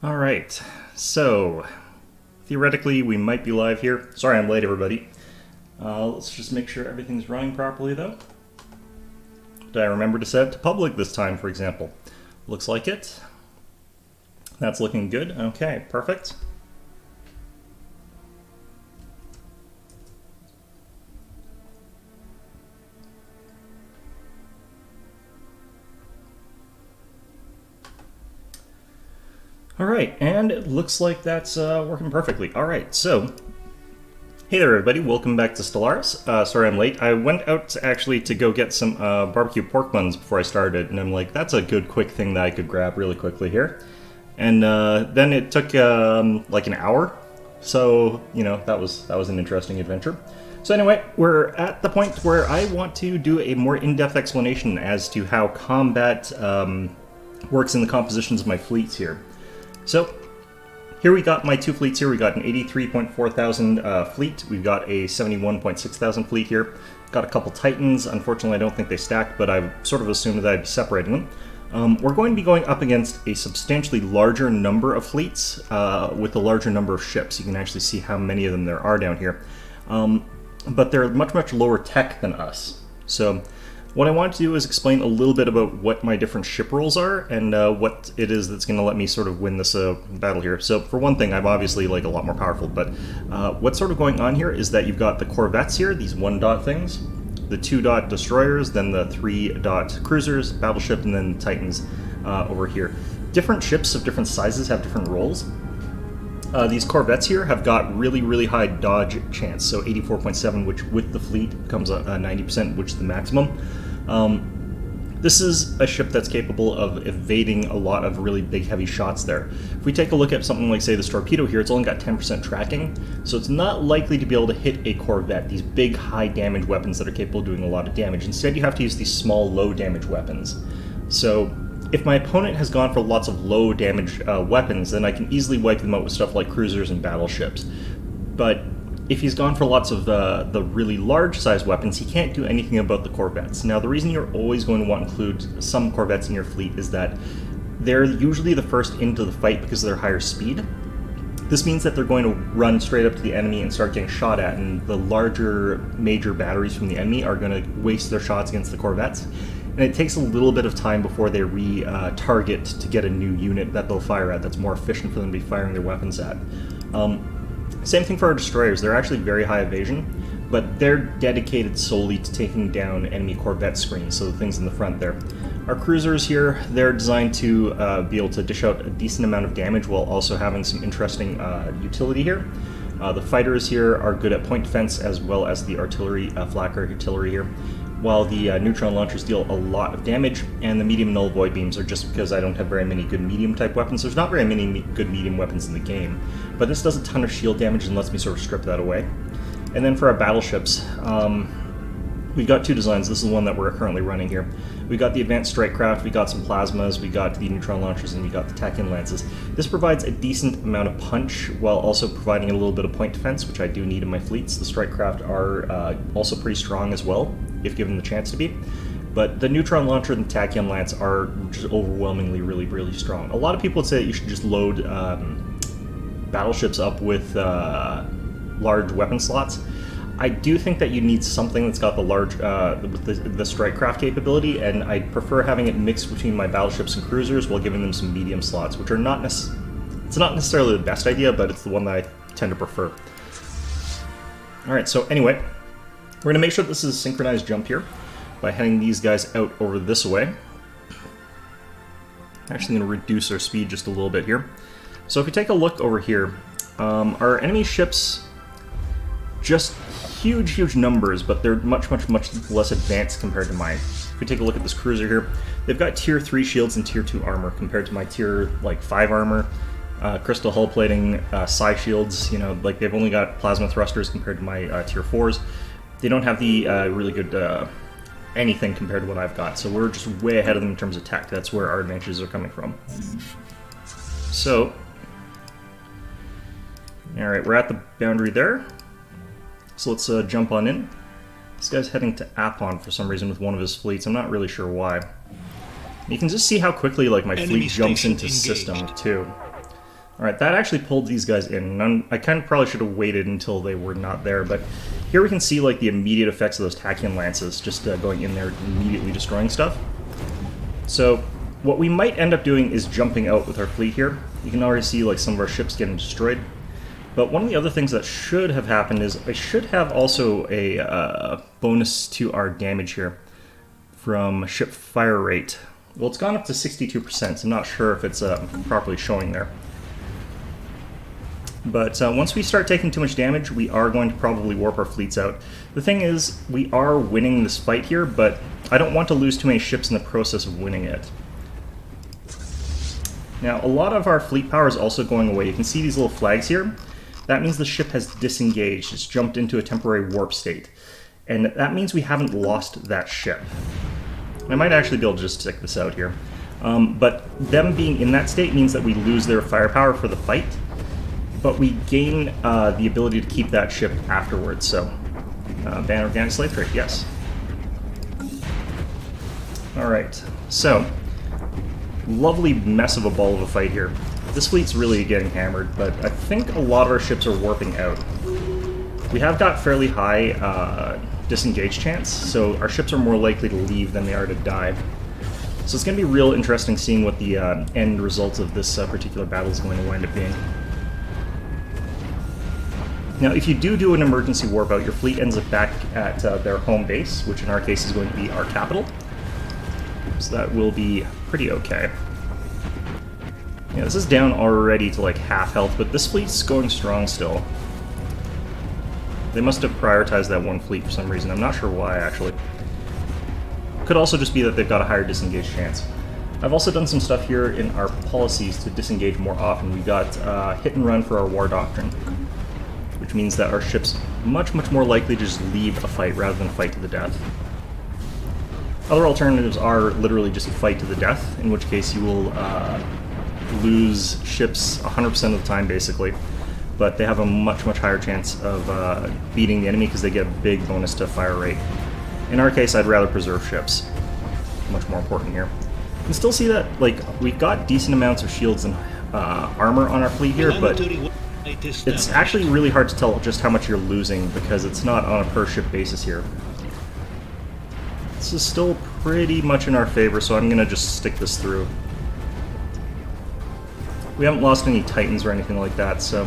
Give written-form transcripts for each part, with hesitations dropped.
Alright, so theoretically we might be live here. Sorry I'm late, everybody. Let's just make sure everything's running properly though. Did I remember to set it to public this time, for example? Looks like it. That's looking good. Okay, perfect. Alright, and it looks like that's working perfectly. Alright, so hey there everybody, welcome back to Stellaris. Sorry I'm late. I went out actually to go get some barbecue pork buns before I started, and I'm like, that's a good quick thing that I could grab really quickly here. And then it took like an hour, so, you know, that was an interesting adventure. So anyway, we're at the point where I want to do a more in-depth explanation as to how combat works in the compositions of my fleets here. So, here we got my two fleets here. We got an 83.4 thousand fleet. We've got a 71.6 thousand fleet here. Got a couple Titans. Unfortunately, I don't think they stacked, but I sort of assumed that I'd be separating them. We're going to be going up against a substantially larger number of fleets with a larger number of ships. You can actually see how many of them there are down here. But they're much, much lower tech than us. So what I want to do is explain a little bit about what my different ship roles are and what it is that's going to let me sort of win this battle here. So for one thing, I'm obviously like a lot more powerful, but what's sort of going on here is that you've got the corvettes here, these 1-dot things, the 2-dot destroyers, then the 3-dot cruisers, battleship, and then Titans over here. Different ships of different sizes have different roles. These corvettes here have got really, really high dodge chance, so 84.7, which with the fleet becomes a 90%, which is the maximum. This is a ship that's capable of evading a lot of really big, heavy shots there. If we take a look at something like, say, the torpedo here, it's only got 10% tracking, so it's not likely to be able to hit a corvette, these big, high-damage weapons that are capable of doing a lot of damage. Instead, you have to use these small, low-damage weapons. So if my opponent has gone for lots of low-damage weapons, then I can easily wipe them out with stuff like cruisers and battleships. But if he's gone for lots of the really large-sized weapons, he can't do anything about the corvettes. Now, the reason you're always going to want to include some corvettes in your fleet is that they're usually the first into the fight because of their higher speed. This means that they're going to run straight up to the enemy and start getting shot at, and the larger major batteries from the enemy are going to waste their shots against the corvettes. And it takes a little bit of time before they re-target to get a new unit that they'll fire at that's more efficient for them to be firing their weapons at. Same thing for our destroyers. They're actually very high evasion, but they're dedicated solely to taking down enemy corvette screens, so the things in the front there. Our cruisers here, they're designed to be able to dish out a decent amount of damage while also having some interesting utility here. The fighters here are good at point defense as well as the artillery, flak artillery here, while the neutron launchers deal a lot of damage, and the medium null void beams are just because I don't have very many good medium type weapons. There's not very many good medium weapons in the game, but this does a ton of shield damage and lets me sort of strip that away. And then for our battleships, we've got two designs. This is the one that we're currently running here. We got the advanced strike craft, we got some plasmas, we got the neutron launchers, and we got the Tachyon lances. This provides a decent amount of punch while also providing a little bit of point defense, which I do need in my fleets. The strike craft are also pretty strong as well, if given the chance to be. But the neutron launcher and the Tachyon lance are just overwhelmingly really, really strong. A lot of people would say that you should just load battleships up with large weapon slots. I do think that you need something that's got the large, the strike craft capability, and I prefer having it mixed between my battleships and cruisers while giving them some medium slots, which are not it's not necessarily the best idea, but it's the one that I tend to prefer. Alright, so anyway, we're going to make sure this is a synchronized jump here by heading these guys out over this way. I'm actually going to reduce our speed just a little bit here. So if we take a look over here, our enemy ships, just huge numbers, but they're much less advanced compared to mine. If we take a look at this cruiser here, they've got tier 3 shields and tier 2 armor compared to my tier 5 armor, crystal hull plating, psi shields. You know, like they've only got plasma thrusters compared to my tier 4s. They don't have the really good anything compared to what I've got, so we're just way ahead of them in terms of tech. That's where our advantages are coming from. So, alright, we're at the boundary there. So let's jump on in. This guy's heading to Apon for some reason with one of his fleets. I'm not really sure why. You can just see how quickly like my fleet jumps into system too. Alright, that actually pulled these guys in. I kind of probably should have waited until they were not there, but here we can see like the immediate effects of those Tachyon lances just going in there and immediately destroying stuff. So what we might end up doing is jumping out with our fleet here. You can already see like some of our ships getting destroyed. But one of the other things that should have happened is I should have also a bonus to our damage here from ship fire rate. Well, it's gone up to 62%, so I'm not sure if it's properly showing there. But once we start taking too much damage, we are going to probably warp our fleets out. The thing is, we are winning this fight here, but I don't want to lose too many ships in the process of winning it. Now, a lot of our fleet power is also going away. You can see these little flags here. That means the ship has disengaged. It's jumped into a temporary warp state. And that means we haven't lost that ship. I might actually be able to just stick this out here. But them being in that state means that we lose their firepower for the fight. But we gain the ability to keep that ship afterwards. So, ban organic slave trade, yes. Alright, so, lovely mess of a ball of a fight here. This fleet's really getting hammered, but I think a lot of our ships are warping out. We have got fairly high disengage chance, so our ships are more likely to leave than they are to die. So it's going to be real interesting seeing what the end results of this particular battle is going to wind up being. Now, if you do an emergency warp out, your fleet ends up back at their home base, which in our case is going to be our capital. So that will be pretty okay. Yeah, this is down already to like half health, but this fleet's going strong still. They must have prioritized that one fleet for some reason. I'm not sure why, actually. Could also just be that they've got a higher disengage chance. I've also done some stuff here in our policies to disengage more often. We got hit and run for our war doctrine, which means that our ship's much more likely to just leave a fight rather than fight to the death. Other alternatives are literally just fight to the death, in which case you will lose ships 100% of the time, basically. But they have a much higher chance of beating the enemy because they get a big bonus to fire rate. In our case, I'd rather preserve ships. Much more important here. You can still see that, like, we've got decent amounts of shields and armor on our fleet here, but it's actually really hard to tell just how much you're losing because it's not on a per-ship basis here. This is still pretty much in our favor, so I'm going to just stick this through. We haven't lost any Titans or anything like that, so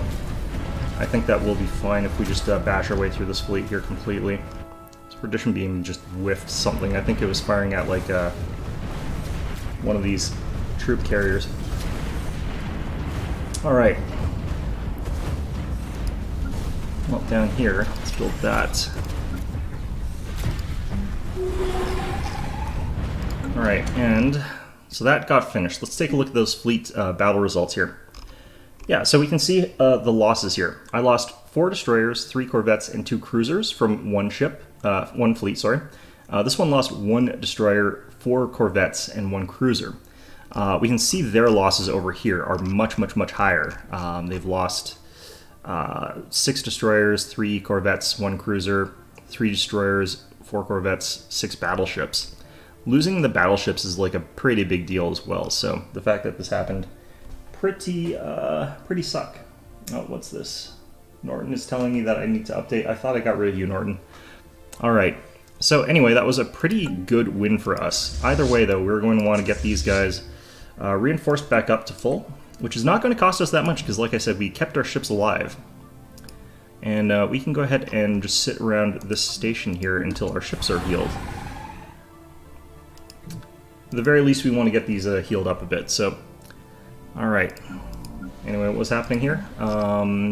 I think that will be fine if we just bash our way through this fleet here completely. This Perdition Beam just whiffed something. I think it was firing at like one of these troop carriers. Alright. Well, down here, let's build that. Alright, and so that got finished. Let's take a look at those fleet battle results here. Yeah, so we can see the losses here. I lost 4 destroyers, 3 corvettes, and 2 cruisers from one ship, one fleet, sorry. This one lost 1 destroyer, 4 corvettes, and 1 cruiser. We can see their losses over here are much higher. They've lost 6 destroyers, 3 corvettes, 1 cruiser, 3 destroyers, 4 corvettes, 6 battleships. Losing the battleships is like a pretty big deal as well, so the fact that this happened pretty suck. Oh, what's this? Norton is telling me that I need to update. I thought I got rid of you, Norton. Alright, so anyway, that was a pretty good win for us. Either way, though, we're going to want to get these guys reinforced back up to full, which is not going to cost us that much, because like I said, we kept our ships alive. And we can go ahead and just sit around this station here until our ships are healed. At the very least, we want to get these healed up a bit, so... Alright. Anyway, what's happening here?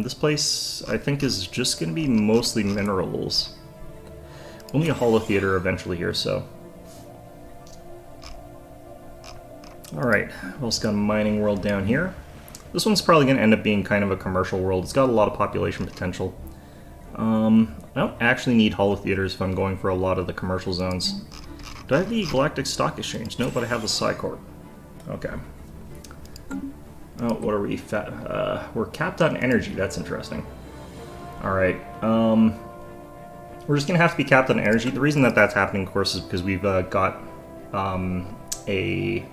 This place, I think, is just going to be mostly minerals. Only a holo theater eventually here, so... Alright, we've also got a mining world down here. This one's probably going to end up being kind of a commercial world. It's got a lot of population potential. I don't actually need holo theaters if I'm going for a lot of the commercial zones. Do I have the Galactic Stock Exchange? No, but I have the Psycorp. Okay. Oh, what are we? We're capped on energy. That's interesting. Alright. We're just going to have to be capped on energy. The reason that that's happening, of course, is because we've got a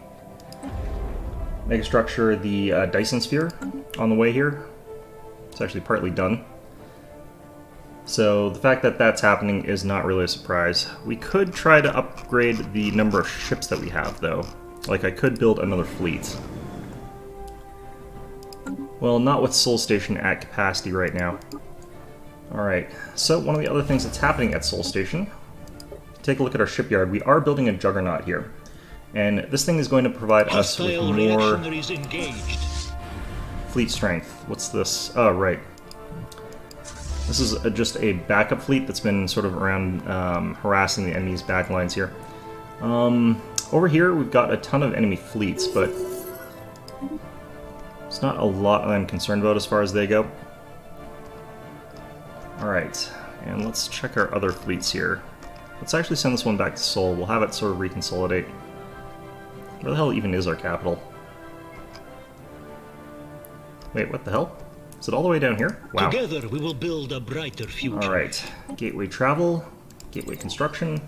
megastructure the Dyson Sphere on the way here. It's actually partly done. So the fact that that's happening is not really a surprise. We could try to upgrade the number of ships that we have, though. Like, I could build another fleet. Well, not with Sol Station at capacity right now. Alright, so one of the other things that's happening at Sol Station, take a look at our shipyard. We are building a juggernaut here. And this thing is going to provide us with more fleet strength. What's this? Oh, right. This is just a backup fleet that's been sort of around harassing the enemy's backlines here. Over here, we've got a ton of enemy fleets, but it's not a lot I'm concerned about as far as they go. Alright, and let's check our other fleets here. Let's actually send this one back to Seoul. We'll have it sort of reconsolidate. Where the hell even is our capital? Wait, what the hell? Is it all the way down here? Wow. Together we will build a brighter future. Alright. Gateway travel, gateway construction.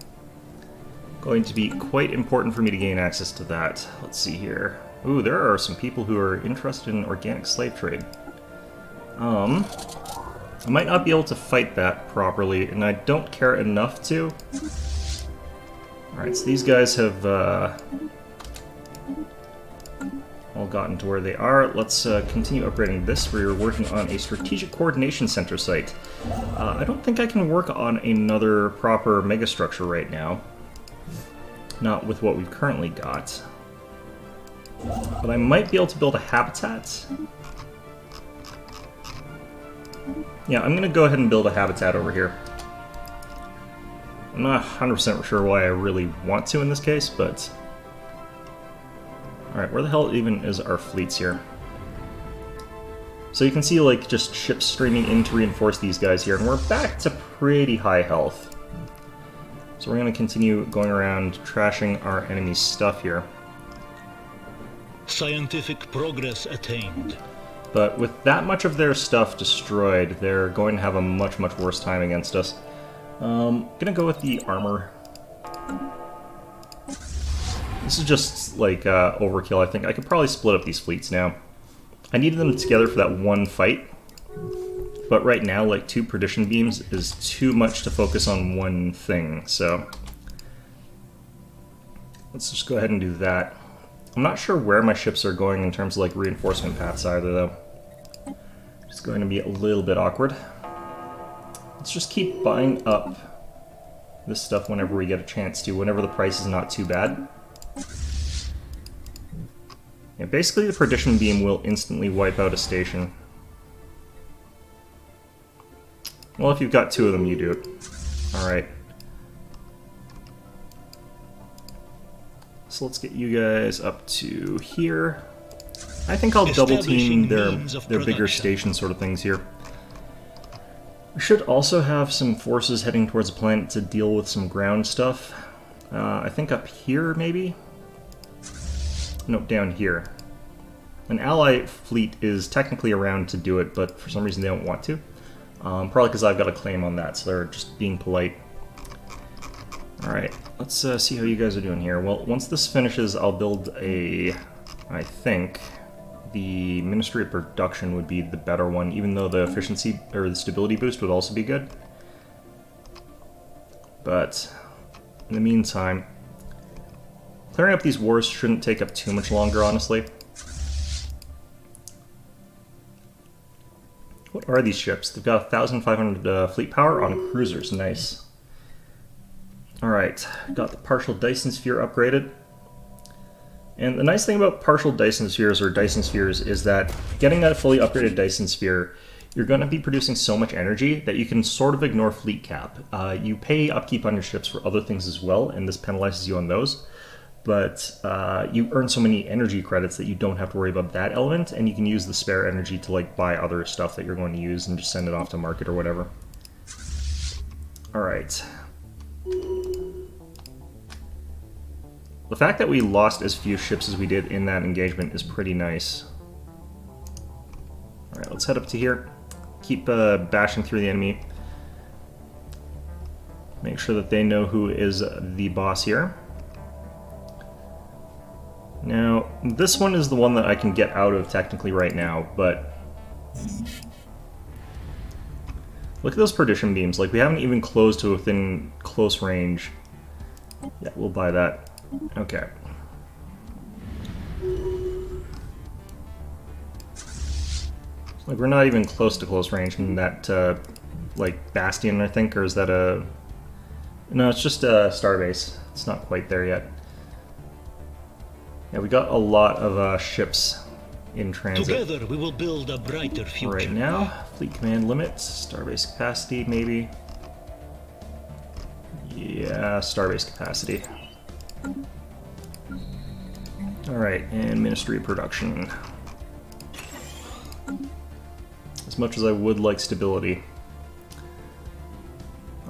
Going to be quite important for me to gain access to that. Let's see here. Ooh, there are some people who are interested in organic slave trade. I might not be able to fight that properly, and I don't care enough to. Alright, so these guys have all gotten to where they are. Let's continue upgrading this. We're working on a strategic coordination center site. I don't think I can work on another proper megastructure right now. Not with what we've currently got. But I might be able to build a habitat. Yeah, I'm going to go ahead and build a habitat over here. I'm not 100% sure why I really want to in this case, but... Alright, where the hell even is our fleets here? So you can see, like, just ships streaming in to reinforce these guys here, and we're back to pretty high health. So we're going to continue going around trashing our enemy's stuff here. Scientific progress attained. But with that much of their stuff destroyed, they're going to have a much, much worse time against us. Gonna go with the armor. This is just, like, overkill, I think. I could probably split up these fleets now. I needed them together for that one fight. But right now, like, 2 perdition beams is too much to focus on one thing, so... Let's just go ahead and do that. I'm not sure where my ships are going in terms of, like, reinforcement paths either, though. It's going to be a little bit awkward. Let's just keep buying up this stuff whenever we get a chance to, whenever the price is not too bad. Yeah, basically the perdition beam will instantly wipe out a station. Well, if you've got 2 of them, you do it. Alright. So let's get you guys up to here. I think I'll double team their bigger station sort of things here. We should also have some forces heading towards the planet to deal with some ground stuff. I think up here, maybe? No, down here. An ally fleet is technically around to do it, but for some reason they don't want to. Probably because I've got a claim on that, so they're just being polite. Alright, let's see how you guys are doing here. Well, once this finishes, I'll build a... I think the Ministry of Production would be the better one, even though the efficiency, or the stability boost would also be good. But, in the meantime, clearing up these wars shouldn't take up too much longer, honestly. What are these ships? They've got 1,500 fleet power on cruisers. Nice. Alright, got the partial Dyson Sphere upgraded. And the nice thing about partial Dyson Spheres, or Dyson Spheres, is that getting a fully upgraded Dyson Sphere, you're going to be producing so much energy that you can sort of ignore fleet cap. You pay upkeep on your ships for other things as well, and this penalizes you on those. But you earn so many energy credits that you don't have to worry about that element, and you can use the spare energy to, like, buy other stuff that you're going to use and just send it off to market or whatever. Alright. The fact that we lost as few ships as we did in that engagement is pretty nice. Alright, let's head up to here. Keep bashing through the enemy. Make sure that they know who is the boss here. Now, this one is the one that I can get out of technically right now, but look at those perdition beams. Like, we haven't even closed to within close range. Yeah, we'll buy that. Okay. Like, we're not even close to close range in that, like, Bastion, I think, or is that a... No, it's just a Starbase. It's not quite there yet. Yeah, we got a lot of ships in transit. Together we will build a brighter future. Right now, fleet command limits, Starbase capacity, maybe. Yeah, Starbase capacity. Alright, and Ministry of Production. As much as I would like stability.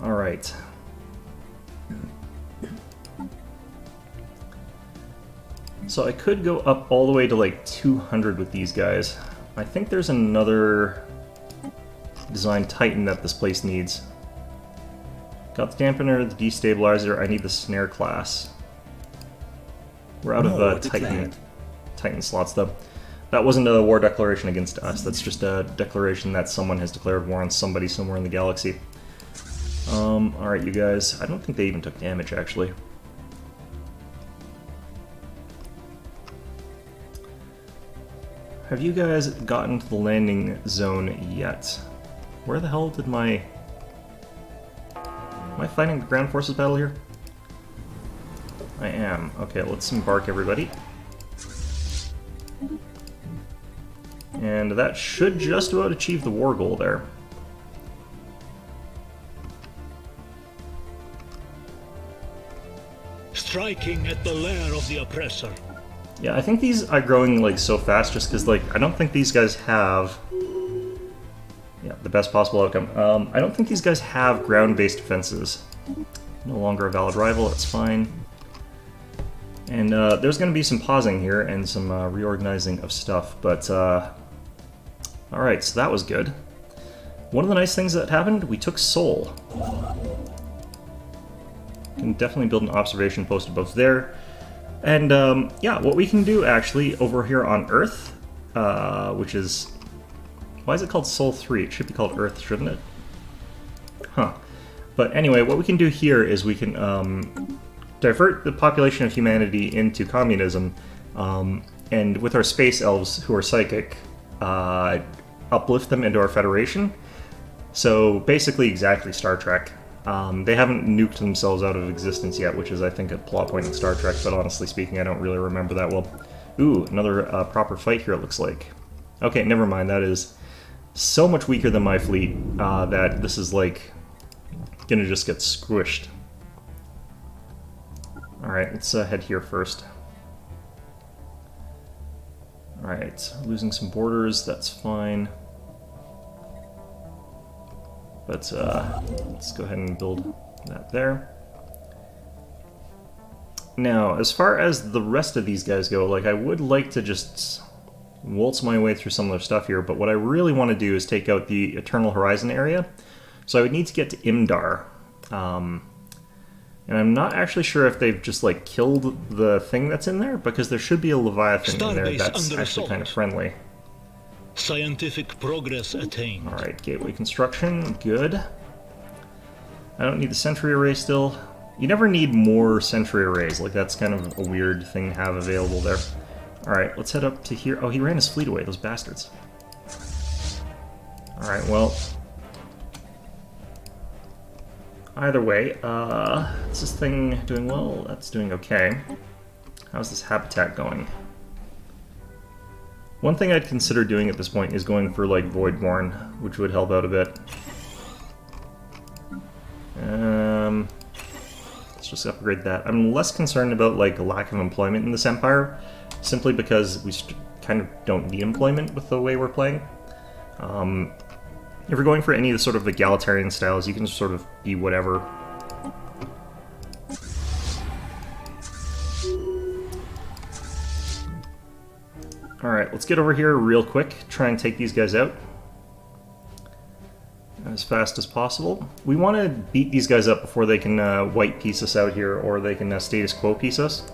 Alright. So I could go up all the way to like 200 with these guys. I think there's another design titan that this place needs. Got the dampener, the destabilizer, I need the snare class. We're out of Titan slots though. That wasn't a war declaration against us, that's just a declaration that someone has declared war on somebody somewhere in the galaxy. Alright you guys, I don't think they even took damage actually. Have you guys gotten to the landing zone yet? Where the hell did my... Am I fighting a ground forces battle here? I am. Okay, let's embark everybody. And that should just about achieve the war goal there. Striking at the lair of the oppressor. Yeah, I think these are growing like so fast just because like I don't think these guys have the best possible outcome. I don't think these guys have ground-based defenses. No longer a valid rival, that's fine. And there's going to be some pausing here and some reorganizing of stuff, but alright, so that was good. One of the nice things that happened, we took Seoul. Can definitely build an observation post above there. And yeah, what we can do actually over here on Earth, which is... Why is it called Sol 3? It should be called Earth, shouldn't it? Huh. But anyway, what we can do here is we can divert the population of humanity into communism, and with our space elves, who are psychic, uplift them into our Federation. So basically exactly Star Trek. They haven't nuked themselves out of existence yet, which is, I think, a plot point in Star Trek, but honestly speaking, I don't really remember that well. Ooh, another proper fight here, it looks like. Okay, never mind, that is so much weaker than my fleet that this is, like, gonna just get squished. Alright, let's head here first. Alright, losing some borders, that's fine. But let's go ahead and build that there. Now, as far as the rest of these guys go, like, I would like to just waltz my way through some of their stuff here, but what I really want to do is take out the Eternal Horizon area. So I would need to get to Imdar. And I'm not actually sure if they've just, like, killed the thing that's in there, because there should be a Leviathan in there that's actually kind of friendly. Scientific progress attained. Alright, gateway construction, good. I don't need the sentry array still. You never need more sentry arrays, like that's kind of a weird thing to have available there. Alright, let's head up to here. Oh, he ran his fleet away, those bastards. Alright, well... Either way, is this thing doing well? That's doing okay. How's this habitat going? One thing I'd consider doing at this point is going for, like, Voidborn, which would help out a bit. Let's just upgrade that. I'm less concerned about, like, a lack of employment in this Empire, simply because we kind of don't need employment with the way we're playing. If we're going for any of the sort of egalitarian styles, you can just sort of be whatever. Alright, let's get over here real quick, try and take these guys out as fast as possible. We want to beat these guys up before they can white piece us out here, or they can status quo piece us.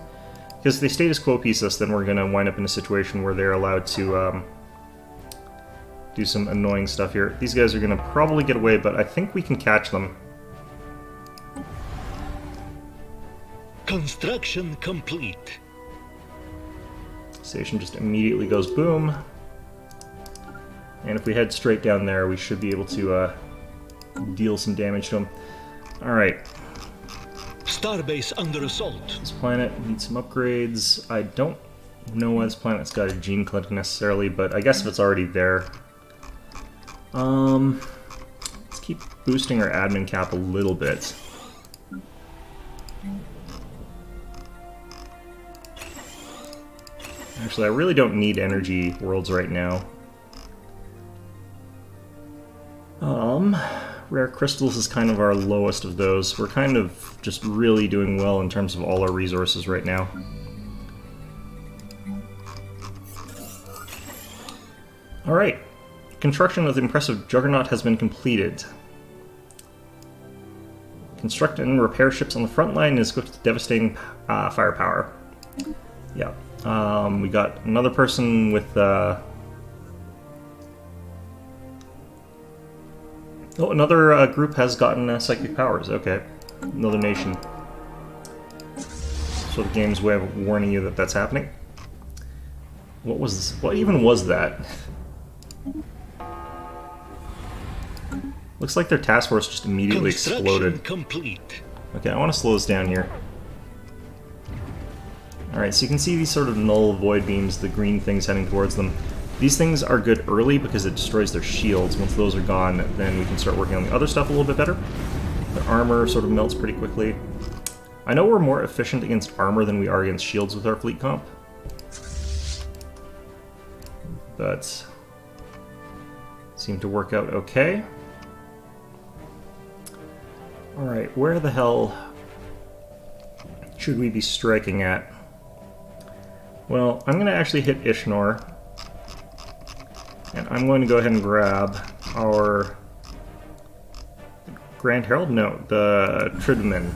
Because if they status quo piece us, then we're going to wind up in a situation where they're allowed to do some annoying stuff here. These guys are going to probably get away, but I think we can catch them. Construction complete. Station just immediately goes boom. And if we head straight down there, we should be able to deal some damage to them. Alright. Starbase under assault. This planet needs some upgrades. I don't know why this planet's got a gene clinic necessarily, but I guess if it's already there. Let's keep boosting our admin cap a little bit. Actually, I really don't need energy worlds right now. Rare crystals is kind of our lowest of those. We're kind of just really doing well in terms of all our resources right now. Alright. Construction of the impressive Juggernaut has been completed. Construct and repair ships on the front line is equipped with devastating firepower. Yeah. We got another person with oh, another group has gotten psychic powers. Okay. Another nation. So the game's way of warning you that that's happening. What was this? What even was that? Looks like their task force just immediately exploded. Complete. Okay, I want to slow this down here. Alright, so you can see these sort of null void beams, the green things heading towards them. These things are good early because it destroys their shields. Once those are gone, then we can start working on the other stuff a little bit better. Their armor sort of melts pretty quickly. I know we're more efficient against armor than we are against shields with our fleet comp. But seem to work out okay. Alright, where the hell should we be striking at? Well, I'm going to actually hit Ishnor. And I'm going to go ahead and grab our Grand Herald? No, the Tridman.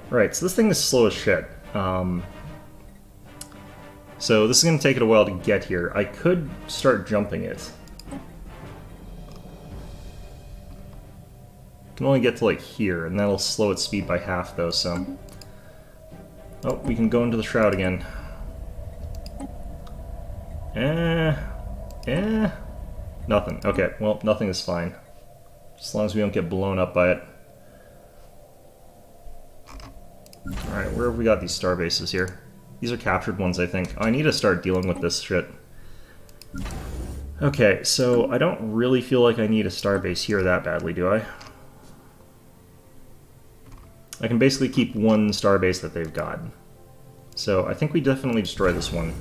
Right, so this thing is slow as shit. So this is going to take it a while to get here. I could start jumping it. Can only get to like here, and that'll slow its speed by half though, so... Oh, we can go into the shroud again. Nothing. Okay, well, nothing is fine. As long as we don't get blown up by it. Alright, where have we got these star bases here? These are captured ones, I think. I need to start dealing with this shit. Okay, so I don't really feel like I need a starbase here that badly, do I? I can basically keep one starbase that they've got. So I think we definitely destroy this one.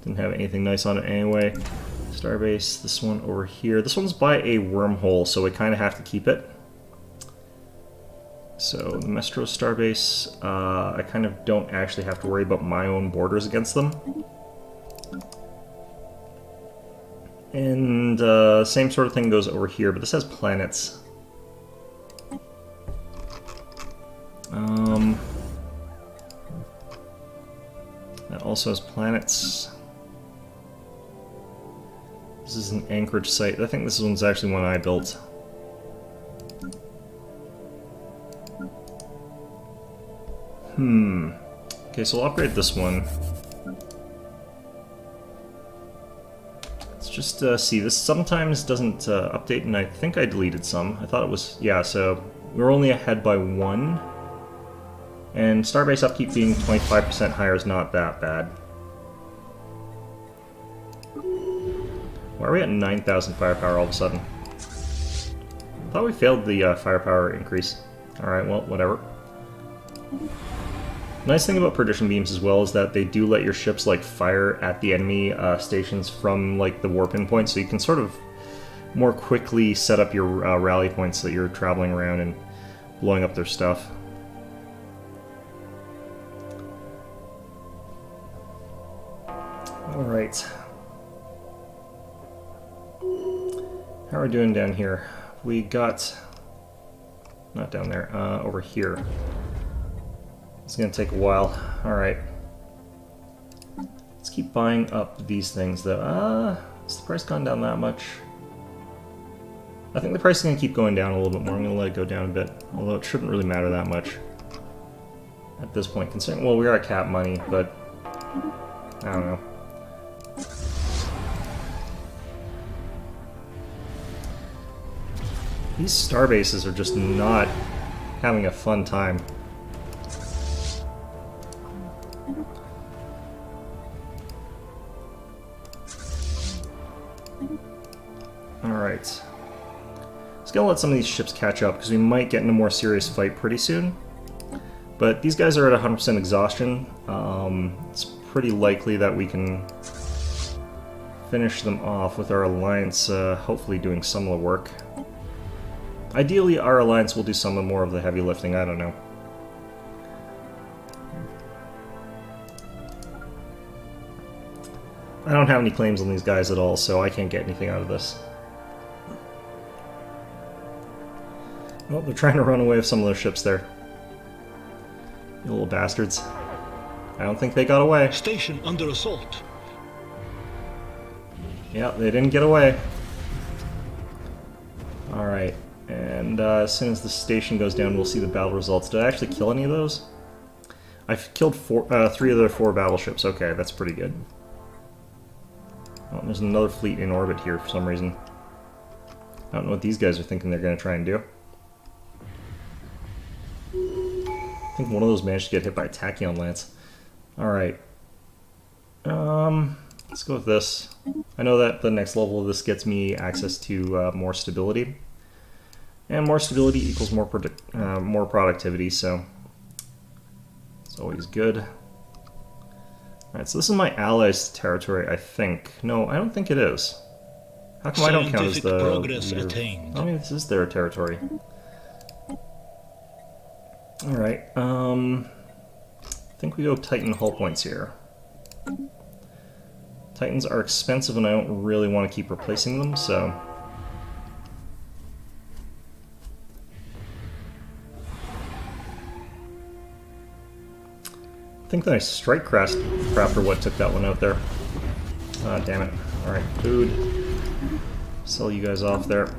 Didn't have anything nice on it anyway. Starbase, this one over here. This one's by a wormhole, so we kind of have to keep it. So the Mestro starbase, I kind of don't actually have to worry about my own borders against them. And same sort of thing goes over here, but this has planets. That also has planets. This is an anchorage site. I think this one's actually one I built. Okay, so I'll upgrade this one. Let's just see. This sometimes doesn't update, and I think I deleted some. I thought it was... Yeah, so we're only ahead by one. And starbase upkeep being 25% higher is not that bad. Why are we at 9,000 firepower all of a sudden? I thought we failed the firepower increase. Alright, well, whatever. Nice thing about perdition beams as well is that they do let your ships like fire at the enemy stations from like the warp in point, so you can sort of more quickly set up your rally points that you're traveling around and blowing up their stuff. Alright. How are we doing down here? We got... Not down there, over here. It's gonna take a while. Alright. Let's keep buying up these things, though. Has the price gone down that much? I think the price is gonna keep going down a little bit more. I'm gonna let it go down a bit. Although it shouldn't really matter that much at this point, considering... Well, we are at cap money, but... I don't know. These star bases are just not having a fun time. Alright. Let's go let some of these ships catch up, because we might get in a more serious fight pretty soon. But these guys are at 100% exhaustion. It's pretty likely that we can finish them off with our alliance hopefully doing some of the work. Ideally, our alliance will do some of more of the heavy lifting, I don't know. I don't have any claims on these guys at all, so I can't get anything out of this. Well, they're trying to run away with some of their ships there. You little bastards. I don't think they got away. Station under assault. Yeah, they didn't get away. Alright. And as soon as the station goes down, we'll see the battle results. Did I actually kill any of those? I've killed 3 of their 4 battleships. Okay, that's pretty good. Oh, there's another fleet in orbit here for some reason. I don't know what these guys are thinking they're going to try and do. I think one of those managed to get hit by a tachyon lance. Alright. Let's go with this. I know that the next level of this gets me access to more stability. And more stability equals more productivity, so it's always good. Alright, so this is my allies' territory, I think. No, I don't think it is. How come I don't count as the progress leader? attained. Oh, maybe this is their territory. Alright, I think we go Titan hull points here. Titans are expensive and I don't really want to keep replacing them, so... I think that I strike crafter what took that one out there. Ah, damn it. Alright, food. Sell you guys off there.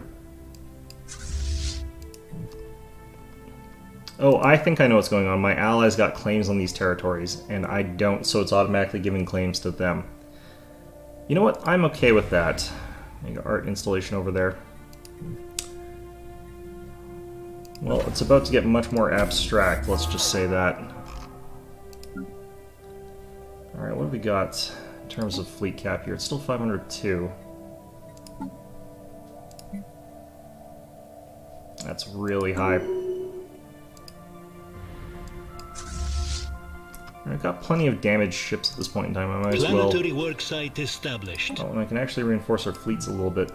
Oh, I think I know what's going on. My allies got claims on these territories, and I don't, so it's automatically giving claims to them. You know what? I'm okay with that. Make art installation over there. Well, it's about to get much more abstract, let's just say that. Alright, what have we got in terms of fleet cap here? It's still 502. That's really high. I've got plenty of damaged ships at this point in time. I might as well... Planetary work site established. Oh, and I can actually reinforce our fleets a little bit.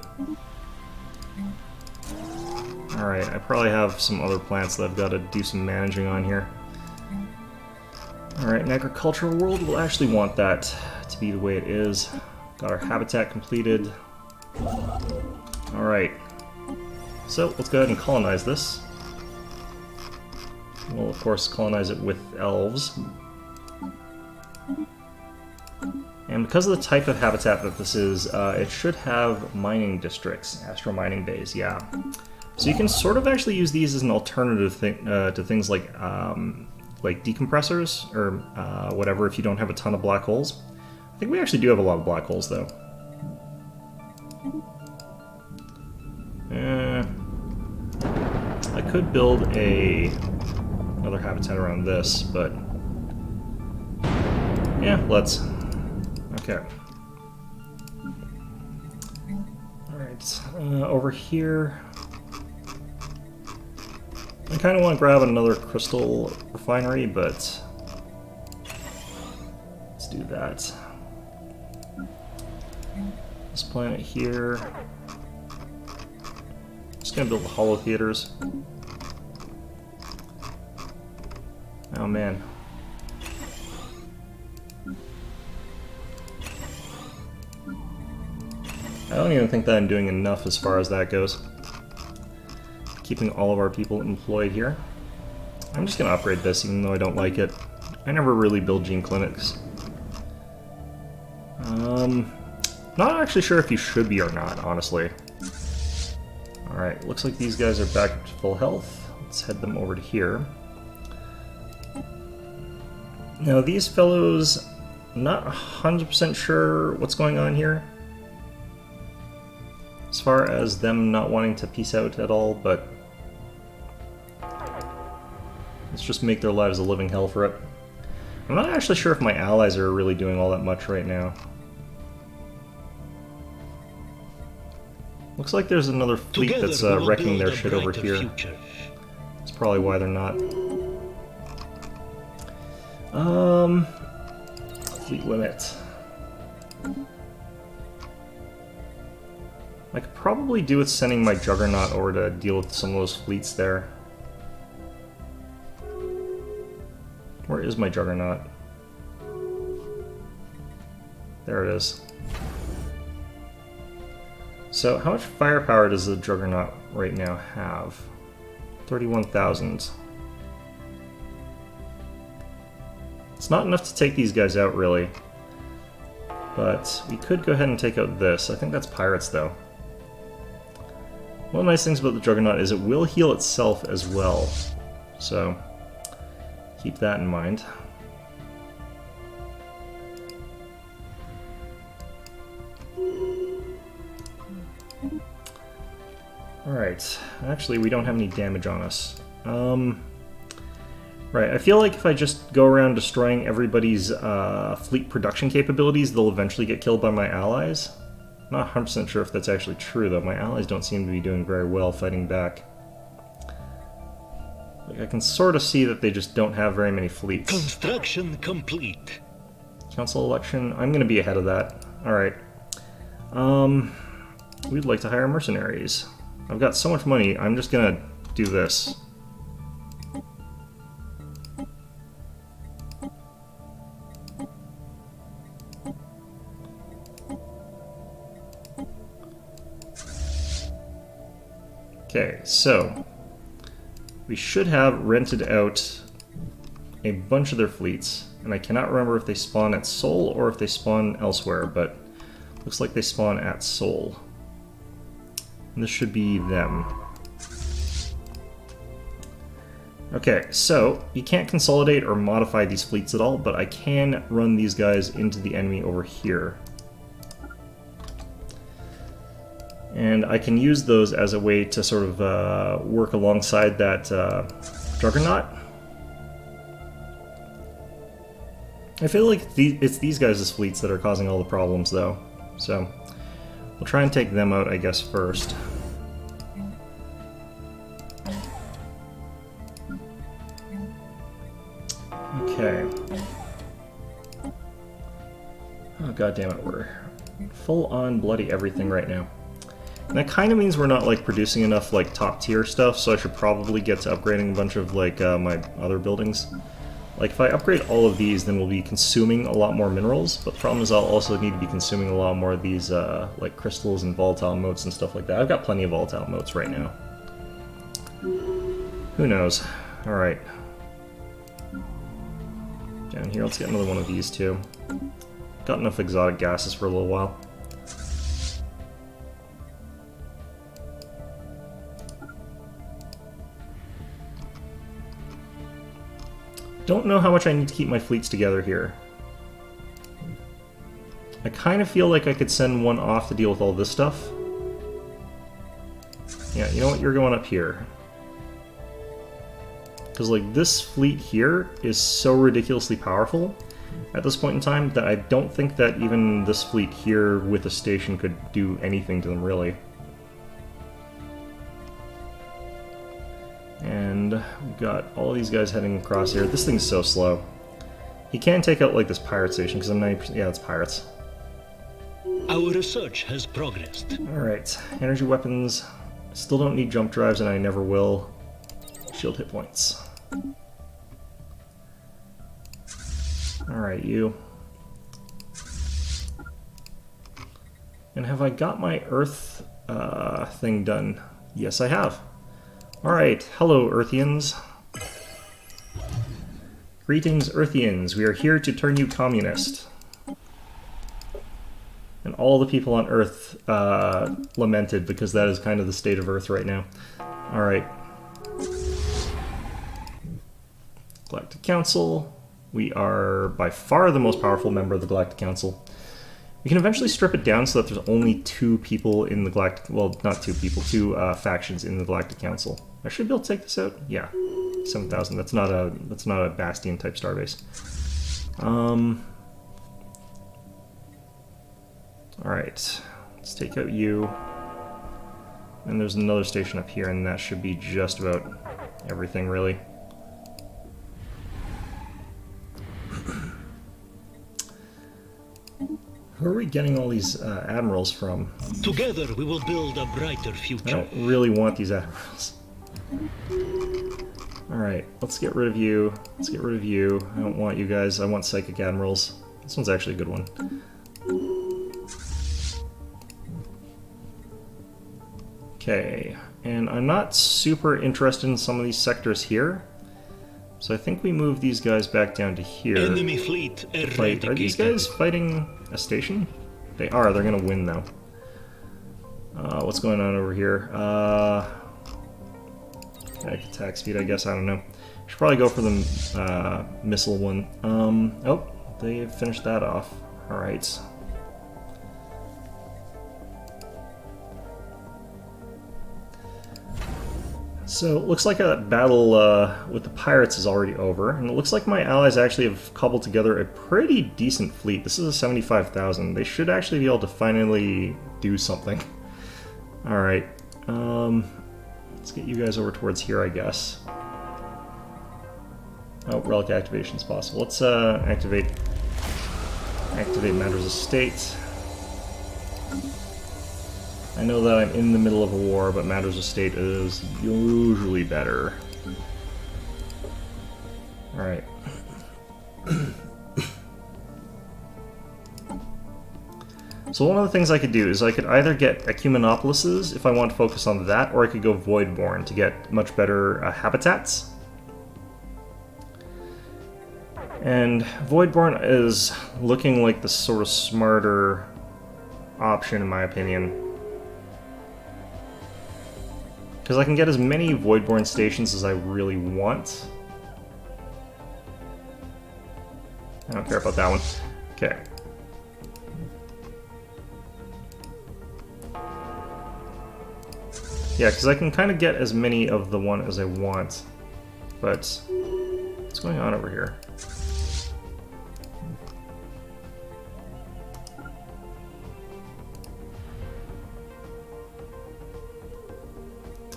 Alright, I probably have some other plants that I've got to do some managing on here. Alright, an agricultural world will actually want that to be the way it is. Got our habitat completed. Alright. So, let's go ahead and colonize this. We'll, of course, colonize it with elves. And because of the type of habitat that this is, it should have mining districts, astro mining bays, yeah. So you can sort of actually use these as an alternative to things like decompressors, or whatever, if you don't have a ton of black holes. I think we actually do have a lot of black holes, though. I could build another habitat around this, but... yeah, let's... Okay. Alright, over here... I kind of want to grab another crystal refinery, but... let's do that. This planet here... just gonna build the hollow theaters. Oh man. I don't even think that I'm doing enough as far as that goes. keeping all of our people employed here. I'm just going to upgrade this, even though I don't like it. I never really build gene clinics. Not actually sure if you should be or not, honestly. Alright, looks like these guys are back to full health. Let's head them over to here. Now these fellows, not 100% sure what's going on here. As far as them not wanting to peace out at all, but let's just make their lives a living hell for it. I'm not actually sure if my allies are really doing all that much right now. Looks like there's another fleet Together that's we will wrecking their build a shit over brighter here. future. That's probably why they're not. Fleet limit. I could probably do with sending my Juggernaut over to deal with some of those fleets there. Where is my Juggernaut? There it is. So, how much firepower does the Juggernaut right now have? 31,000. It's not enough to take these guys out, really. But we could go ahead and take out this. I think that's pirates, though. One of the nice things about the Juggernaut is it will heal itself as well. So, keep that in mind. Alright, actually we don't have any damage on us. Right, I feel like if I just go around destroying everybody's fleet production capabilities, they'll eventually get killed by my allies. I'm not 100% sure if that's actually true, though. My allies don't seem to be doing very well fighting back. Like, I can sort of see that they just don't have very many fleets. Construction complete. Council election, I'm going to be ahead of that. Alright. We'd like to hire mercenaries. I've got so much money, I'm just going to do this. Okay, so we should have rented out a bunch of their fleets, and I cannot remember if they spawn at Seoul or if they spawn elsewhere, but looks like they spawn at Seoul. And this should be them. Okay, so you can't consolidate or modify these fleets at all, but I can run these guys into the enemy over here. And I can use those as a way to sort of work alongside that Juggernaut. I feel like it's these guys' fleets that are causing all the problems, though. So we'll try and take them out, I guess, first. Okay. Oh, goddammit, we're full-on bloody everything right now. And that kind of means we're not, like, producing enough, like, top-tier stuff, so I should probably get to upgrading a bunch of, like, my other buildings. Like, if I upgrade all of these, then we'll be consuming a lot more minerals, but the problem is I'll also need to be consuming a lot more of these, like, crystals and volatile motes and stuff like that. I've got plenty of volatile motes right now. Who knows? Alright. Down here, let's get another one of these, too. Got enough exotic gases for a little while. Don't know how much I need to keep my fleets together here. I kind of feel like I could send one off to deal with all this stuff. Yeah, you know what? You're going up here. Because, like, this fleet here is so ridiculously powerful at this point in time that I don't think that even this fleet here with a station could do anything to them, really. And we've got all these guys heading across here. This thing's so slow. He can take out, like, this pirate station, because I'm 90%... Yeah, it's pirates. Our research has progressed. Alright, energy weapons. Still don't need jump drives, and I never will. Shield hit points. Alright, you. And have I got my Earth thing done? Yes, I have. Alright, hello Earthians. Greetings Earthians, we are here to turn you communist. And all the people on Earth lamented because that is kind of the state of Earth right now. Alright. Galactic Council. We are by far the most powerful member of the Galactic Council. We can eventually strip it down so that there's only 2 people in the Galactic... Well, not 2 people, 2 factions in the Galactic Council. I should be able to take this out? Yeah. 7,000. That's not a Bastion type starbase. Alright. Let's take out you. And there's another station up here, and that should be just about everything, really. Who are we getting all these admirals from? Together we will build a brighter I future. don't really want these admirals. Alright, let's get rid of you. Let's get rid of you. I don't want you guys. I want psychic admirals. This one's actually a good one. Okay, and I'm not super interested in some of these sectors here. So I think we move these guys back down to here. Enemy fleet Wait, are these guys fighting a station? They are. They're gonna win though. What's going on over here? Attack speed, I guess. I don't know. Should probably go for the missile one. Oh, they finished that off. All right. So, it looks like a battle with the pirates is already over, and it looks like my allies actually have cobbled together a pretty decent fleet. This is a 75,000. They should actually be able to finally do something. Alright, let's get you guys over towards here, I guess. Oh, relic activation is possible. Let's activate Matters of State. I know that I'm in the middle of a war, but Matters of State is usually better. Alright. So one of the things I could do is I could either get Ecumenopolises if I want to focus on that, or I could go Voidborn to get much better habitats. And Voidborn is looking like the sort of smarter option in my opinion. Because I can get as many Voidborn stations as I really want. I don't care about that one. Okay. Yeah, because I can kind of get as many of the one as I want. But what's going on over here?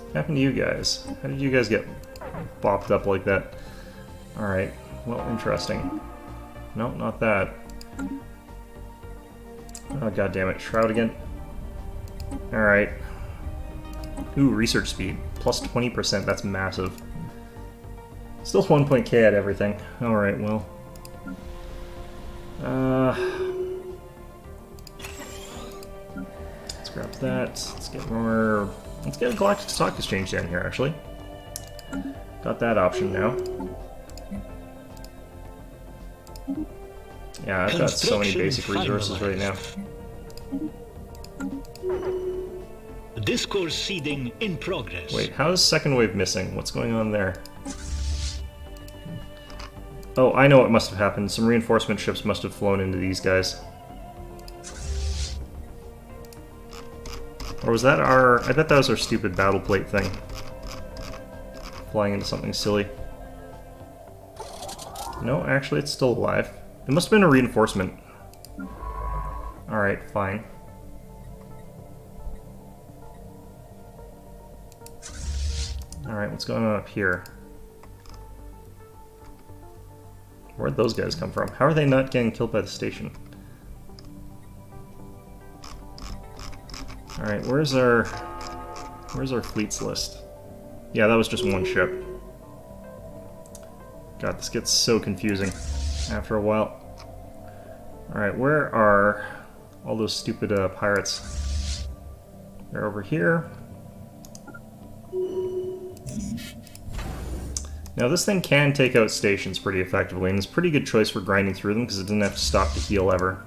What happened to you guys? How did you guys get bopped up like that? Alright, well, interesting. No, not that. Oh, god damn it. Shroud again. Alright. Ooh, research speed. Plus 20%, that's massive. Still 1 point K at everything. Alright, well. Let's grab that. Let's get more... Let's get a Galactic Stock Exchange down here, actually. Got that option now. Yeah, I've got so many basic resources right now. Discourse seeding in progress. Wait, how is second wave missing? What's going on there? Oh, I know what must have happened. Some reinforcement ships must have flown into these guys. Or was that our... I bet that was our stupid battle plate thing. Flying into something silly. No, actually it's still alive. It must have been a reinforcement. Alright, fine. Alright, what's going on up here? Where'd those guys come from? How are they not getting killed by the station? Alright, where's our fleets list? Yeah, that was just one ship. God, this gets so confusing after a while. Alright, where are all those stupid pirates? They're over here. Now this thing can take out stations pretty effectively, and it's a pretty good choice for grinding through them because it didn't have to stop to heal ever.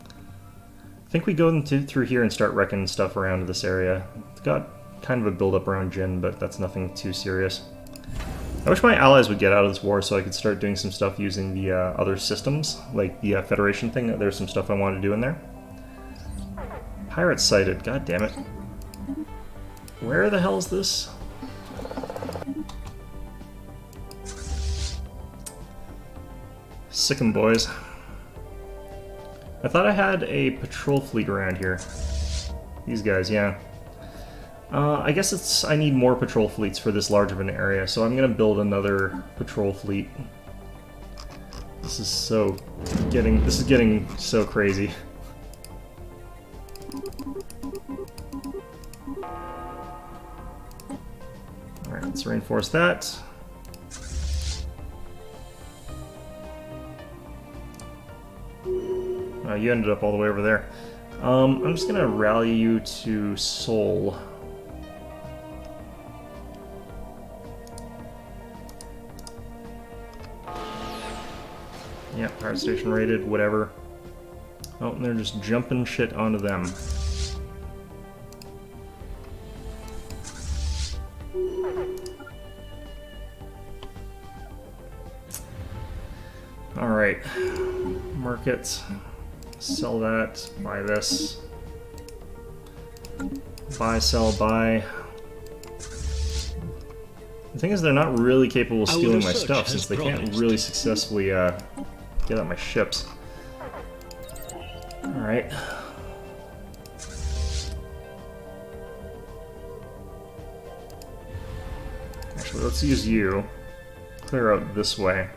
I think we go through here and start wrecking stuff around this area. It's got kind of a build-up around Jin, but that's nothing too serious. I wish my allies would get out of this war so I could start doing some stuff using the other systems, like the Federation thing. There's some stuff I want to do in there. Pirates sighted, god damn it. Where the hell is this? Sick 'em, boys. I thought I had a patrol fleet around here. These guys, yeah. I guess I need more patrol fleets for this large of an area, so I'm gonna build another patrol fleet. This is getting so crazy. Alright, let's reinforce that. Oh, you ended up all the way over there. I'm just gonna rally you to Seoul. Yeah, power station rated, whatever. Oh, and they're just jumping shit onto them. Alright. Market. Sell that. Buy this. Buy, sell, buy. The thing is, they're not really capable of stealing my stuff, since they can't really successfully get at my ships. Alright. Actually, let's use you. Clear out this way.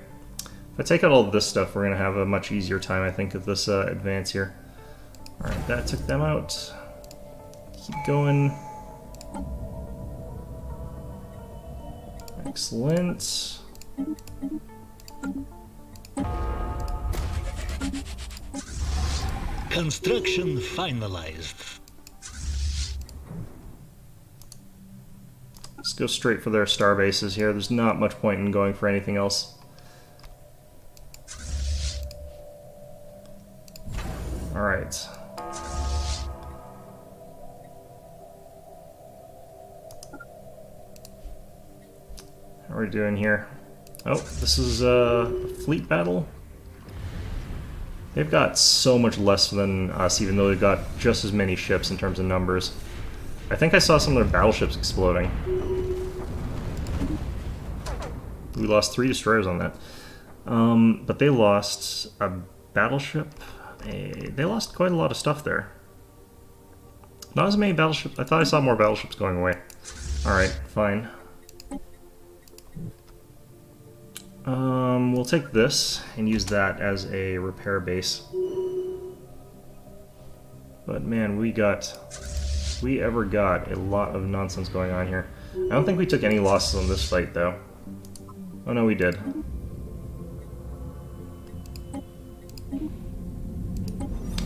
If I take out all this stuff, we're going to have a much easier time, I think, of this advance here. Alright, that took them out. Keep going. Excellent. Construction finalized. Let's go straight for their star bases here. There's not much point in going for anything else. Alright. How are we doing here? Oh, this is a fleet battle. They've got so much less than us, even though they've got just as many ships in terms of numbers. I think I saw some of their battleships exploding. We lost 3 destroyers on that. But they lost a battleship. They lost quite a lot of stuff there. Not as many battleships. I thought I saw more battleships going away. Alright, fine. We'll take this and use that as a repair base. But man, we ever got a lot of nonsense going on here. I don't think we took any losses on this fight, though. Oh no, we did.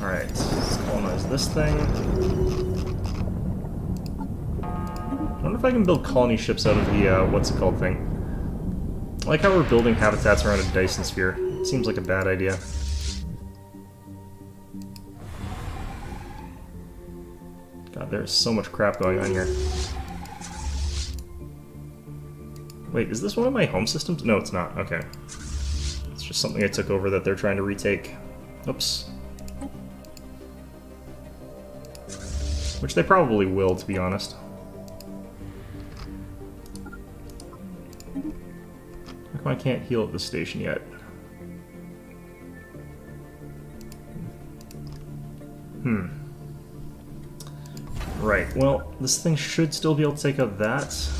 Alright, let's colonize this thing. I wonder if I can build colony ships out of the, what's it called thing. I like how we're building habitats around a Dyson sphere. It seems like a bad idea. God, there's so much crap going on here. Wait, is this one of my home systems? No, it's not. Okay. It's just something I took over that they're trying to retake. Oops. Which they probably will, to be honest. How come I can't heal at this station yet? Right, well, this thing should still be able to take out that. So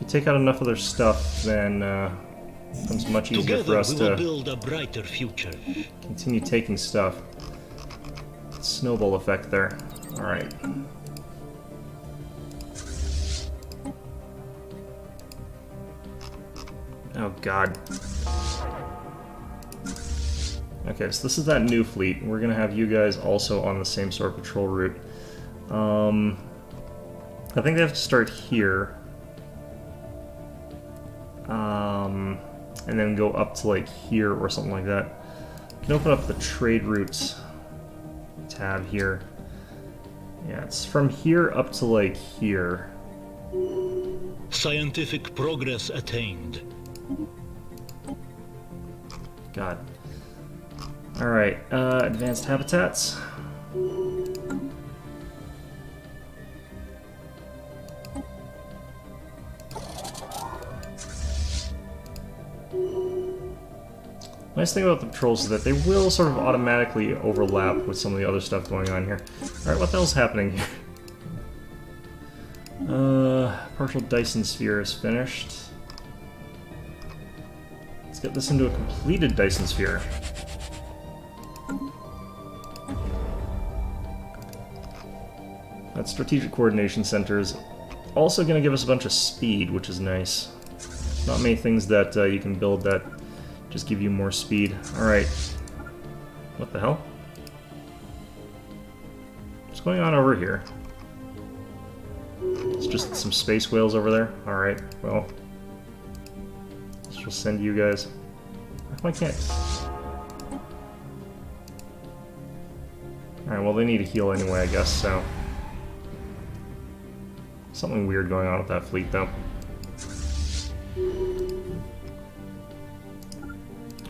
we take out enough of their stuff, then it becomes much easier for us to build a brighter future. Continue taking stuff. Snowball effect there. Alright. Oh god. Okay, so this is that new fleet. We're gonna have you guys also on the same sort of patrol route. I I think they have to start here. And then go up to like here or something like that. You can open up the trade route tab here. Yeah, it's from here up to like here. Scientific progress attained. God. Alright, advanced habitats. Nice thing about the patrols is that they will sort of automatically overlap with some of the other stuff going on here. Alright, what the hell's happening here? Partial Dyson sphere is finished. Let's get this into a completed Dyson sphere. That strategic coordination center is also going to give us a bunch of speed, which is nice. Not many things that you can build that just give you more speed. Alright. What the hell? What's going on over here? It's just some space whales over there? Alright, well. Let's just send you guys. How come I can't? Alright, well they need a heal anyway, I guess, so. Something weird going on with that fleet, though.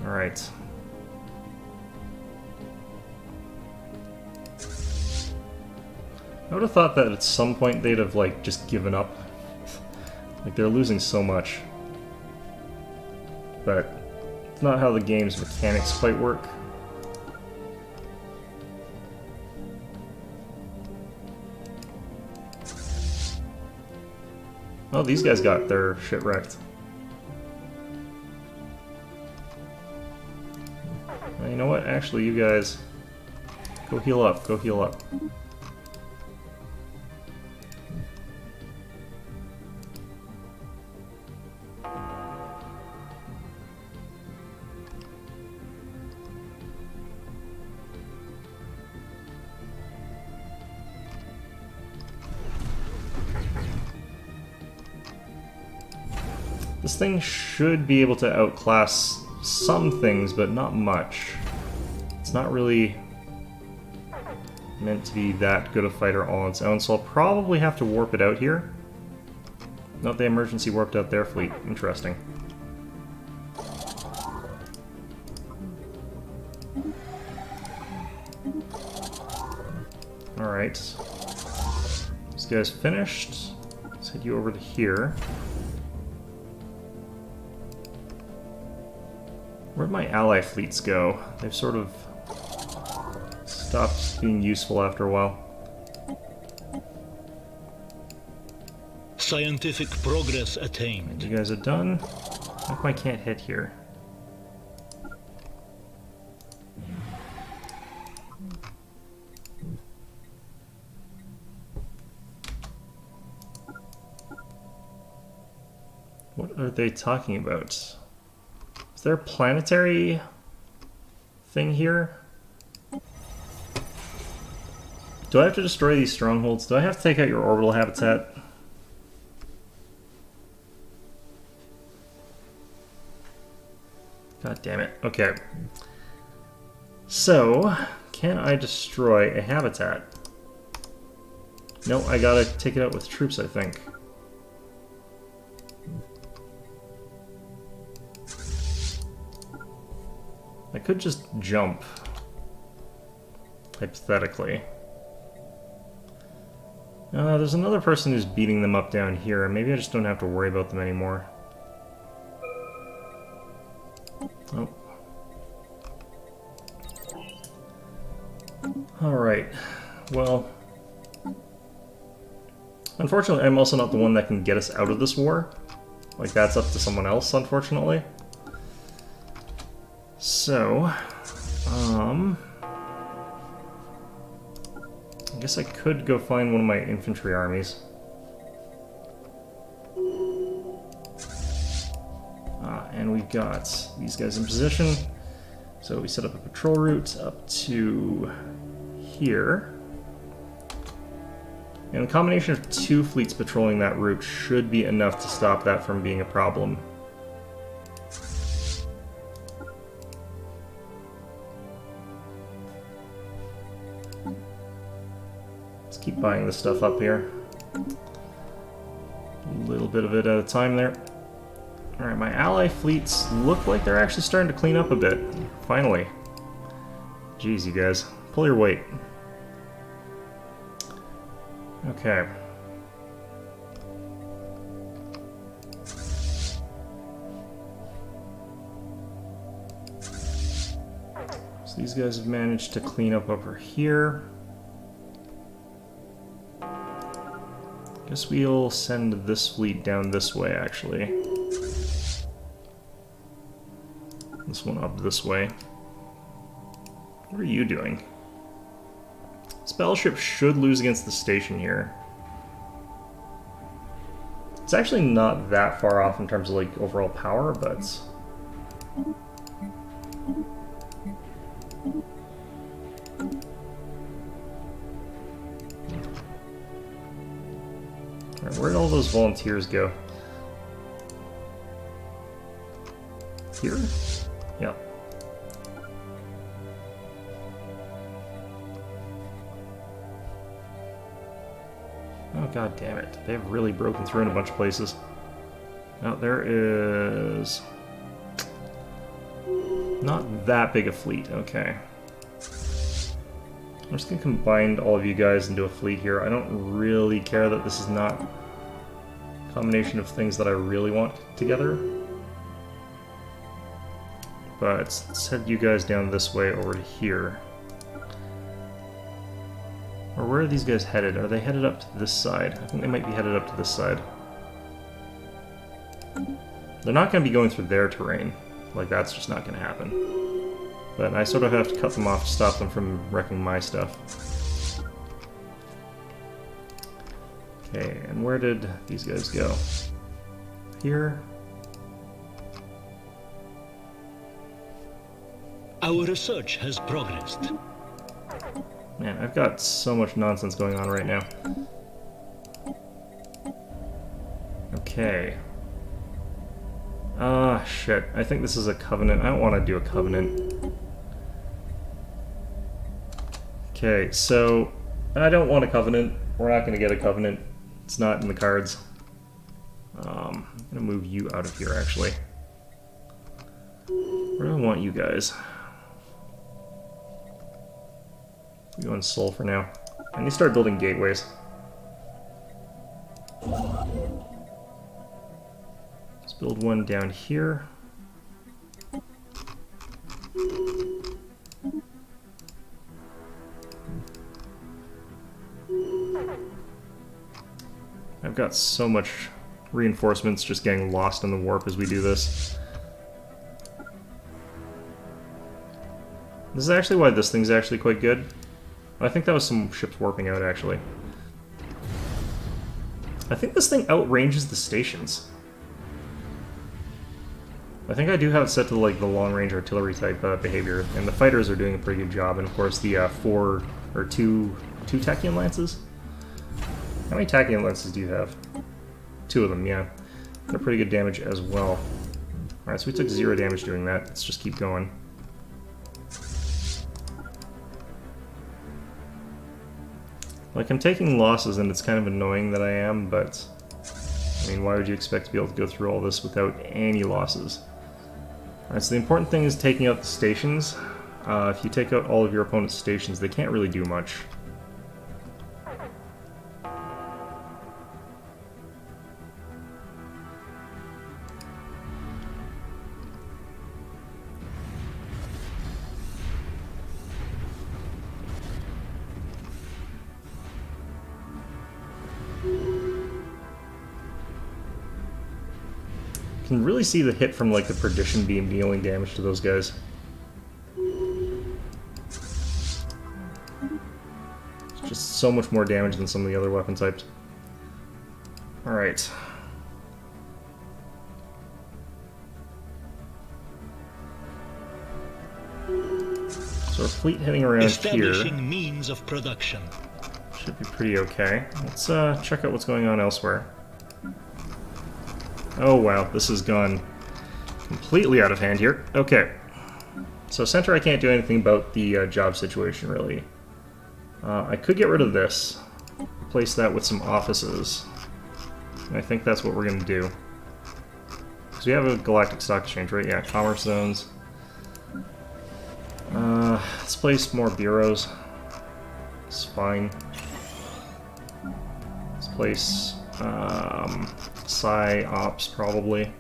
Alright. I would have thought that at some point they'd have, like, just given up. Like, they're losing so much. But it's not how the game's mechanics quite work. Oh, these guys got their shit wrecked. Well, you know what? Actually, you guys... Go heal up. Go heal up. This thing should be able to outclass some things, but not much. It's not really meant to be that good a fighter all on its own, so I'll probably have to warp it out here. Note they emergency warped out their fleet. Interesting. Alright. This guy's finished. Let's head you over to here. Where'd my ally fleets go? They've sort of stopped being useful after a while. Scientific progress attained. You guys are done? How come I can't hit here? What are they talking about? Is there a planetary thing here? Do I have to destroy these strongholds? Do I have to take out your orbital habitat? God damn it. Okay. So, can I destroy a habitat? No, I gotta take it out with troops, I think. I could just jump, hypothetically. There's another person who's beating them up down here. Maybe I just don't have to worry about them anymore. Oh. Alright. Well... Unfortunately, I'm also not the one that can get us out of this war. Like, that's up to someone else, unfortunately. So, I guess I could go find one of my infantry armies. And we've got these guys in position. So we set up a patrol route up to here. And the combination of 2 fleets patrolling that route should be enough to stop that from being a problem. Let's keep buying this stuff up here. A little bit of it at a time there. Alright, my ally fleets look like they're actually starting to clean up a bit. Finally. Jeez, you guys. Pull your weight. Okay. So these guys have managed to clean up over here. Guess we'll send this fleet down this way, actually. This one up this way. What are you doing? This battleship should lose against the station here. It's actually not that far off in terms of like overall power, but... Alright, where'd all those volunteers go? Here? Yeah. Oh, god damn it. They've really broken through in a bunch of places. Now, there is... not that big a fleet. Okay. I'm just going to combine all of you guys into a fleet here. I don't really care that this is not a combination of things that I really want together. But let's head you guys down this way over to here. Or where are these guys headed? Are they headed up to this side? I think they might be headed up to this side. They're not going to be going through their terrain. Like, that's just not going to happen. But I sort of have to cut them off to stop them from wrecking my stuff. Okay, and where did these guys go? Here? Our research has progressed. Man, I've got so much nonsense going on right now. Okay. Ah, shit. I think this is a covenant. I don't want to do a covenant. Okay, so... I don't want a covenant. We're not going to get a covenant. It's not in the cards. I'm going to move you out of here, actually. Where do I want you guys? We go in Seoul for now. I need to start building gateways. Let's build one down here. I've got so much reinforcements just getting lost in the warp as we do this. This is actually why this thing's actually quite good. I think that was some ships warping out, actually. I think this thing outranges the stations. I think I do have it set to like the long-range artillery type behavior, and the fighters are doing a pretty good job, and of course the two Tachyon lances? How many Tachyon lances do you have? 2 of them, yeah. They're pretty good damage as well. Alright, so we took 0 damage doing that. Let's just keep going. Like, I'm taking losses, and it's kind of annoying that I am, but... I mean, why would you expect to be able to go through all this without any losses? Alright, so the important thing is taking out the stations. If you take out all of your opponent's stations, they can't really do much. Can really see the hit from like the perdition beam dealing damage to those guys. It's just so much more damage than some of the other weapon types. Alright. So our fleet heading around here. Establishing means of production. Should be pretty okay. Let's check out what's going on elsewhere. Oh wow, this has gone completely out of hand here. Okay. So center, I can't do anything about the job situation, really. I could get rid of this. Replace that with some offices. And I think that's what we're going to do. Because we have a galactic stock exchange, right? Yeah, commerce zones. Let's place more bureaus. It's fine. Let's place Psi Ops, probably.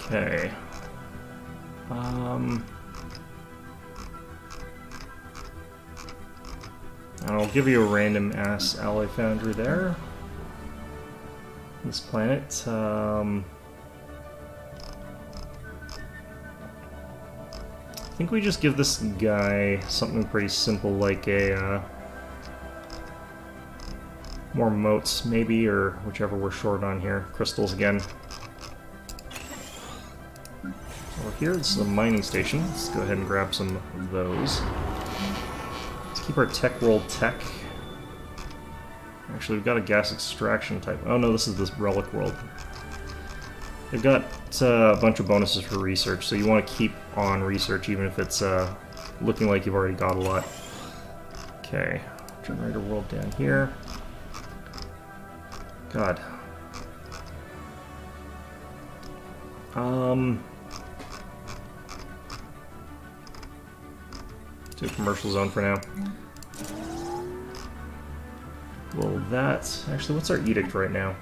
Okay. I'll give you a random ass alloy foundry there. This planet. I think we just give this guy something pretty simple, like a more motes, maybe, or whichever we're short on here. Crystals again. Over here, this is a mining station. Let's go ahead and grab some of those. Let's keep our tech world tech. Actually, we've got a gas extraction type. Oh no, this is this relic world. They've got a bunch of bonuses for research, so you want to keep on research even if it's looking like you've already got a lot. Okay, generator world down here. God. Do a commercial zone for now. Well, that's... Actually, what's our edict right now?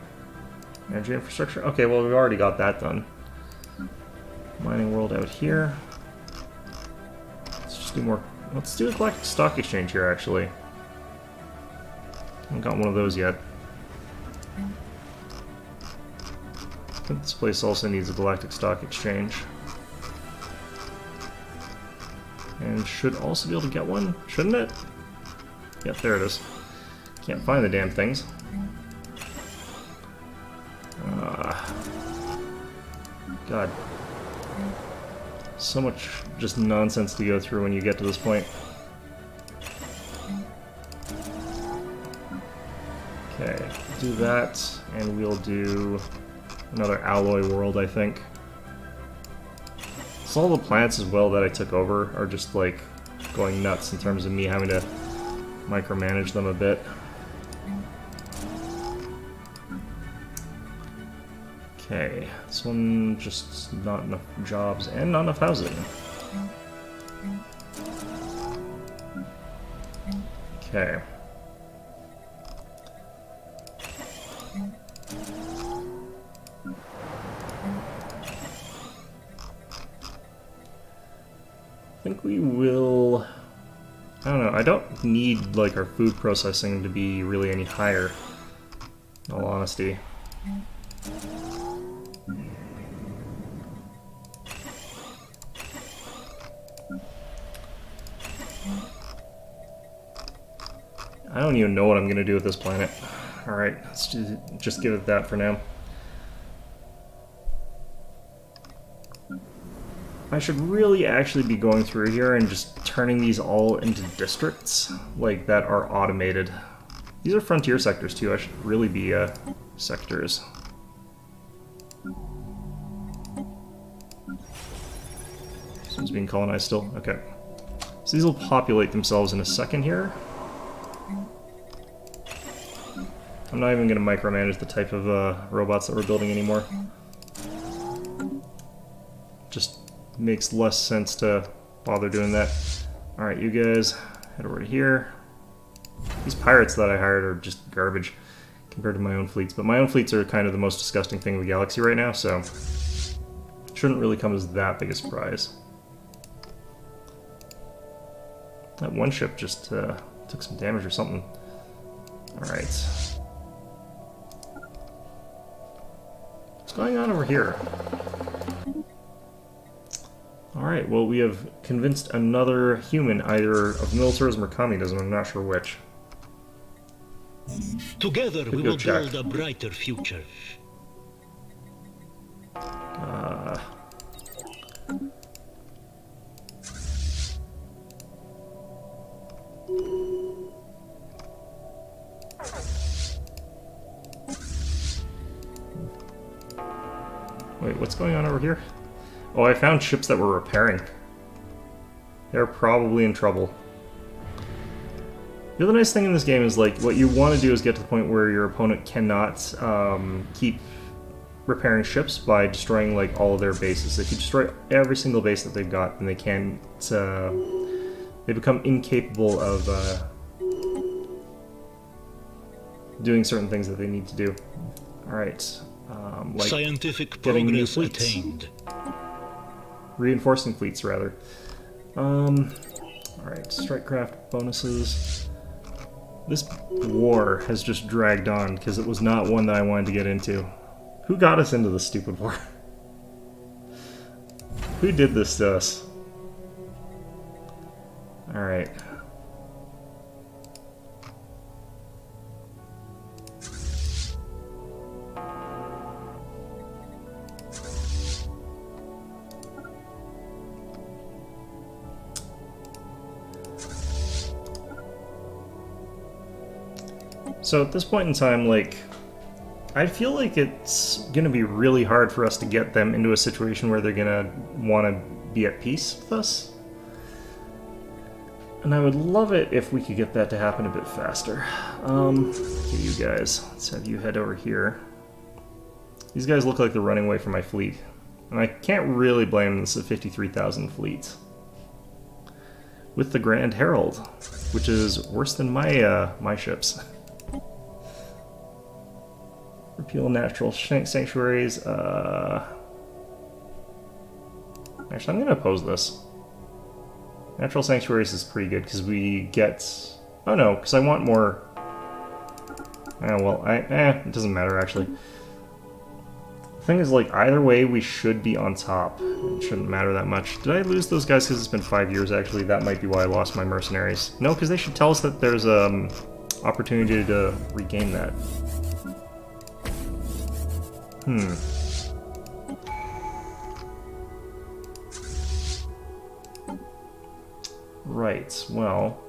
Energy infrastructure? Okay, well, we've already got that done. Mining world out here. Let's just do more... Let's do a galactic stock exchange here, actually. Haven't got one of those yet. I think this place also needs a galactic stock exchange. And should also be able to get one, shouldn't it? Yep, there it is. Can't find the damn things. God. So much just nonsense to go through when you get to this point. Okay, do that, and we'll do another alloy world, I think. So all the plants as well that I took over are just like going nuts in terms of me having to micromanage them a bit. Okay, this one just not enough jobs and not enough housing. Okay. I think we will... I don't know, I don't need like our food processing to be really any higher, in all honesty. I don't even know what I'm going to do with this planet. Alright, let's just give it that for now. I should really actually be going through here and just turning these all into districts, like, that are automated. These are frontier sectors too, I should really be sectors. This one's being colonized still? Okay. So these will populate themselves in a second here. I'm not even going to micromanage the type of robots that we're building anymore. Just makes less sense to bother doing that. Alright, you guys, head over to here. These pirates that I hired are just garbage compared to my own fleets, but my own fleets are kind of the most disgusting thing in the galaxy right now, so shouldn't really come as that big a surprise. That one ship just took some damage or something. Alright. What's going on over here? Alright, well, we have convinced another human either of militarism or communism, I'm not sure which. Together we will build a brighter future. Wait, what's going on over here? Oh, I found ships that were repairing. They're probably in trouble. The other nice thing in this game is, like, what you want to do is get to the point where your opponent cannot keep repairing ships by destroying, like, all of their bases. If you destroy every single base that they've got, then they can't... they become incapable of doing certain things that they need to do. Alright. Like scientific getting new progress fleets. attained. Reinforcing fleets, rather. Alright, strikecraft bonuses. This war has just dragged on, because it was not one that I wanted to get into. Who got us into this stupid war? Who did this to us? Alright. So at this point in time, like, I feel like it's gonna be really hard for us to get them into a situation where they're gonna want to be at peace with us. And I would love it if we could get that to happen a bit faster. Okay, you guys, let's have you head over here. These guys look like they're running away from my fleet. And I can't really blame them, this is a 53,000 fleet. With the Grand Herald, which is worse than my ships. Repeal natural sanctuaries. Actually, I'm going to oppose this. Natural sanctuaries is pretty good because we get... Oh no, because I want more... Oh, well, it doesn't matter actually. The thing is, like, either way we should be on top. It shouldn't matter that much. Did I lose those guys because it's been 5 years actually? That might be why I lost my mercenaries. No, because they should tell us that there's opportunity to regain that. Right, well...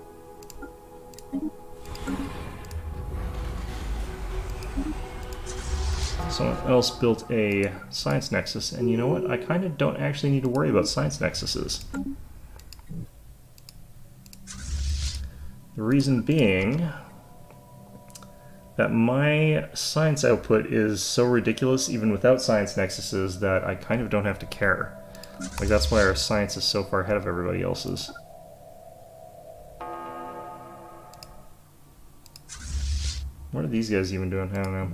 Someone else built a science nexus, and you know what? I kind of don't actually need to worry about science nexuses. The reason being that my science output is so ridiculous even without science nexuses that I kind of don't have to care. Like, that's why our science is so far ahead of everybody else's. What are these guys even doing? I don't know.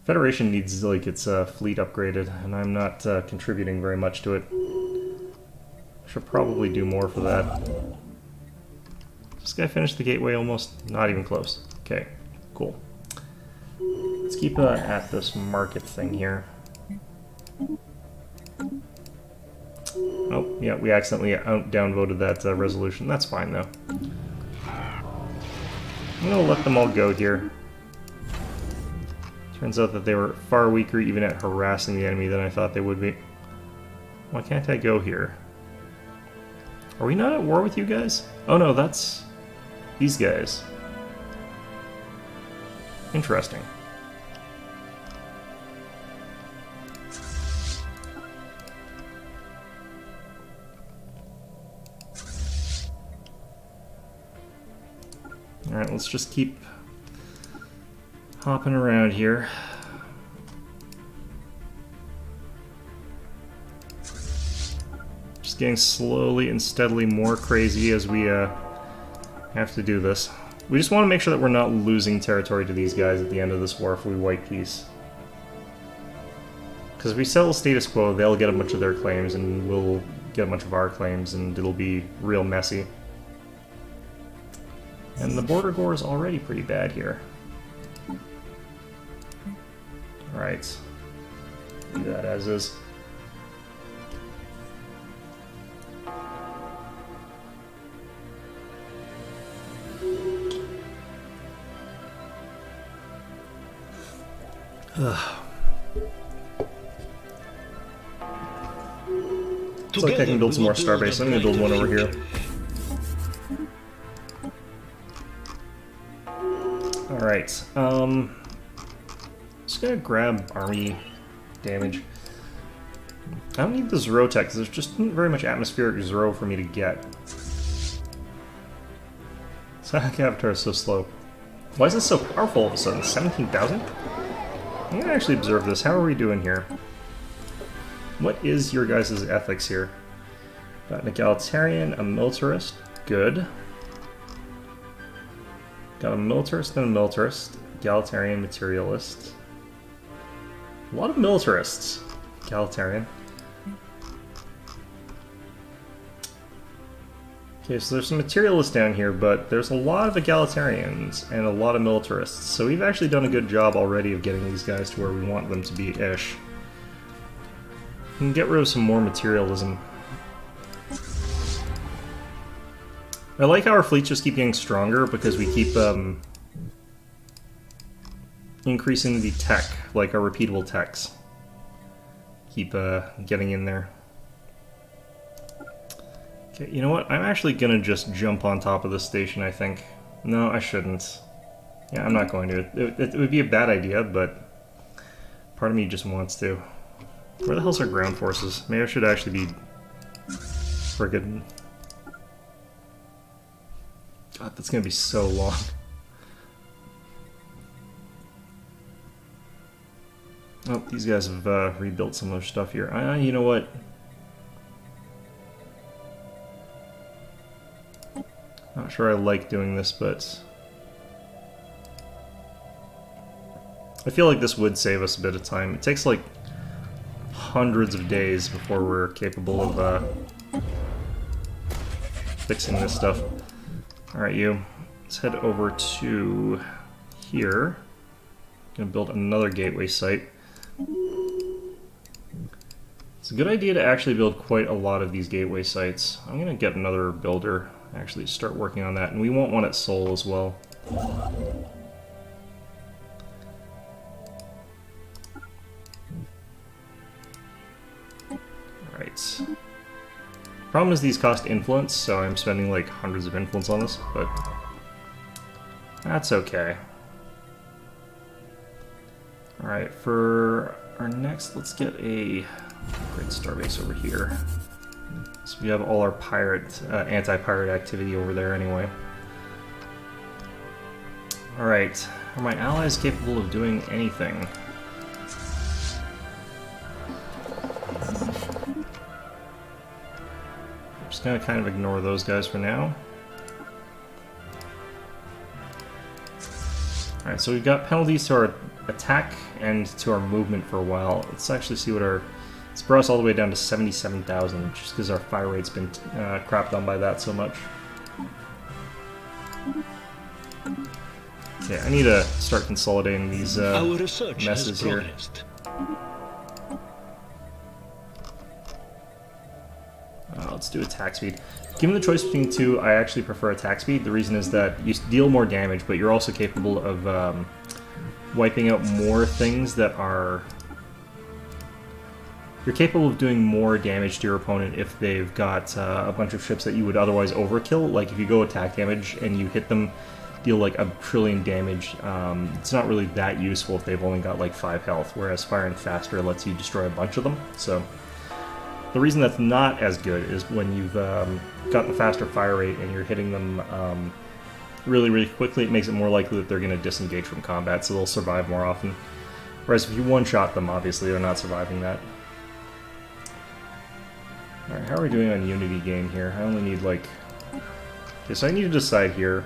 Federation needs, like, its fleet upgraded, and I'm not contributing very much to it. Should probably do more for that. This guy finished the gateway almost? Not even close. Okay, cool. Let's keep at this market thing here. Oh, yeah, we accidentally downvoted that resolution. That's fine, though. I'm gonna let them all go here. Turns out that they were far weaker even at harassing the enemy than I thought they would be. Why can't I go here? Are we not at war with you guys? Oh no, that's these guys. Interesting. Alright, let's just keep hopping around here. Just getting slowly and steadily more crazy as we have to do this. We just want to make sure that we're not losing territory to these guys at the end of this war if we white peace. Because if we settle status quo, they'll get a bunch of their claims and we'll get a bunch of our claims and it'll be real messy. And the border gore is already pretty bad here. Alright. Do that as is. Looks like I can build some more starbase. I'm gonna build one over here. Alright, just gonna grab army damage. I don't need the Zero tech, because there's just not very much atmospheric Zero for me to get. Sonic Avatar is so slow. Why is this so powerful all of a sudden? 17,000? I'm gonna actually observe this. How are we doing here? What is your guys' ethics here? Got an egalitarian, a militarist. Good. Got a militarist and a militarist. Egalitarian, materialist. A lot of militarists. Egalitarian. Okay, so there's some materialists down here, but there's a lot of egalitarians and a lot of militarists. So we've actually done a good job already of getting these guys to where we want them to be-ish. We can get rid of some more materialism. I like how our fleets just keep getting stronger because we keep increasing the tech, like our repeatable techs. Keep getting in there. Okay, you know what? I'm actually gonna just jump on top of this station, I think. No, I shouldn't. Yeah, I'm not going to. It would be a bad idea, but part of me just wants to. Where the hell's our ground forces? Maybe I should actually be friggin'... God, that's gonna be so long. Oh, these guys have rebuilt some of their stuff here. You know what? Not sure I like doing this, but... I feel like this would save us a bit of time. It takes like hundreds of days before we're capable of fixing this stuff. Alright, you. Let's head over to here. Gonna build another gateway site. It's a good idea to actually build quite a lot of these gateway sites. I'm gonna get another builder, actually start working on that, and we want one at Seoul as well. Alright. Problem is these cost influence, so I'm spending like hundreds of influence on this, but that's okay. Alright, for our next, let's get a great starbase over here. So we have all our pirate, anti-pirate activity over there anyway. Alright, are my allies capable of doing anything? Just gonna kind of ignore those guys for now. Alright, so we've got penalties to our attack and to our movement for a while. Let's actually see what our... It's brought us all the way down to 77,000, just because our fire rate's been crapped on by that so much. Okay, I need to start consolidating these messes here. Let's do attack speed. Given the choice between two, I actually prefer attack speed. The reason is that you deal more damage, but you're also capable of wiping out more things that are... You're capable of doing more damage to your opponent if they've got a bunch of ships that you would otherwise overkill. Like if you go attack damage and you hit them, deal like a trillion damage, it's not really that useful if they've only got like 5 health, whereas firing faster lets you destroy a bunch of them. So the reason that's not as good is when you've got the faster fire rate and you're hitting them really, really quickly, it makes it more likely that they're going to disengage from combat, so they'll survive more often. Whereas if you one-shot them, obviously they're not surviving that. Alright, how are we doing on Unity gain here? I only need like... Okay, so I need to decide here.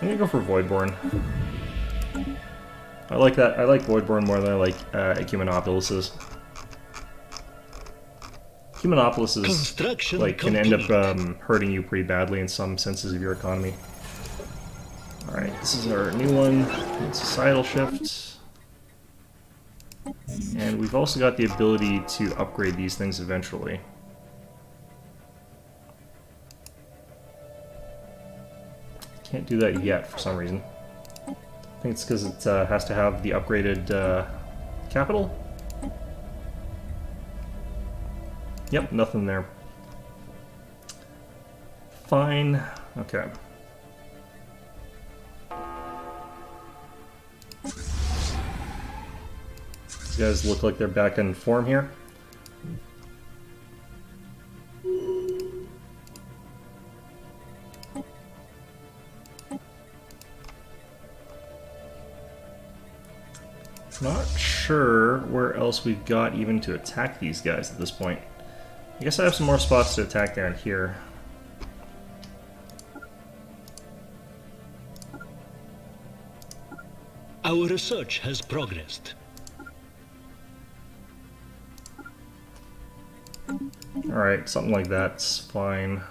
I'm gonna go for Voidborn. I like that. I like Voidborn more than I like Ecumenopolis's. Ecumenopolis's like can end up hurting you pretty badly in some senses of your economy. Alright, this is our new one. Societal shift. And we've also got the ability to upgrade these things eventually. Can't do that yet for some reason. I think it's because it has to have the upgraded capital. Yep, nothing there. Fine. Okay. These guys look like they're back in form here. Not sure where else we've got even to attack these guys at this point. I guess I have some more spots to attack down here. Our research has progressed. Alright, something like that's fine.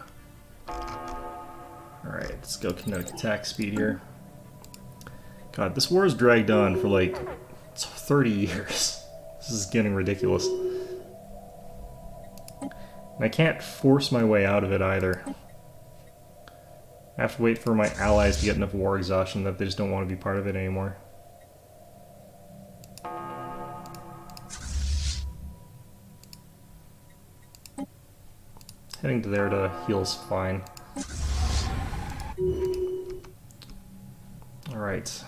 Alright, let's go kinetic attack speed here. God, this war has dragged on for like 30 years. This is getting ridiculous. And I can't force my way out of it either. I have to wait for my allies to get enough war exhaustion that they just don't want to be part of it anymore. Heading to there to heal's fine. Alright.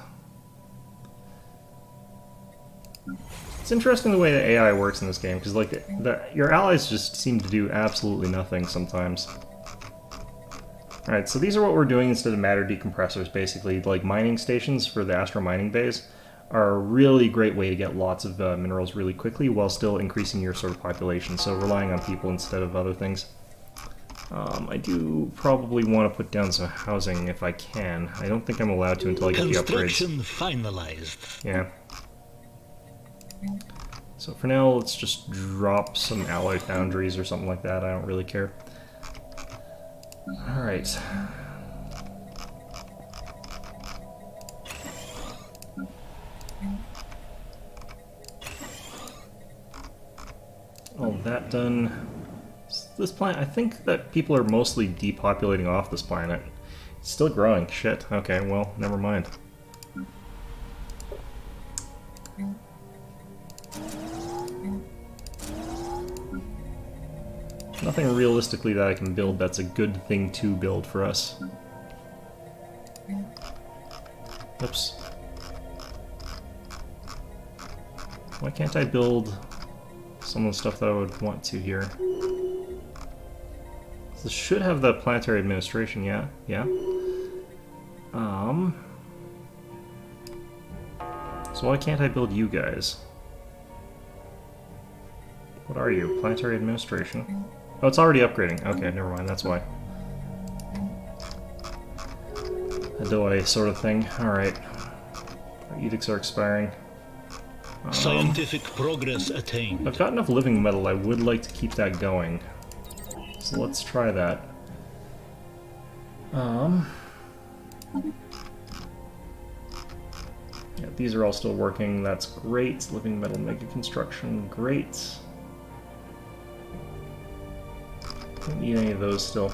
It's interesting the way the AI works in this game, because like your allies just seem to do absolutely nothing sometimes. Alright, so these are what we're doing instead of matter decompressors, basically. Like mining stations for the astro mining bays are a really great way to get lots of minerals really quickly while still increasing your sort of population, so relying on people instead of other things. I do probably want to put down some housing if I can. I don't think I'm allowed to until I get the upgrades. Construction finalized. Yeah. So for now, let's just drop some alloy foundries or something like that. I don't really care. Alright. All that done. This planet, I think that people are mostly depopulating off this planet. It's still growing. Shit. Okay, well, never mind. Nothing realistically that I can build that's a good thing to build for us. Oops. Why can't I build some of the stuff that I would want to here? This should have the planetary administration, yeah? Yeah. So why can't I build you guys? What are you? Planetary administration? Oh, it's already upgrading. Okay, never mind, that's why. A delay sort of thing. Alright. Our edicts are expiring. Scientific progress attained. I've got enough living metal, I would like to keep that going. So let's try that. Yeah, these are all still working, that's great. Living metal mega construction, great. Don't need any of those still.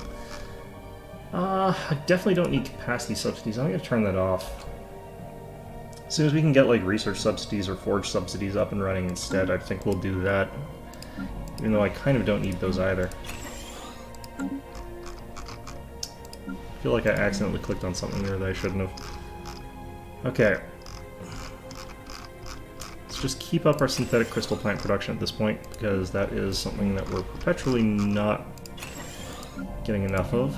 I definitely don't need capacity subsidies. I'm gonna turn that off. As soon as we can get like research subsidies or forge subsidies up and running instead, I think we'll do that. Even though I kind of don't need those either. I feel like I accidentally clicked on something there that I shouldn't have. Okay. Let's just keep up our synthetic crystal plant production at this point, because that is something that we're perpetually not getting enough of.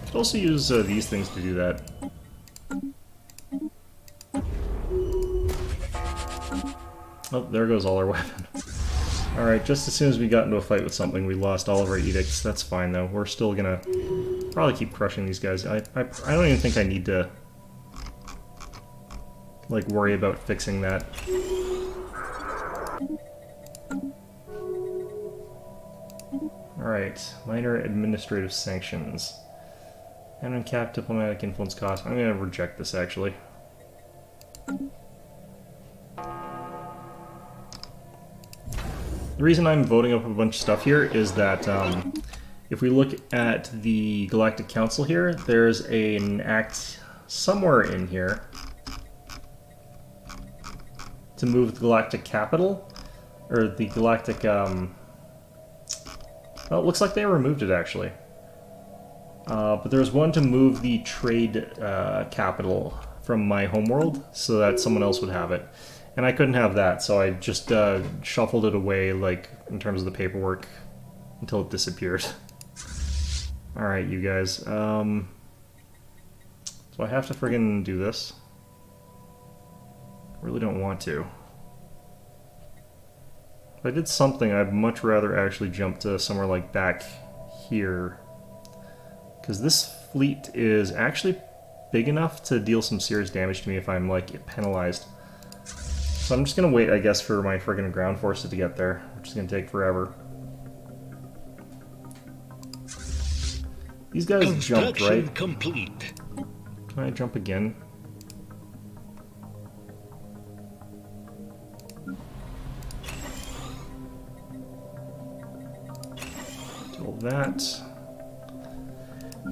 Could also use these things to do that. Oh, there goes all our weapon. Alright, just as soon as we got into a fight with something, we lost all of our edicts. That's fine, though. We're still gonna probably keep crushing these guys. I don't even think I need to, like, worry about fixing that. Alright, minor administrative sanctions. And uncapped diplomatic influence cost. I'm gonna reject this, actually. The reason I'm voting up a bunch of stuff here is that if we look at the Galactic Council here, there's an act somewhere in here to move the Galactic Capital, or the Galactic, well, it looks like they removed it actually. But there's one to move the trade capital from my homeworld so that someone else would have it. And I couldn't have that, so I just shuffled it away, like, in terms of the paperwork, until it disappeared. Alright, you guys. So I have to friggin' do this? I really don't want to. If I did something, I'd much rather actually jump to somewhere like back here. Because this fleet is actually big enough to deal some serious damage to me if I'm, like, penalized. So I'm just gonna wait, I guess, for my friggin' ground forces to get there, which is gonna take forever. These guys jumped, right? Complete. Can I jump again? Do all that.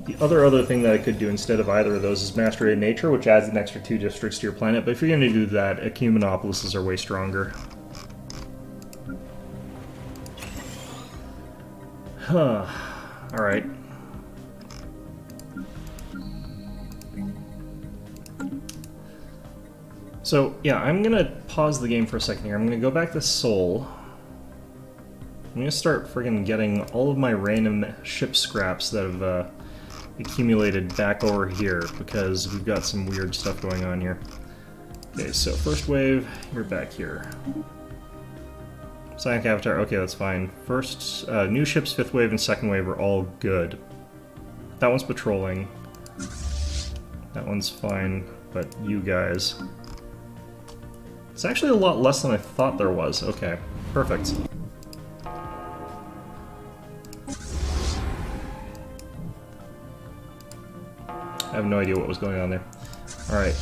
The other thing that I could do instead of either of those is Mastery of Nature, which adds an extra 2 districts to your planet, but if you're going to do that, Ecumenopolises are way stronger. Huh. Alright. So, yeah, I'm going to pause the game for a second here. I'm going to go back to Seoul. I'm going to start friggin' getting all of my random ship scraps that have accumulated back over here, because we've got some weird stuff going on here. Okay, so first wave, you're back here. Psionic Avatar, okay, that's fine. First, new ships, fifth wave, and second wave are all good. That one's patrolling. That one's fine, but you guys... It's actually a lot less than I thought there was. Okay, perfect. I have no idea what was going on there. Alright.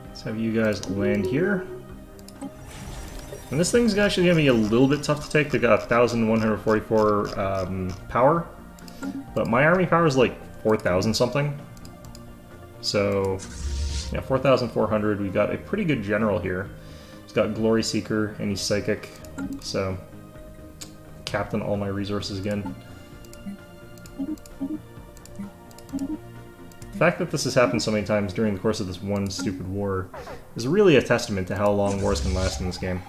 Let's have you guys land here. And this thing's actually going to be a little bit tough to take. They've got 1,144 power. But my army power is like 4,000 something. So, yeah, 4,400. We've got a pretty good general here. He's got Glory Seeker and he's Psychic. So, captain all my resources again. The fact that this has happened so many times during the course of this one stupid war is really a testament to how long wars can last in this game.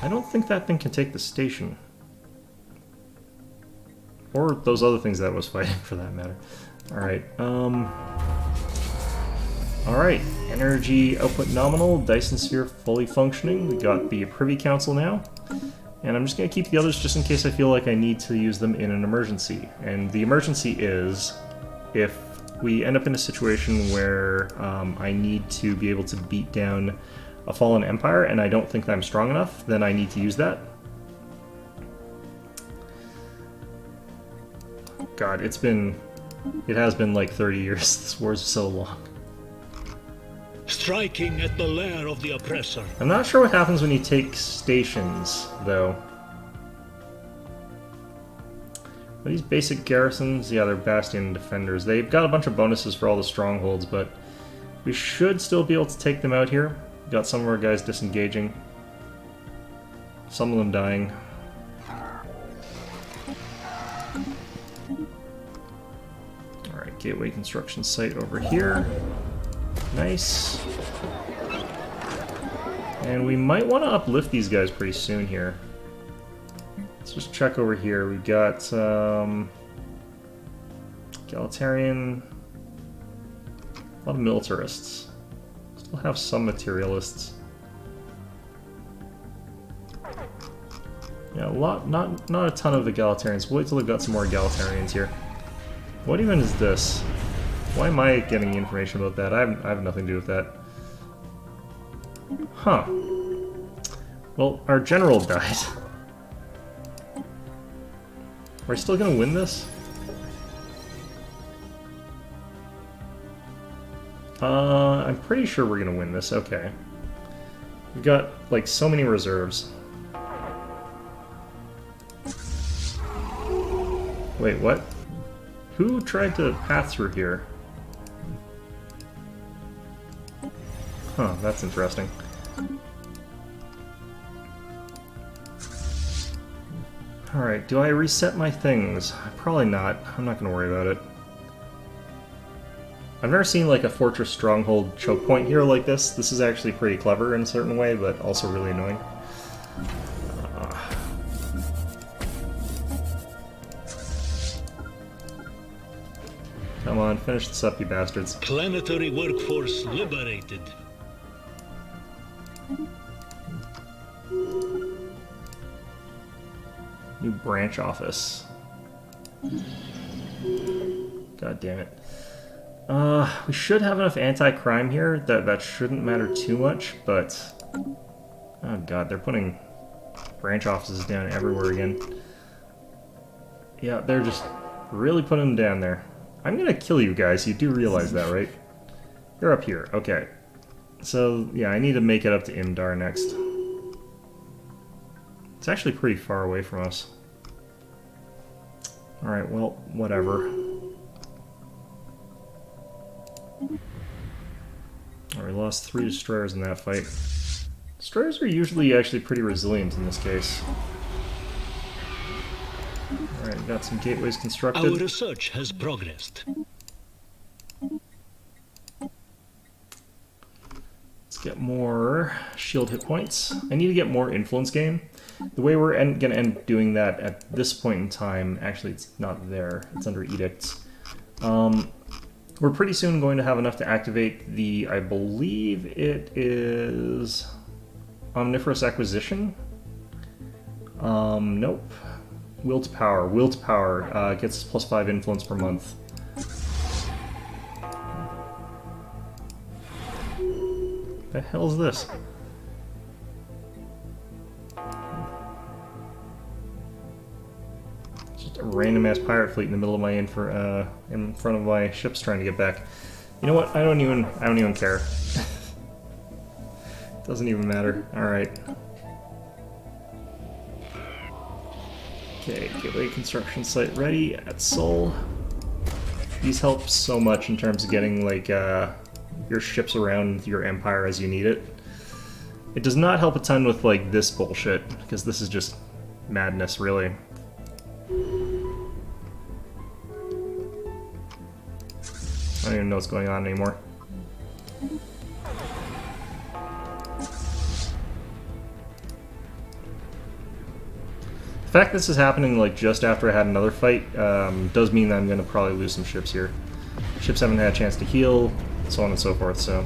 I don't think that thing can take the station. Or those other things that it was fighting, for that matter. Alright, Alright, energy output nominal, Dyson Sphere fully functioning. We got the Privy Council now. And I'm just going to keep the others just in case I feel like I need to use them in an emergency. And the emergency is if we end up in a situation where I need to be able to beat down a fallen empire and I don't think that I'm strong enough, then I need to use that. God, it has been like 30 years. This war is so long. Striking at the lair of the oppressor. I'm not sure what happens when you take stations, though. Are these basic garrisons? Yeah, they're Bastion defenders. They've got a bunch of bonuses for all the strongholds, but we should still be able to take them out here. Got some of our guys disengaging. Some of them dying. Alright, gateway construction site over here. Nice. And we might want to uplift these guys pretty soon here. Let's just check over here. We got egalitarian, a lot of militarists. Still have some materialists. Yeah, a lot, not a ton of egalitarians. Wait till we've got some more egalitarians here. What even is this? Why am I getting information about that? I have nothing to do with that. Huh. Well, our general died. We're still gonna win this? I'm pretty sure we're gonna win this, okay. We've got, like, so many reserves. Wait, what? Who tried to pass through here? Huh, that's interesting. Alright, do I reset my things? Probably not. I'm not gonna worry about it. I've never seen like a fortress stronghold choke point here like this. This is actually pretty clever in a certain way, but also really annoying. on, finish this up, you bastards. Planetary workforce liberated. New branch office. God damn it. We should have enough anti-crime here that shouldn't matter too much, but... Oh god, they're putting branch offices down everywhere again. Yeah, they're just really putting them down there. I'm gonna kill you guys, you do realize that, right? You're up here, okay. So, yeah, I need to make it up to Imdar next. It's actually pretty far away from us. Alright, well, whatever. Alright, we lost 3 destroyers in that fight. Destroyers are usually actually pretty resilient in this case. Alright, got some gateways constructed. Our research has progressed. Let's get more shield hit points. I need to get more influence gain. The way we're going to end up doing that at this point in time, actually it's not there, it's under edicts. We're pretty soon going to have enough to activate the, I believe it is Omniferous Acquisition? Nope. Will to Power. Will to Power gets us +5 influence per month. The hell is this? Just a random ass pirate fleet in the middle of my in front of my ships trying to get back. You know what? I don't even care. Doesn't even matter. All right. Okay, gateway construction site ready at Seoul. These help so much in terms of getting like your ships around your empire as you need it. It does not help a ton with like this bullshit, because this is just madness, really. I don't even know what's going on anymore. The fact this is happening like just after I had another fight does mean that I'm going to probably lose some ships here. Ships haven't had a chance to heal, so on and so forth, so...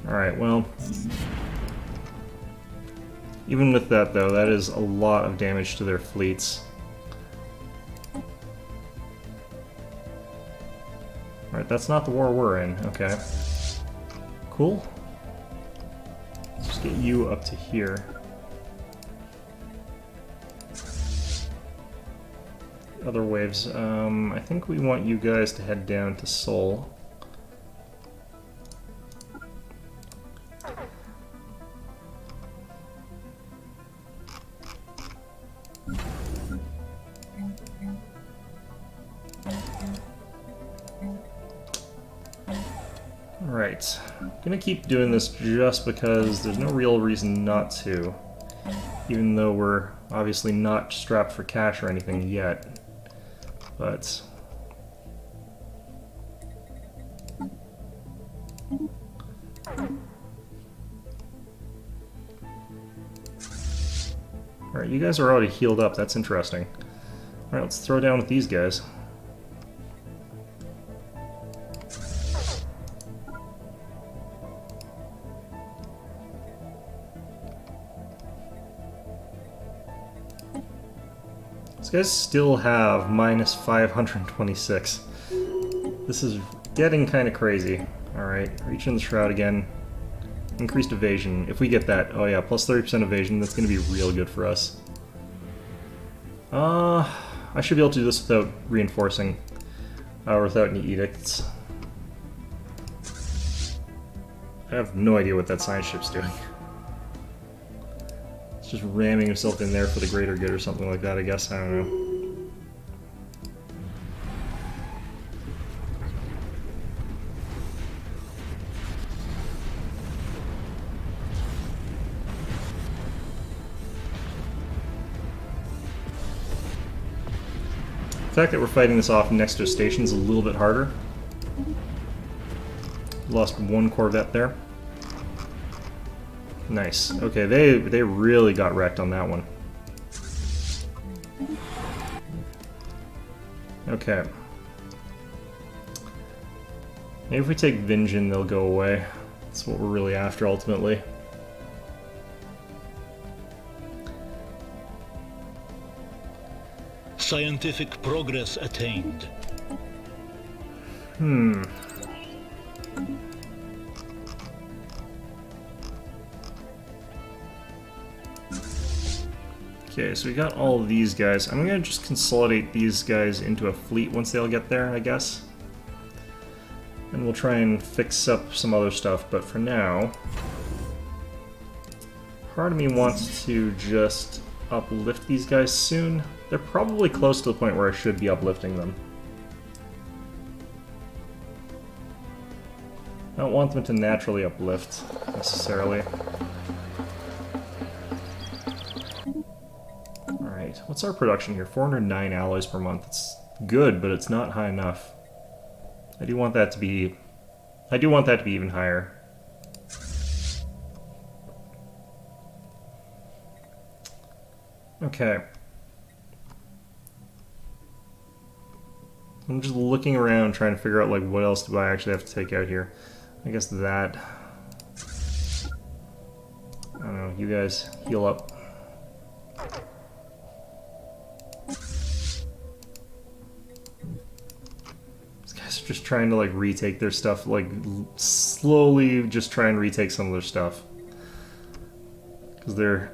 Alright, well... Even with that, though, that is a lot of damage to their fleets. Alright, that's not the war we're in. Okay. Cool. Let's just get you up to here. Other waves. I think we want you guys to head down to Seoul. Alright, I'm gonna keep doing this just because there's no real reason not to, even though we're obviously not strapped for cash or anything yet, but... Alright, you guys are already healed up, that's interesting. Alright, let's throw down with these guys. These guys still have minus 526. This is getting kind of crazy. Alright, reach in the shroud again. Increased evasion. If we get that, oh yeah, plus 30% evasion, that's going to be real good for us. I should be able to do this without reinforcing, or without any edicts. I have no idea what that science ship's doing. It's just ramming himself in there for the greater good or something like that, I guess. I don't know. The fact that we're fighting this off next to a station is a little bit harder. Lost one Corvette there. Nice. Okay, they really got wrecked on that one. Okay. Maybe if we take Vinjin, they'll go away. That's what we're really after, ultimately. Scientific progress attained. Okay, so we got all of these guys. I'm gonna just consolidate these guys into a fleet once they all get there, I guess. And we'll try and fix up some other stuff, but for now... part of me wants to just uplift these guys soon. They're probably close to the point where I should be uplifting them. I don't want them to naturally uplift, necessarily. Alright, what's our production here? 409 alloys per month. It's good, but it's not high enough. I do want that to be even higher. Okay. I'm just looking around trying to figure out like what else do I actually have to take out here. I guess that. I don't know, you guys heal up. Just trying to like retake their stuff, like slowly just try and retake some of their stuff, because they're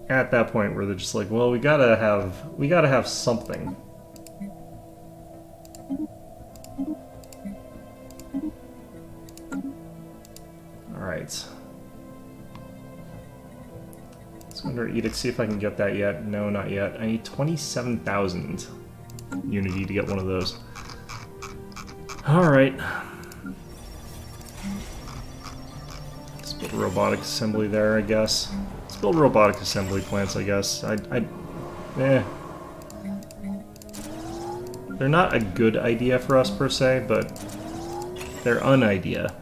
at that point where they're just like, well, we gotta have something. All right, let's go under edict, see if I can get that yet. No, not yet. I need 27,000 unity to get one of those. Alright. Let's build a robotic assembly there, I guess. Let's build robotic assembly plants, I guess. They're not a good idea for us, per se, but they're an idea.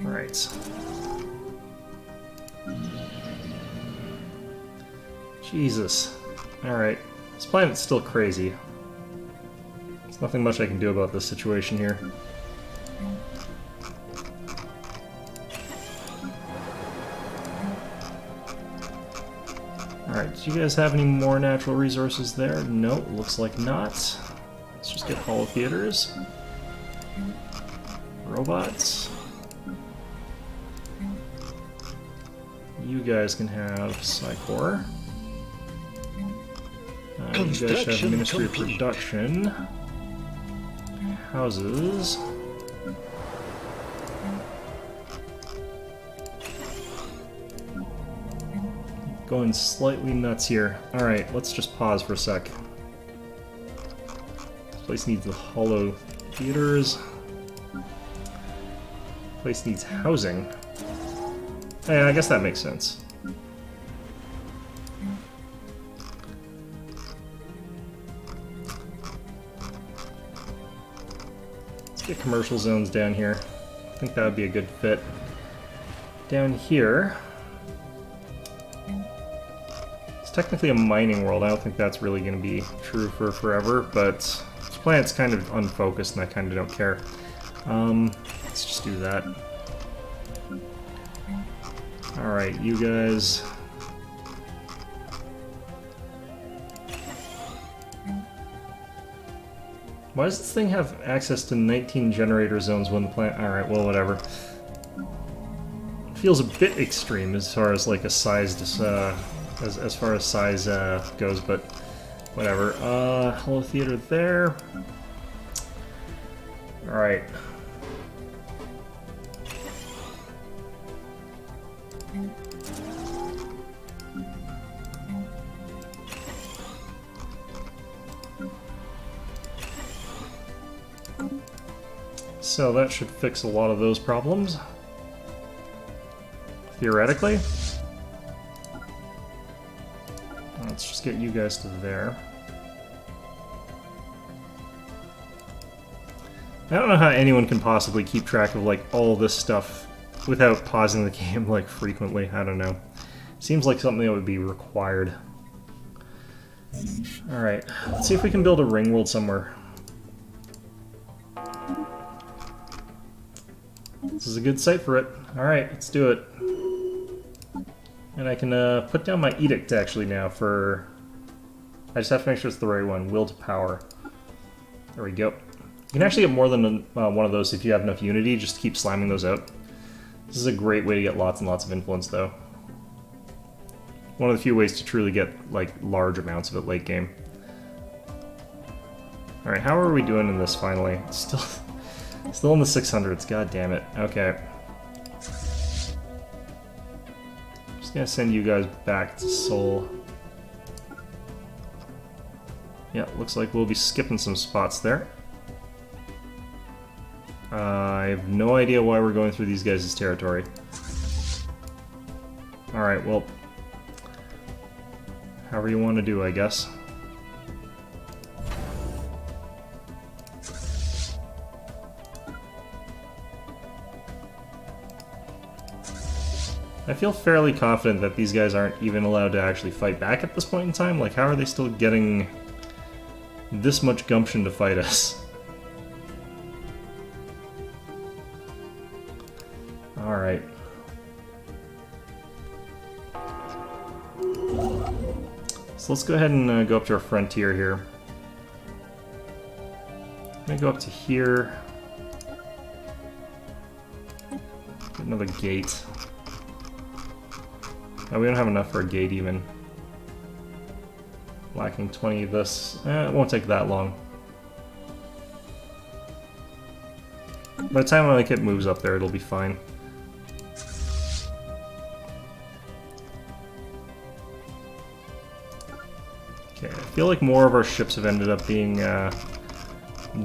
Alright. Jesus. Alright. This planet's still crazy. There's nothing much I can do about this situation here. Alright, do you guys have any more natural resources there? Nope, looks like not. Let's just get holo theaters. Robots. You guys can have Psycor. You guys have Ministry of Production. Houses. Going slightly nuts here. Alright, let's just pause for a sec. This place needs the holo theaters. This place needs housing. Yeah, I guess that makes sense. Let's get commercial zones down here. I think that would be a good fit. Down here... it's technically a mining world. I don't think that's really going to be true for forever, but this planet's kind of unfocused and I kind of don't care. Let's just do that. Alright, you guys... why does this thing have access to 19 generator zones when the planet... alright, well, whatever. It feels a bit extreme as far as, like, a size... as far as size goes, but whatever. Holo theater there. Alright. So that should fix a lot of those problems. Theoretically. Let's just get you guys to there. I don't know how anyone can possibly keep track of, like, all this stuff without pausing the game, like, frequently. I don't know. Seems like something that would be required. Alright, let's see if we can build a ring world somewhere. This is a good site for it. Alright, let's do it. And I can put down my edict, actually, now for... I just have to make sure it's the right one. Will to power. There we go. You can actually get more than one of those if you have enough unity, just to keep slamming those out. This is a great way to get lots and lots of influence, though. One of the few ways to truly get, like, large amounts of it late game. Alright, how are we doing in this, finally? Still in the 600s, god damn it. Okay. Just gonna send you guys back to Seoul. Yeah, looks like we'll be skipping some spots there. I have no idea why we're going through these guys' territory. Alright, well... however you want to do, I guess. I feel fairly confident that these guys aren't even allowed to actually fight back at this point in time. Like, how are they still getting this much gumption to fight us? Alright. So let's go ahead and go up to our frontier here. I'm gonna go up to here. Get another gate. Oh, we don't have enough for a gate even. Lacking 20 of this. It won't take that long. By the time my kit moves up there, it'll be fine. Okay, I feel like more of our ships have ended up being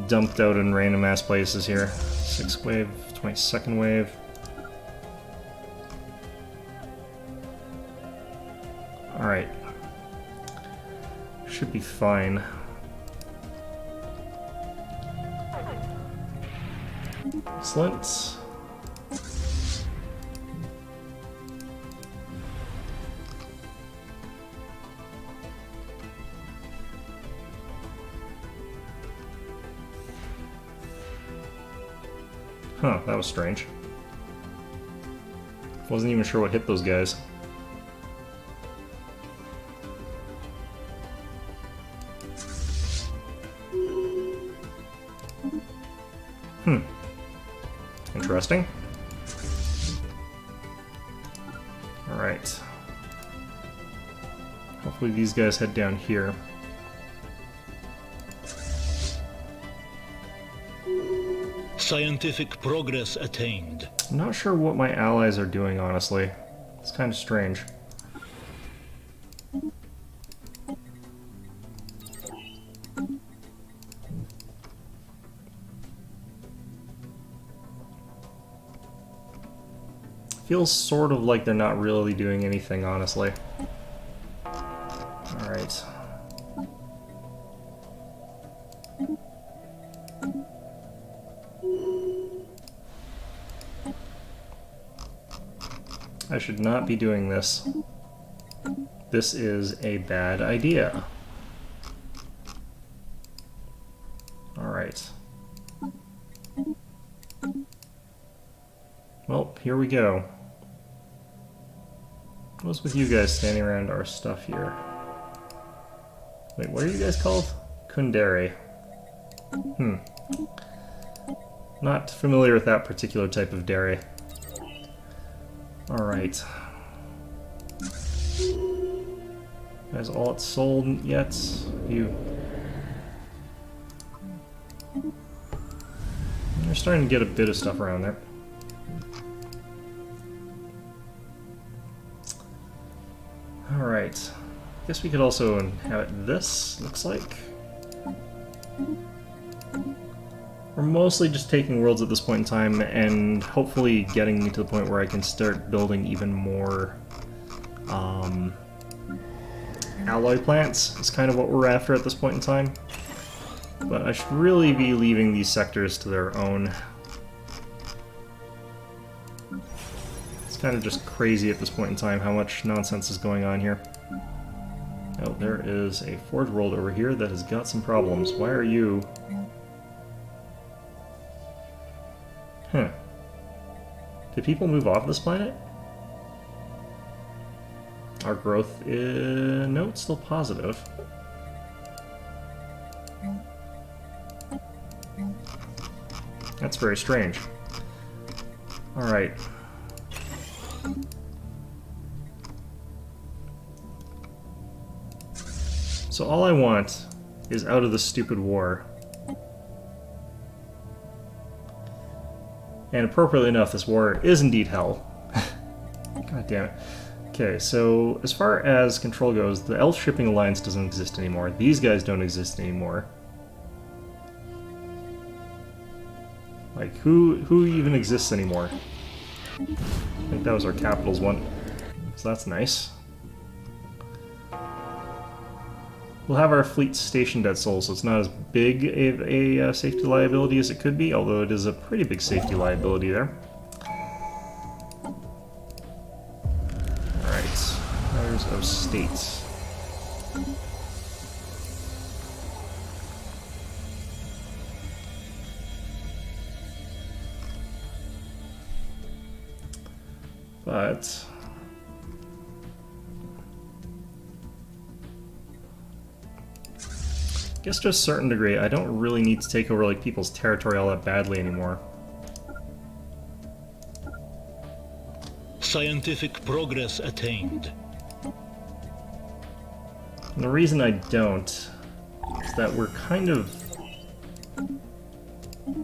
dumped out in random ass places here. 6th wave, 22nd wave. Alright. Should be fine. Excellent. Huh, that was strange. Wasn't even sure what hit those guys. Interesting. Alright. Hopefully these guys head down here. Scientific progress attained. I'm not sure what my allies are doing, honestly. It's kind of strange. Feels sort of like they're not really doing anything, honestly. Alright. I should not be doing this. This is a bad idea. Alright. Well, here we go. What's with you guys standing around our stuff here? Wait, what are you guys called? Kundere. Not familiar with that particular type of dairy. Alright. Guys, all it's sold yet? You... They're starting to get a bit of stuff around there. Alright. Guess we could also inhabit this, looks like. We're mostly just taking worlds at this point in time and hopefully getting me to the point where I can start building even more alloy plants. Is kind of what we're after at this point in time. But I should really be leaving these sectors to their own. It's kind of just crazy at this point in time how much nonsense is going on here. Oh, there is a Forge World over here that has got some problems. Why are you... Huh. Did people move off this planet? Our growth is... No, it's still positive. That's very strange. Alright. So all I want is out of this stupid war. And appropriately enough, this war is indeed hell. God damn it. Okay, so as far as control goes, the Elf Shipping Alliance doesn't exist anymore. These guys don't exist anymore. Like, who even exists anymore? I think that was our capitals one. So that's nice. We'll have our fleet stationed at Seoul, so it's not as big a safety liability as it could be, although it is a pretty big safety liability there. Alright, Matters of State. But... I guess to a certain degree, I don't really need to take over like people's territory all that badly anymore. Scientific progress attained. And the reason I don't is that we're kind of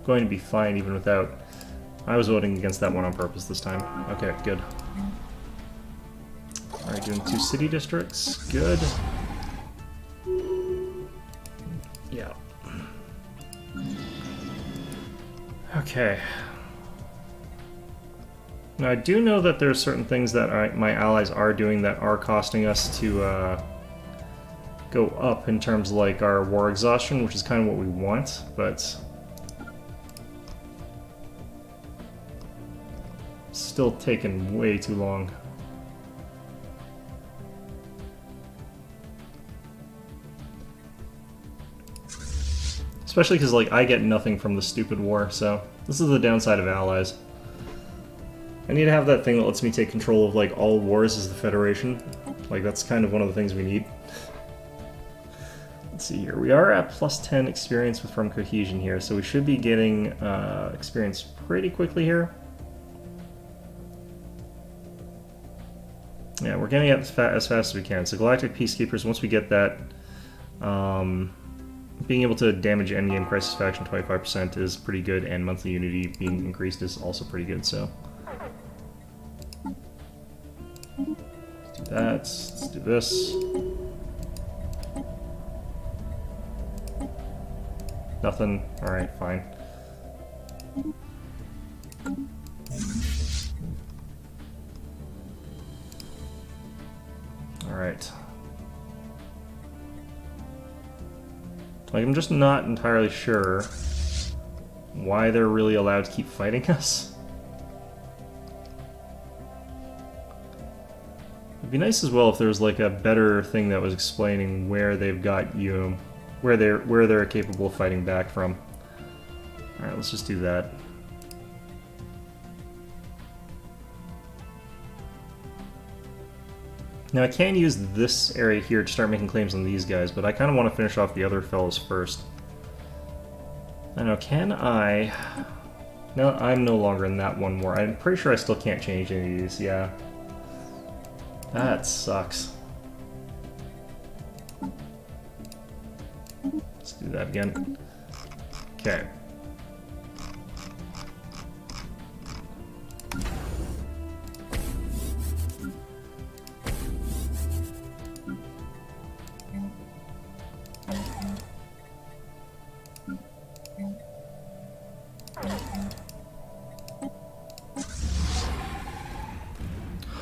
going to be fine even without... I was voting against that one on purpose this time. Okay, good. Alright, doing 2 city districts. Good. Yeah. Okay. Now, I do know that there are certain things that my allies are doing that are costing us to go up in terms of like our war exhaustion, which is kind of what we want, but still taking way too long. Especially because like I get nothing from the stupid war, so this is the downside of allies. I need to have that thing that lets me take control of like all wars as the Federation. Like that's kind of one of the things we need. Let's see here. We are at +10 experience from cohesion here, so we should be getting experience pretty quickly here. Yeah, we're getting it as fast as we can. So Galactic Peacekeepers, once we get that, being able to damage endgame crisis faction 25% is pretty good, and monthly unity being increased is also pretty good, so. Let's do that. Let's do this. Nothing. Alright, fine. Alright. Like, I'm just not entirely sure why they're really allowed to keep fighting us. It'd be nice as well if there was like a better thing that was explaining where they've got you, where they're capable of fighting back from. Alright, let's just do that. Now I can use this area here to start making claims on these guys, but I kind of want to finish off the other fellows first. I don't know, can I... No, I'm no longer in that one war. I'm pretty sure I still can't change any of these, yeah. That sucks. Let's do that again. Okay.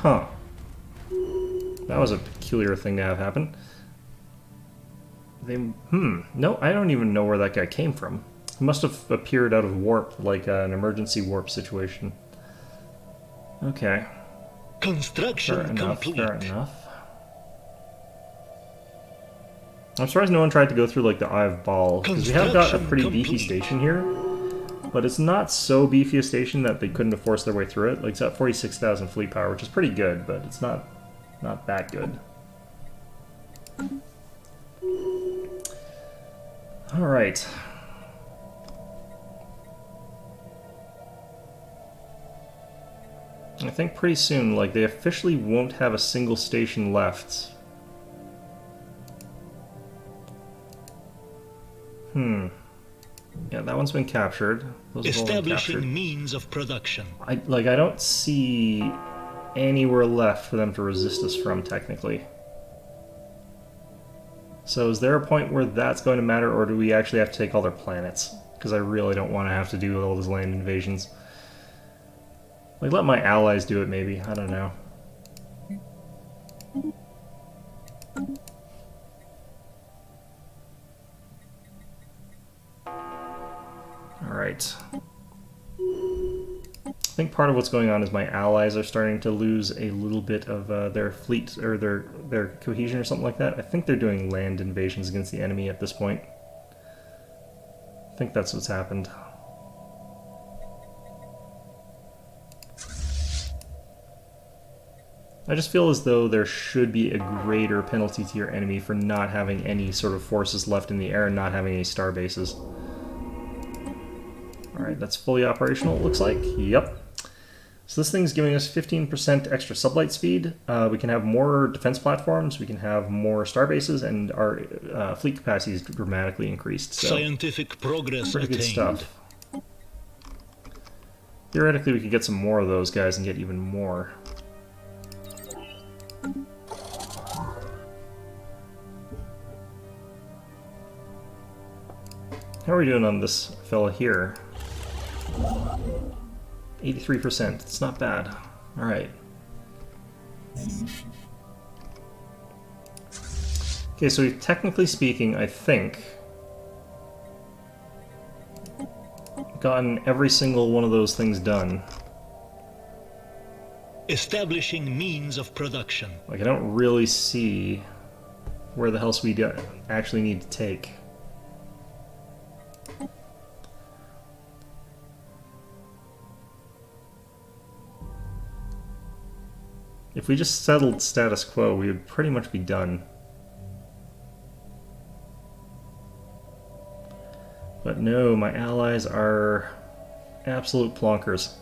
Huh. That was a peculiar thing to have happen. No, I don't even know where that guy came from. He must have appeared out of warp, like an emergency warp situation. Okay. Construction complete. Fair enough. I'm surprised no one tried to go through like the Eye of Ball, because we have got a pretty beefy station here, but it's not so beefy a station that they couldn't have forced their way through it. Like, it's at 46,000 fleet power, which is pretty good, but it's not that good. All right. I think pretty soon, like, they officially won't have a single station left. Yeah, that one's been captured. Those have all been captured. Establishing means of production. I don't see anywhere left for them to resist us from, technically. So is there a point where that's going to matter, or do we actually have to take all their planets? Because I really don't want to have to do all those land invasions. Like, let my allies do it, maybe. I don't know. Alright. I think part of what's going on is my allies are starting to lose a little bit of their fleet, or their cohesion or something like that. I think they're doing land invasions against the enemy at this point. I think that's what's happened. I just feel as though there should be a greater penalty to your enemy for not having any sort of forces left in the air and not having any star bases. Alright, that's fully operational, it looks like. Yep. So this thing's giving us 15% extra sublight speed. We can have more defense platforms, we can have more star bases, and our fleet capacity is dramatically increased. So scientific progress pretty good attained. stuff. Theoretically, we could get some more of those guys and get even more. How are we doing on this fella here? 83%. It's not bad. Alright. Okay, so technically speaking, I think gotten every single one of those things done. Establishing means of production. Like, I don't really see where the hell we actually need to take. If we just settled status quo, we would pretty much be done. But no, my allies are absolute plonkers.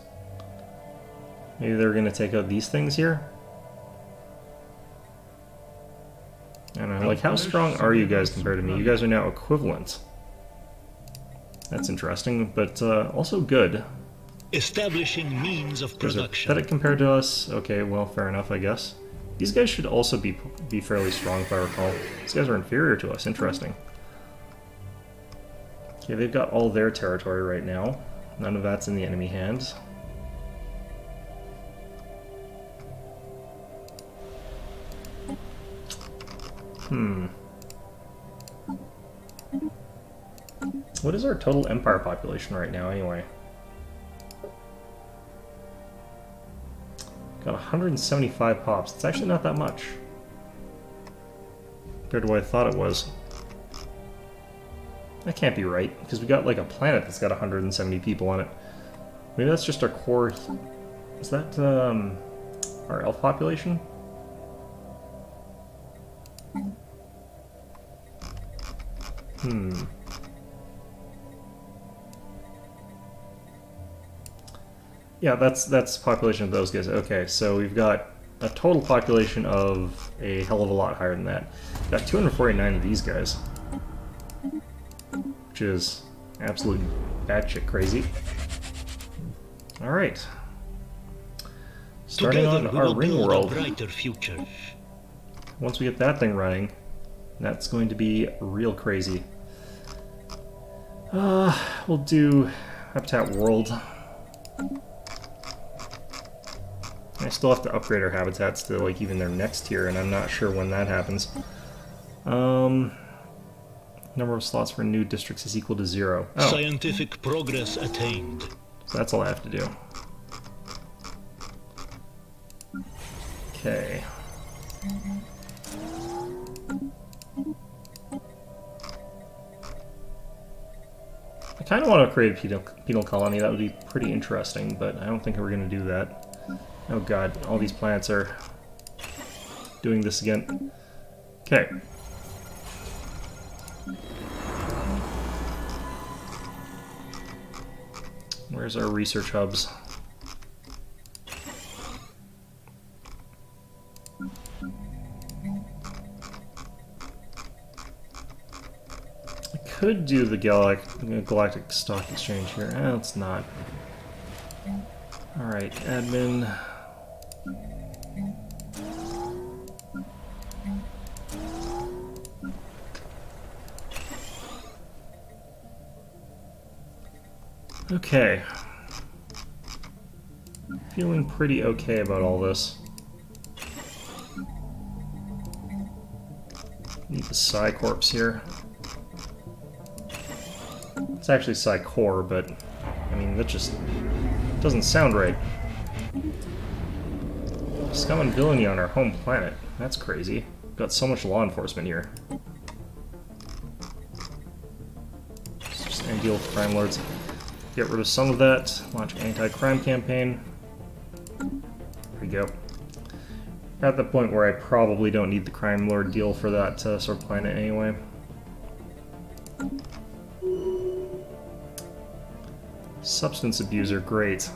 Maybe they're going to take out these things here? I don't know, like, how strong are you guys compared to me? You guys are now equivalent. That's interesting, but also good. Establishing means of production. Pathetic compared to us? Okay, well, fair enough, I guess. These guys should also be fairly strong, if I recall. These guys are inferior to us. Interesting. Okay, they've got all their territory right now. None of that's in the enemy hands. What is our total empire population right now, anyway? Got 175 pops. It's actually not that much compared to what I thought it was. That can't be right, because we got like a planet that's got 170 people on it. Maybe that's just our core. Is that our elf population? Yeah, that's population of those guys. Okay, so we've got a total population of a hell of a lot higher than that. We've got 249 of these guys, which is absolutely batshit crazy. All right, starting on our ring world. Once we get that thing running, that's going to be real crazy. We'll do Habitat World. I still have to upgrade our habitats to like even their next tier, and I'm not sure when that happens. Number of slots for new districts is equal to 0. Oh, Scientific progress attained. so that's all I have to do. Okay. I kind of want to create a penal colony. That would be pretty interesting, but I don't think we're going to do that. Oh god, all these planets are doing this again. Okay. Where's our research hubs? I could do the Galactic Stock Exchange here. It's not. Alright, admin. Okay. Feeling pretty okay about all this. Need the Psi Corps here. It's actually Psi Core, but I mean, that just doesn't sound right. Scum and villainy on our home planet. That's crazy. We've got so much law enforcement here. Let's just end deal with crime lords. Get rid of some of that. Launch anti-crime campaign. There we go. We're at the point where I probably don't need the crime lord deal for that sort of planet anyway. Substance abuser, great.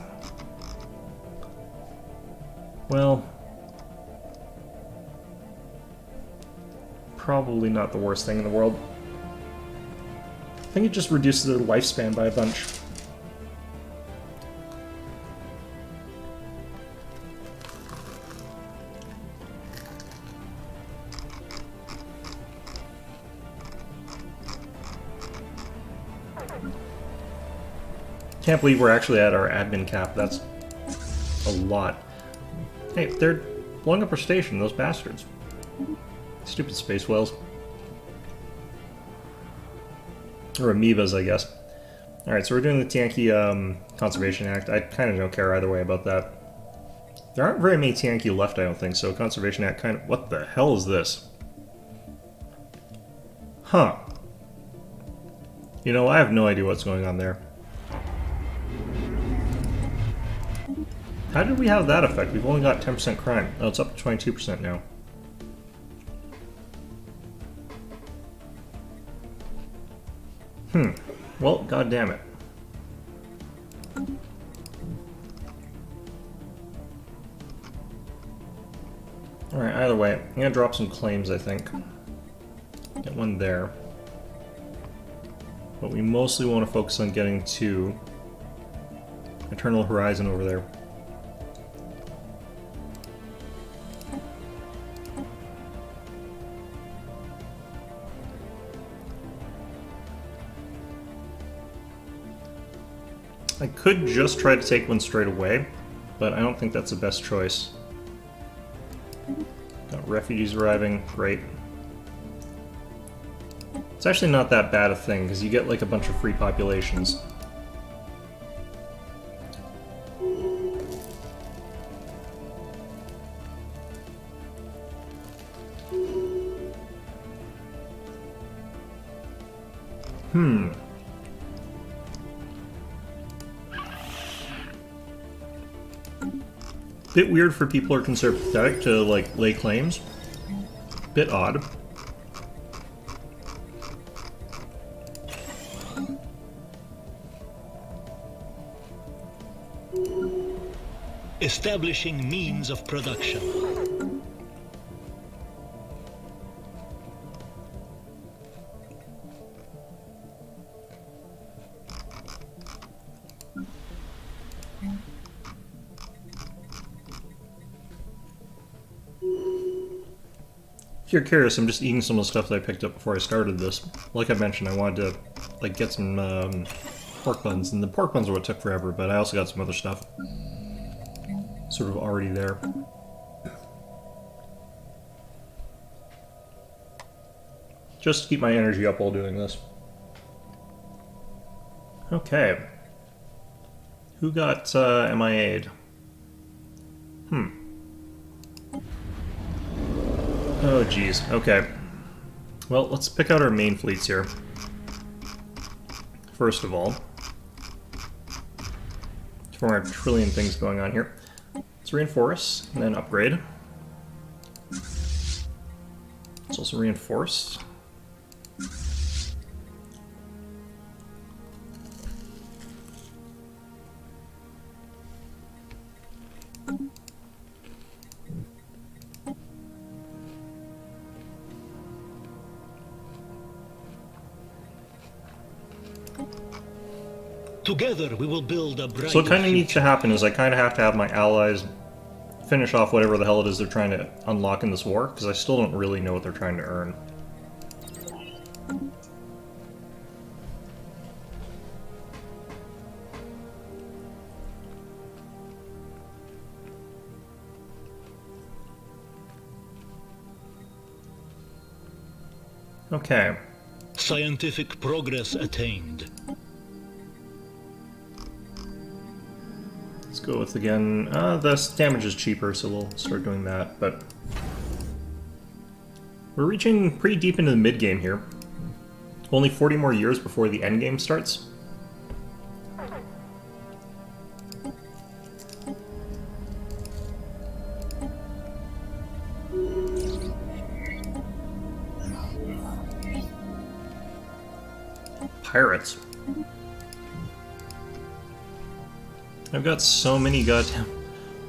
Well, probably not the worst thing in the world. I think it just reduces their lifespan by a bunch. Can't believe we're actually at our admin cap. That's a lot. Hey, they're blowing up our station, those bastards. Stupid space whales. Or amoebas, I guess. Alright, so we're doing the Tianqi Conservation Act. I kind of don't care either way about that. There aren't very many Tianqi left, I don't think, so Conservation Act kind of... What the hell is this? Huh. You know, I have no idea what's going on there. How did we have that effect? We've only got 10% crime. Oh, it's up to 22% now. Well, god damn it. Alright, either way, I'm gonna drop some claims, I think. Get one there. But we mostly want to focus on getting to Eternal Horizon over there. I could just try to take one straight away, but I don't think that's the best choice. Got refugees arriving, great. It's actually not that bad a thing, because you get like a bunch of free populations. Bit weird for people who are considered pathetic to, like, lay claims. Bit odd. Establishing means of production. If you're curious, I'm just eating some of the stuff that I picked up before I started this. Like I mentioned, I wanted to like get some pork buns, and the pork buns are what took forever, but I also got some other stuff sort of already there. just to keep my energy up while doing this. Okay. Who got MIA'd? Oh, geez. Okay. Well, let's pick out our main fleets here. First of all. For our trillion things going on here. Let's reinforce, and then upgrade. Let's also reinforce. Together we will build a brighter So what kind of needs to future. happen is I kind of have to have my allies finish off whatever the hell it is they're trying to unlock in this war, because I still don't really know what they're trying to earn. Okay. Scientific progress attained. Let's go with, again, the damage is cheaper, so we'll start doing that, but... We're reaching pretty deep into the mid-game here. Only 40 more years before the end game starts. Pirates. I've got so many goddamn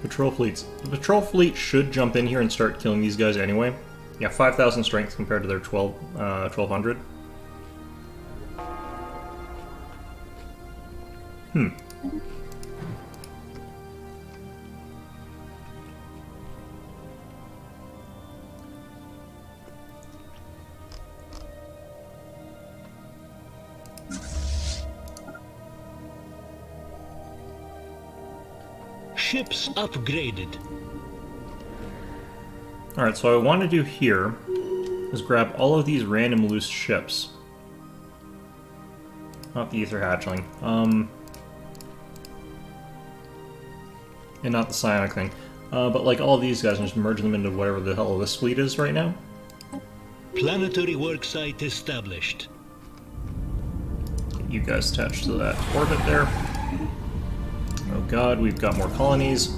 patrol fleets. The patrol fleet should jump in here and start killing these guys anyway. Yeah, 5,000 strength compared to their 1,200. Ships upgraded. Alright, so what I want to do here is grab all of these random loose ships. Not the Ether Hatchling. And not the Psionic thing. But like all of these guys and just merge them into whatever the hell this fleet is right now. Planetary worksite established. Get you guys attached to that orbit there. Oh god, we've got more colonies.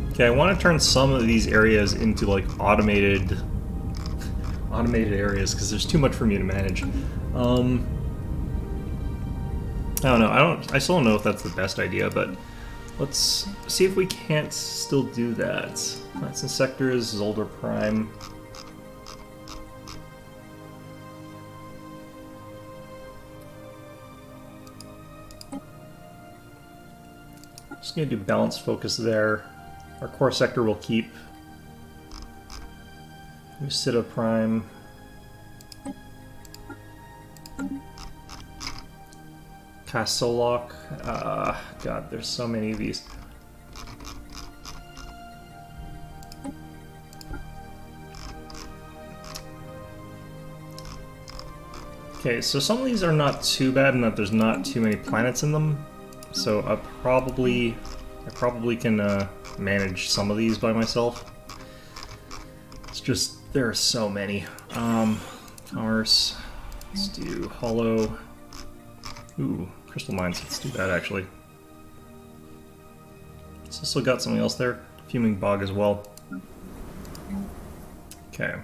Okay, I want to turn some of these areas into like automated areas because there's too much for me to manage. I don't know. I still don't know if that's the best idea, but let's see if we can't still do that. Plants and sectors, Zolder Prime. Just gonna do balanced focus there. Our core sector will keep. Lucida Prime. Cassolok. God, there's so many of these. Okay, so some of these are not too bad in that there's not too many planets in them. So I probably can manage some of these by myself. It's just there are so many. Commerce. Let's do Hollow. Ooh, Crystal Mines. Let's do that actually. It's also got something else there. Fuming Bog as well. Okay.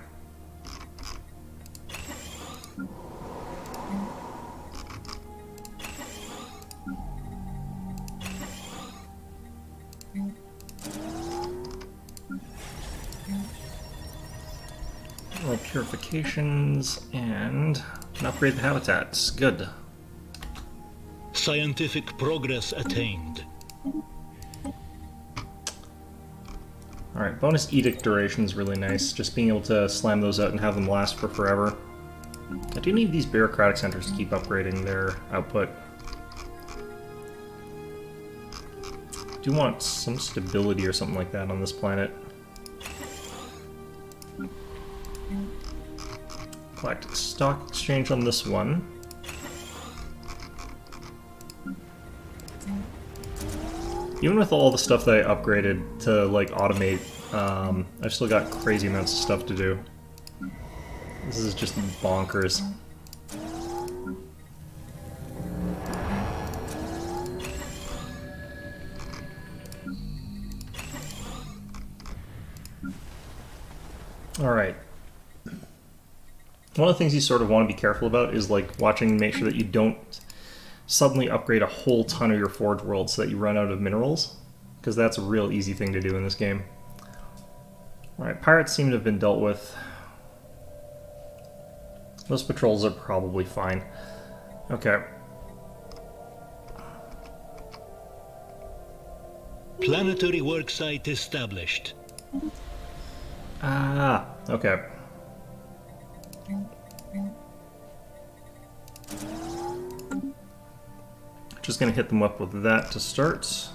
More purifications and upgrade the habitats. Good. Scientific progress attained. Alright, bonus edict duration is really nice. Just being able to slam those out and have them last for forever. I do need these bureaucratic centers to keep upgrading their output. do want some stability or something like that on this planet. Galactic Stock Exchange on this one. Even with all the stuff that I upgraded to, like, automate, I've still got crazy amounts of stuff to do. This is just bonkers. Alright. One of the things you sort of want to be careful about is, like, watching to make sure that you don't suddenly upgrade a whole ton of your Forge World so that you run out of minerals, because that's a real easy thing to do in this game. Alright, pirates seem to have been dealt with. Those patrols are probably fine. Okay. Planetary worksite established. Ah, okay. Just gonna hit them up with that to start.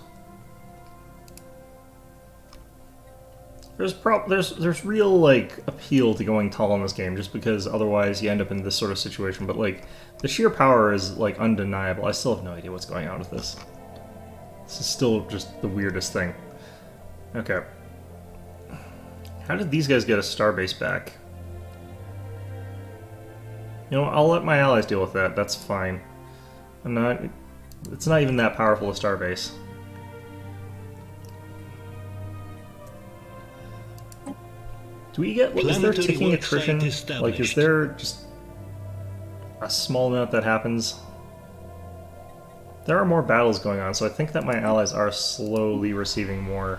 There's real, like, appeal to going tall in this game, just because otherwise you end up in this sort of situation. But, like, the sheer power is, like, undeniable. I still have no idea what's going on with this. This is still just the weirdest thing. Okay. How did these guys get a starbase back? You know, I'll let my allies deal with that. That's fine. It's not even that powerful a starbase. Do we get... Is there ticking attrition? Like, is there just a small amount that happens? There are more battles going on, so I think that my allies are slowly receiving more.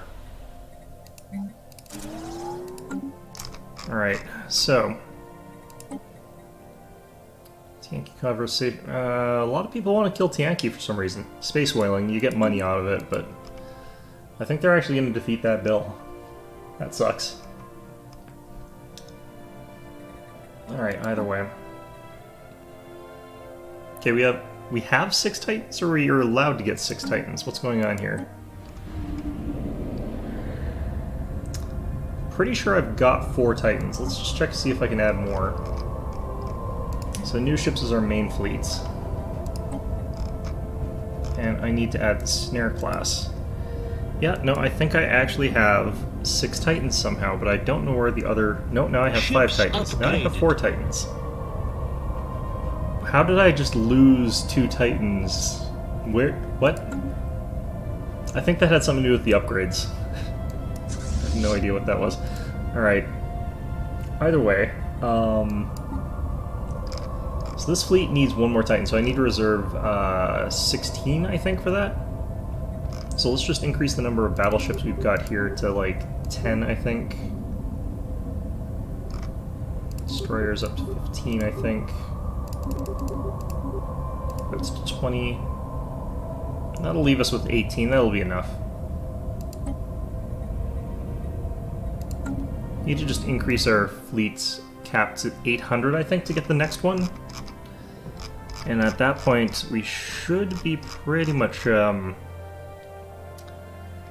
Alright, so... Tianqi cover safe. A lot of people want to kill Tianqi for some reason. Space whaling, you get money out of it, but... I think they're actually going to defeat that bill. That sucks. Alright, either way. Okay, we have 6 Titans, or we are allowed to get 6 Titans? What's going on here? Pretty sure I've got 4 Titans. Let's just check to see if I can add more. So new ships is our main fleets. And I need to add the Snare class. Yeah, no, I think I actually have 6 Titans somehow, but I don't know where the other... No, now I have 5 Titans. Now I have 4 Titans. How did I just lose 2 Titans? Where... What? I think that had something to do with the upgrades. I have no idea what that was. Alright. Either way, so this fleet needs 1 more Titan, so I need to reserve 16, I think, for that. So let's just increase the number of battleships we've got here to, like, 10, I think. Destroyers up to 15, I think. That's 20. That'll leave us with 18. That'll be enough. Need to just increase our fleet's cap to 800, I think, to get the next one. And at that point, we should be pretty much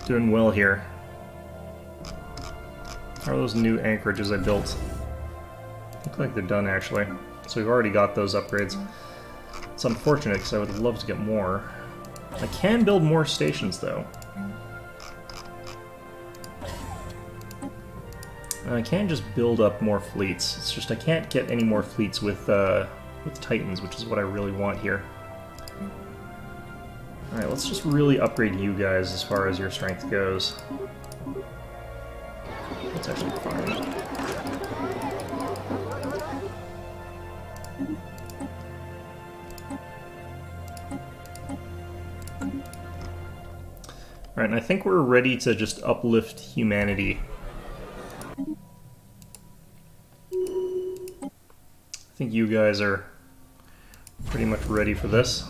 doing well here. How are those new anchorages I built? Look like they're done, actually. So we've already got those upgrades. It's unfortunate, because I would love to get more. I can build more stations, though. And I can just build up more fleets. It's just I can't get any more fleets with Titans, which is what I really want here. Alright, let's just really upgrade you guys as far as your strength goes. That's actually fine. Alright, and I think we're ready to just uplift humanity. I think you guys are pretty much ready for this.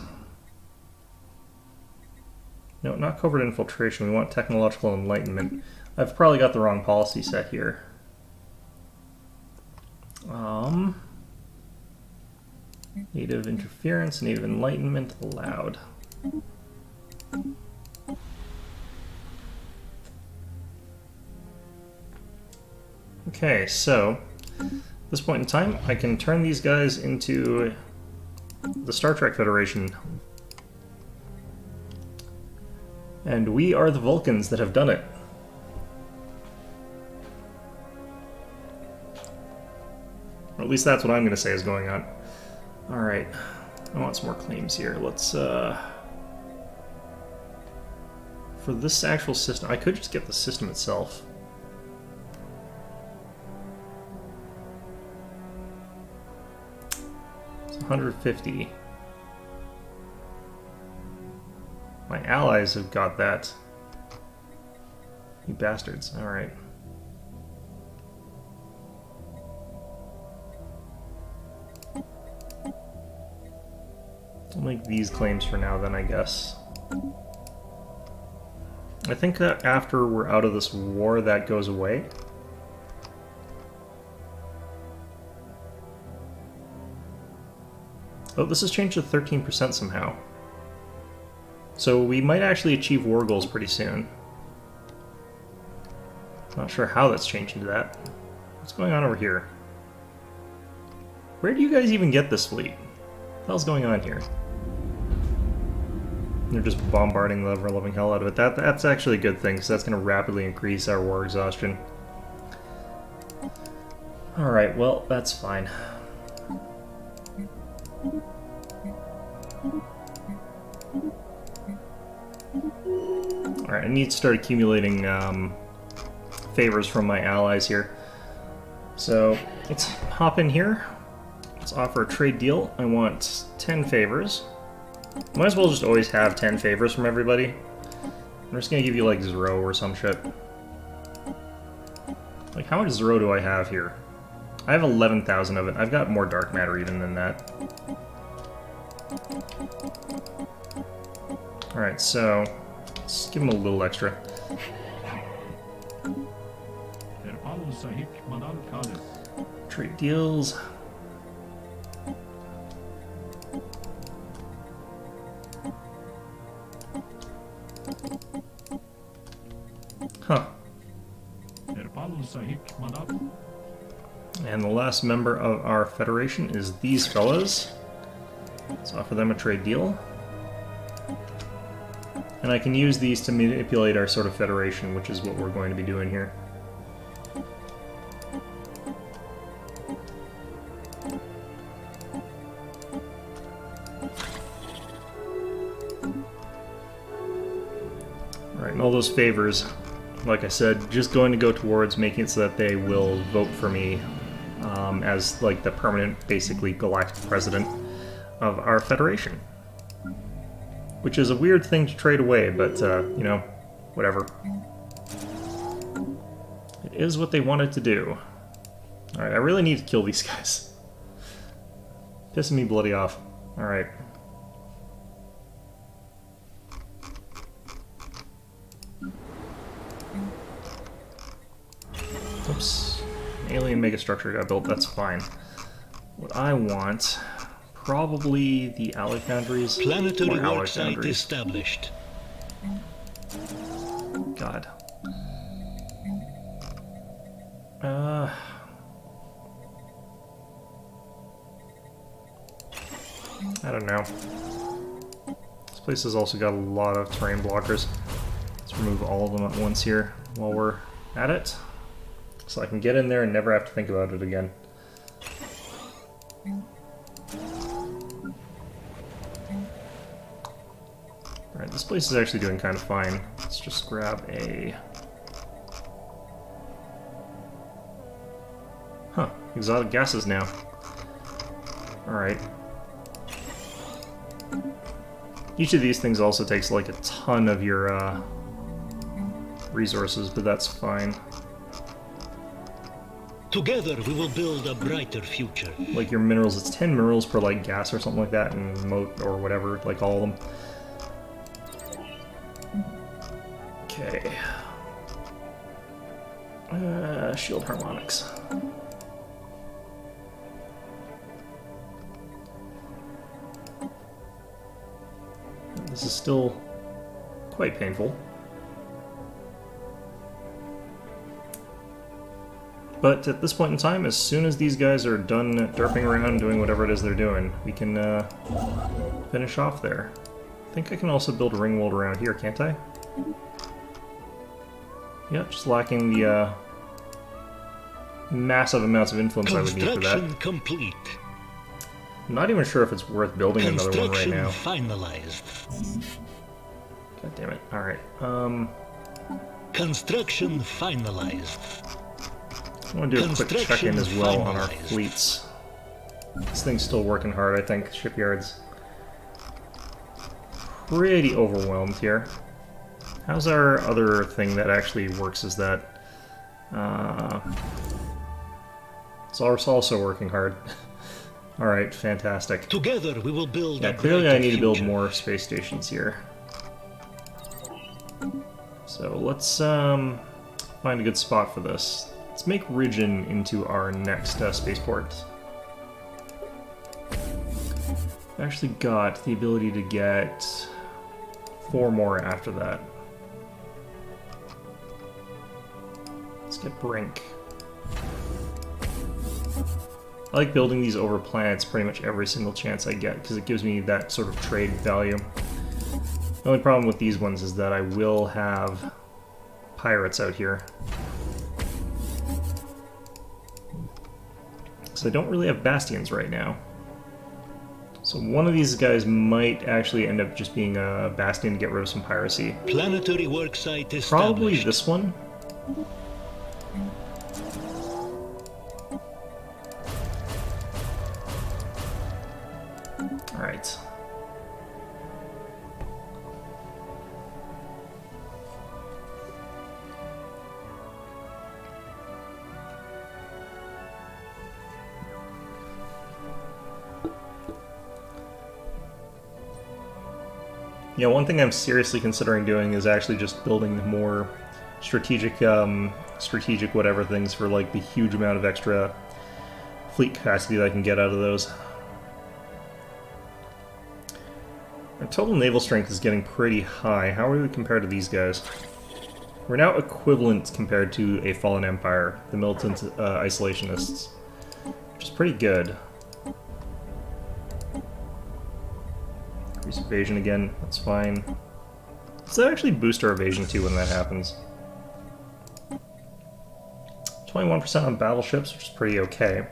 No, not covert infiltration. We want technological enlightenment. I've probably got the wrong policy set here. Native interference, native enlightenment allowed. Okay, so at this point in time, I can turn these guys into the Star Trek Federation. And we are the Vulcans that have done it. Or at least that's what I'm going to say is going on. Alright, I want some more claims here. Let's, for this actual system, I could just get the system itself. It's 150. My allies have got that. You bastards. Alright. I'll make these claims for now then, I guess. I think that after we're out of this war, that goes away. Oh, this has changed to 13% somehow. So we might actually achieve war goals pretty soon. Not sure how that's changing to that. What's going on over here? Where do you guys even get this fleet? What the hell's going on here? They're just bombarding the ever-loving hell out of it. That's actually a good thing, because that's going to rapidly increase our war exhaustion. Alright, well, that's fine. Alright, I need to start accumulating favors from my allies here. So, let's hop in here. Let's offer a trade deal. I want 10 favors. Might as well just always have 10 favors from everybody. I'm just gonna give you like Zero or some shit. Like, how much Zero do I have here? I have 11,000 of it. I've got more dark matter even than that. Alright, so let's give him a little extra. Trade deals. Huh. And the last member of our federation is these fellas. Let's offer them a trade deal. And I can use these to manipulate our sort of federation, which is what we're going to be doing here. Alright, and all those favors, like I said, just going to go towards making it so that they will vote for me as like the permanent, basically galactic president of our federation. Which is a weird thing to trade away, but, you know, whatever. It is what they wanted to do. Alright, I really need to kill these guys. Pissing me bloody off. Alright. Oops. An alien megastructure got built, that's fine. What I want... probably the alloy foundries. Planetary work site established. God. I don't know. This place has also got a lot of terrain blockers. Let's remove all of them at once here while we're at it. So I can get in there and never have to think about it again. Alright, this place is actually doing kind of fine. Let's just grab a... Huh, exotic gases now. Alright. Each of these things also takes like a ton of your resources, but that's fine. Together we will build a brighter future. Like your minerals, it's 10 minerals per like gas or something like that, and moat or whatever, like all of them. Okay. Shield harmonics. This is still quite painful. But at this point in time, as soon as these guys are done derping around doing whatever it is they're doing, we can finish off there. I think I can also build a ring world around here, can't I? Yeah, just lacking the massive amounts of influence I would need for that. Construction complete. I'm not even sure if it's worth building another one right now. Finalized. God damn it. Alright. Construction finalized. I want to do a quick check-in as well on our fleets. This thing's still working hard, I think. Shipyard's pretty overwhelmed here. How's our other thing that actually works? Is that... it's also working hard. Alright, fantastic. Together we will build a clearly I need to build future. more space stations here. So let's find a good spot for this. Let's make Ridgeon into our next spaceport. I've actually got the ability to get 4 more after that. Let's get Brink. I like building these over planets pretty much every single chance I get, because it gives me that sort of trade value. The only problem with these ones is that I will have pirates out here. So I don't really have bastions right now. So one of these guys might actually end up just being a bastion to get rid of some piracy. Planetary worksite established. Probably this one. Alright. Yeah, one thing I'm seriously considering doing is actually just building more strategic whatever things for like the huge amount of extra fleet capacity that I can get out of those. Our total naval strength is getting pretty high. How are we compared to these guys? We're now equivalent compared to a fallen empire, the militant isolationists, which is pretty good. Increase evasion again, that's fine. Does that actually boost our evasion too when that happens? 21% on battleships, which is pretty okay.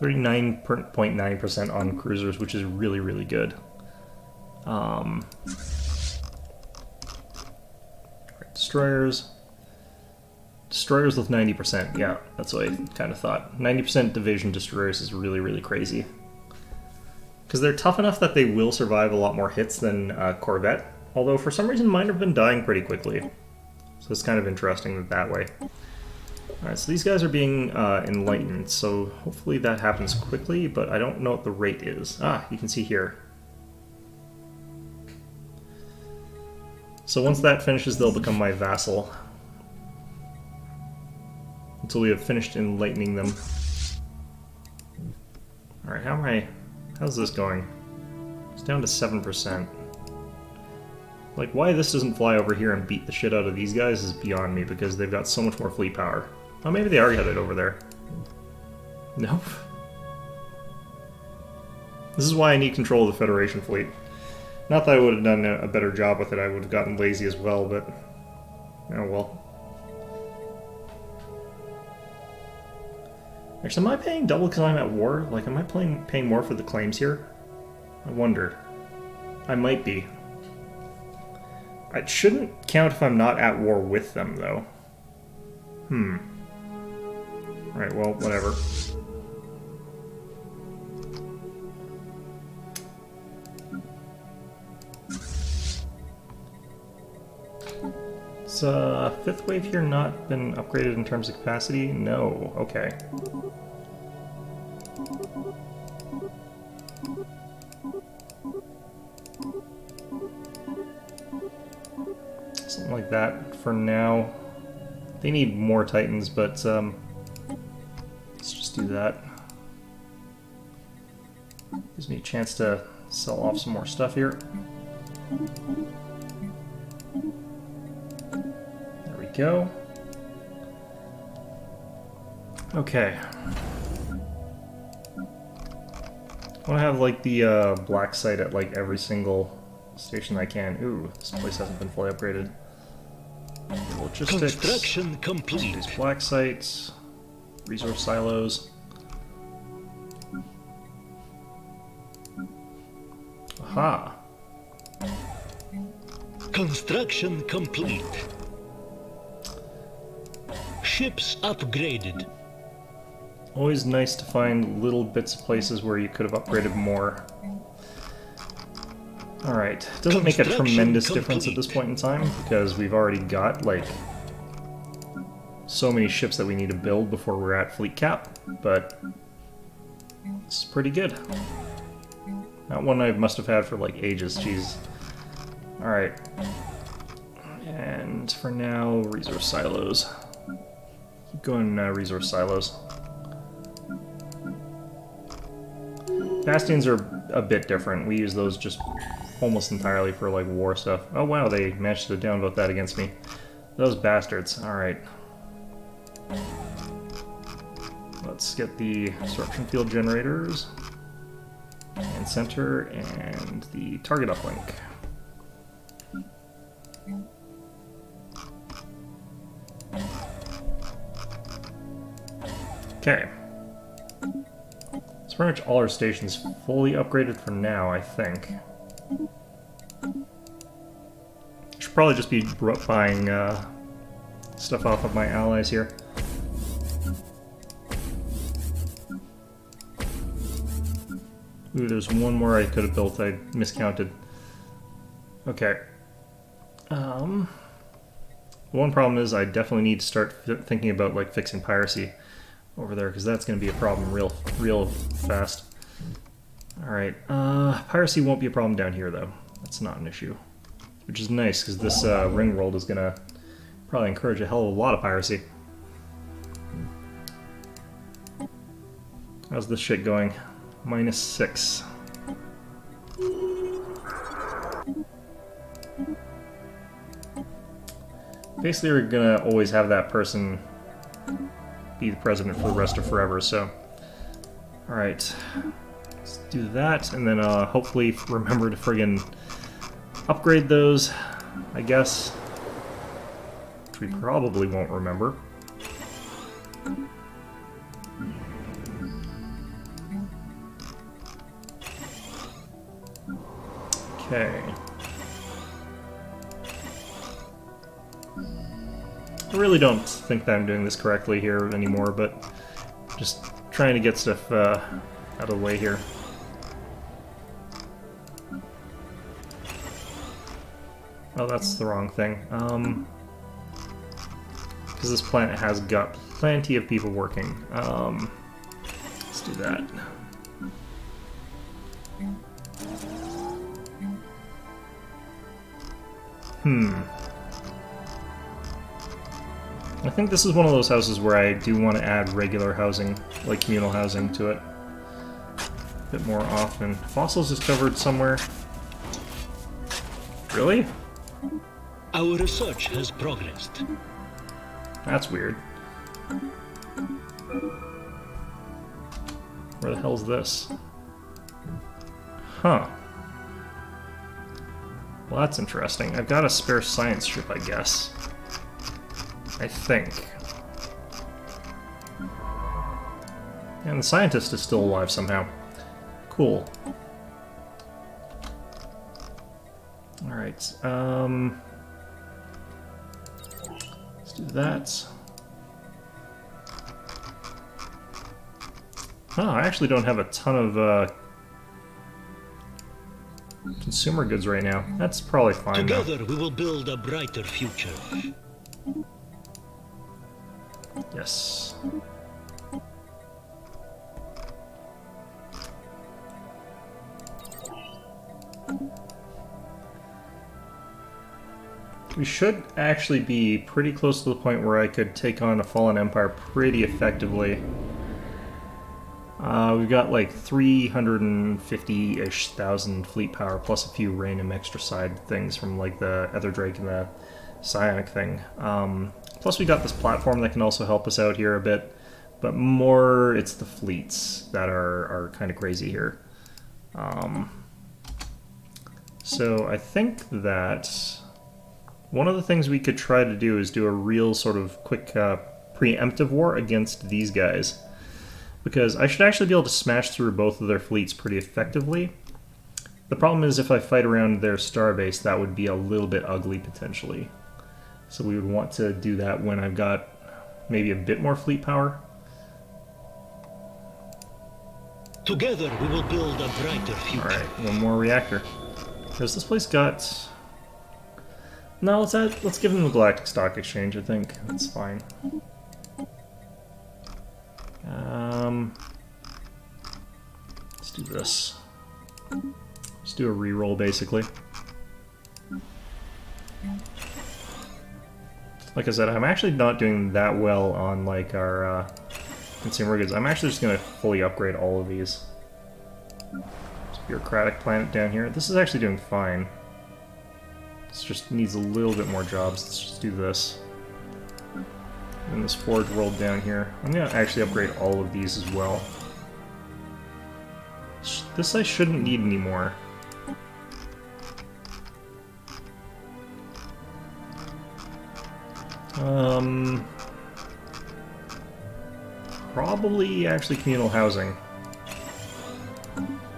39.9% on cruisers, which is really, really good. Right, destroyers. Destroyers with 90%, yeah, that's what I kind of thought. 90% division destroyers is really, really crazy. Because they're tough enough that they will survive a lot more hits than Corvette, although for some reason mine have been dying pretty quickly. So it's kind of interesting that way. Alright, so these guys are being enlightened, so hopefully that happens quickly, but I don't know what the rate is. Ah, you can see here. So once that finishes, they'll become my vassal. Until we have finished enlightening them. Alright, how's this going? It's down to 7%. Like, why this doesn't fly over here and beat the shit out of these guys is beyond me, because they've got so much more fleet power. Oh, maybe they already had it over there. Nope. This is why I need control of the Federation fleet. Not that I would have done a better job with it, I would have gotten lazy as well, but... oh well. Actually, am I paying double because I'm at war? Like, am I paying more for the claims here? I wonder. I might be. It shouldn't count if I'm not at war with them, though. Right, well, whatever. Has fifth wave here not been upgraded in terms of capacity? No. Okay. Something like that for now. They need more Titans, but let's just do that. Gives me a chance to sell off some more stuff here. There we go. Okay. I want to have like the black site at like every single station I can. Ooh, this place hasn't been fully upgraded. Logistics. Construction complete. These black sites. Resource silos. Aha. Construction complete. Ships upgraded. Always nice to find little bits of places where you could have upgraded more. Alright, doesn't make a tremendous difference at this point in time, because we've already got, like, so many ships that we need to build before we're at fleet cap, but it's pretty good. That one I must have had for, like, ages, jeez. Alright. And for now, resource silos. Keep going, resource silos. Bastions are a bit different. We use those just almost entirely for, like, war stuff. Oh wow, they managed to downvote that against me. Those bastards. Alright. Let's get the absorption field generators. And center, and the target uplink. Okay. So pretty much all our stations fully upgraded for now, I think. Should probably just be buying stuff off of my allies here. Ooh, there's one more I could have built. I miscounted. Okay. One problem is I definitely need to start thinking about like fixing piracy over there, because that's going to be a problem real fast. Alright, piracy won't be a problem down here though. That's not an issue. Which is nice, because this ring world is going to probably encourage a hell of a lot of piracy. How's this shit going? -6. Basically, we're gonna always have that person be the president for the rest of forever, so... Alright. Let's do that, and then hopefully remember to friggin' upgrade those, I guess. Which we probably won't remember. Okay. I really don't think that I'm doing this correctly here anymore, but just trying to get stuff out of the way here. Oh, that's the wrong thing. Because this planet has got plenty of people working. Let's do that. I think this is one of those houses where I do want to add regular housing, like communal housing, to it a bit more often. Fossils discovered somewhere. Really? Our research has progressed. That's weird. Where the hell's this? Huh. Well, that's interesting. I've got a spare science ship, I guess. I think. And the scientist is still alive somehow. Cool. Alright, let's do that. Oh, I actually don't have a ton of consumer goods right now. That's probably fine though. Together we will build a brighter future. Yes. We should actually be pretty close to the point where I could take on a fallen empire pretty effectively. We've got like 350-ish thousand fleet power, plus a few Raynham extra side things from like the Ether Drake and the Psionic thing. Plus we got this platform that can also help us out here a bit but more it's the fleets that are kind of crazy here. So I think that one of the things we could try to do is do a real sort of quick preemptive war against these guys, because I should actually be able to smash through both of their fleets pretty effectively. The problem is if I fight around their starbase, that would be a little bit ugly potentially. So we would want to do that when I've got maybe a bit more fleet power. Together we will build a brighter future. Alright, one more reactor. Because this place got... No, let's give them the Galactic Stock Exchange, I think. That's fine. Let's do this. Let's do a reroll, basically. Like I said, I'm actually not doing that well on like our consumer goods. I'm actually just going to fully upgrade all of these. This bureaucratic planet down here. This is actually doing fine. This just needs a little bit more jobs. Let's just do this. And this forge world down here. I'm going to actually upgrade all of these as well. This I shouldn't need anymore. Probably actually communal housing.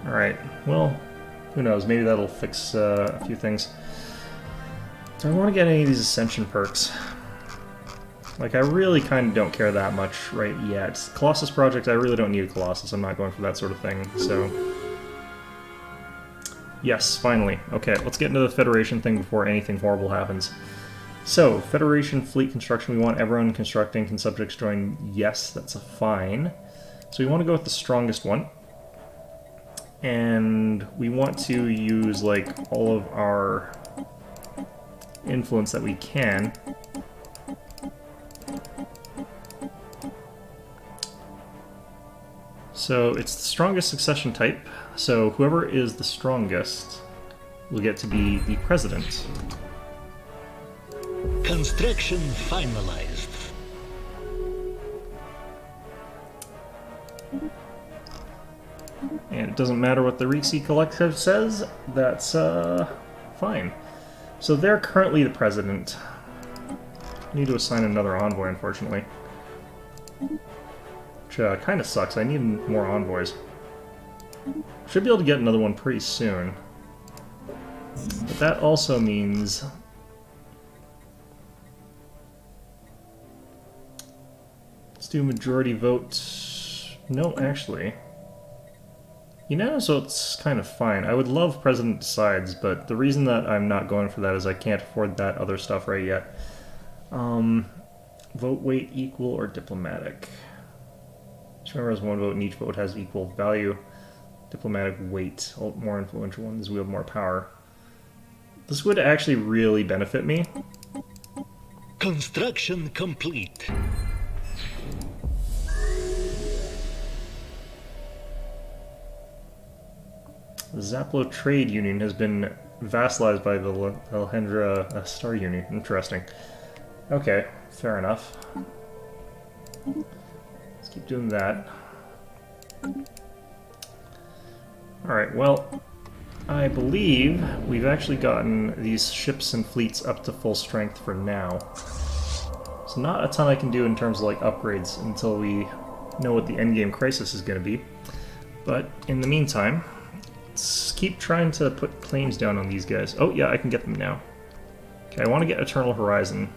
Alright, well, who knows, maybe that'll fix a few things. Do I want to get any of these Ascension perks? Like, I really kind of don't care that much right yet. Colossus Project, I really don't need a Colossus, I'm not going for that sort of thing, so... Yes, finally. Okay, let's get into the Federation thing before anything horrible happens. So, Federation fleet construction, we want everyone constructing, can subjects join? Yes, that's a fine. So we want to go with the strongest one. And we want to use, like, all of our influence that we can. So it's the strongest succession type, so whoever is the strongest will get to be the president. Construction finalized. And it doesn't matter what the Rixi Collective says, that's fine. So they're currently the president. I need to assign another envoy, unfortunately. Which kind of sucks, I need more envoys. Should be able to get another one pretty soon. But that also means... Let's do majority vote... No, actually. You know, so it's kind of fine. I would love President Decides, but the reason that I'm not going for that is I can't afford that other stuff right yet. Vote weight equal or diplomatic? Each member has one vote and each vote has equal value. Diplomatic weight. More influential ones wield more power. This would actually really benefit me. Construction complete. The Zaplo Trade Union has been vassalized by the Alhendra Star Union. Interesting. Okay, fair enough. Let's keep doing that. Alright, well, I believe we've actually gotten these ships and fleets up to full strength for now. So not a ton I can do in terms of like upgrades until we know what the endgame crisis is going to be. But in the meantime, let's keep trying to put claims down on these guys. Oh yeah, I can get them now. Okay, I want to get Eternal Horizon.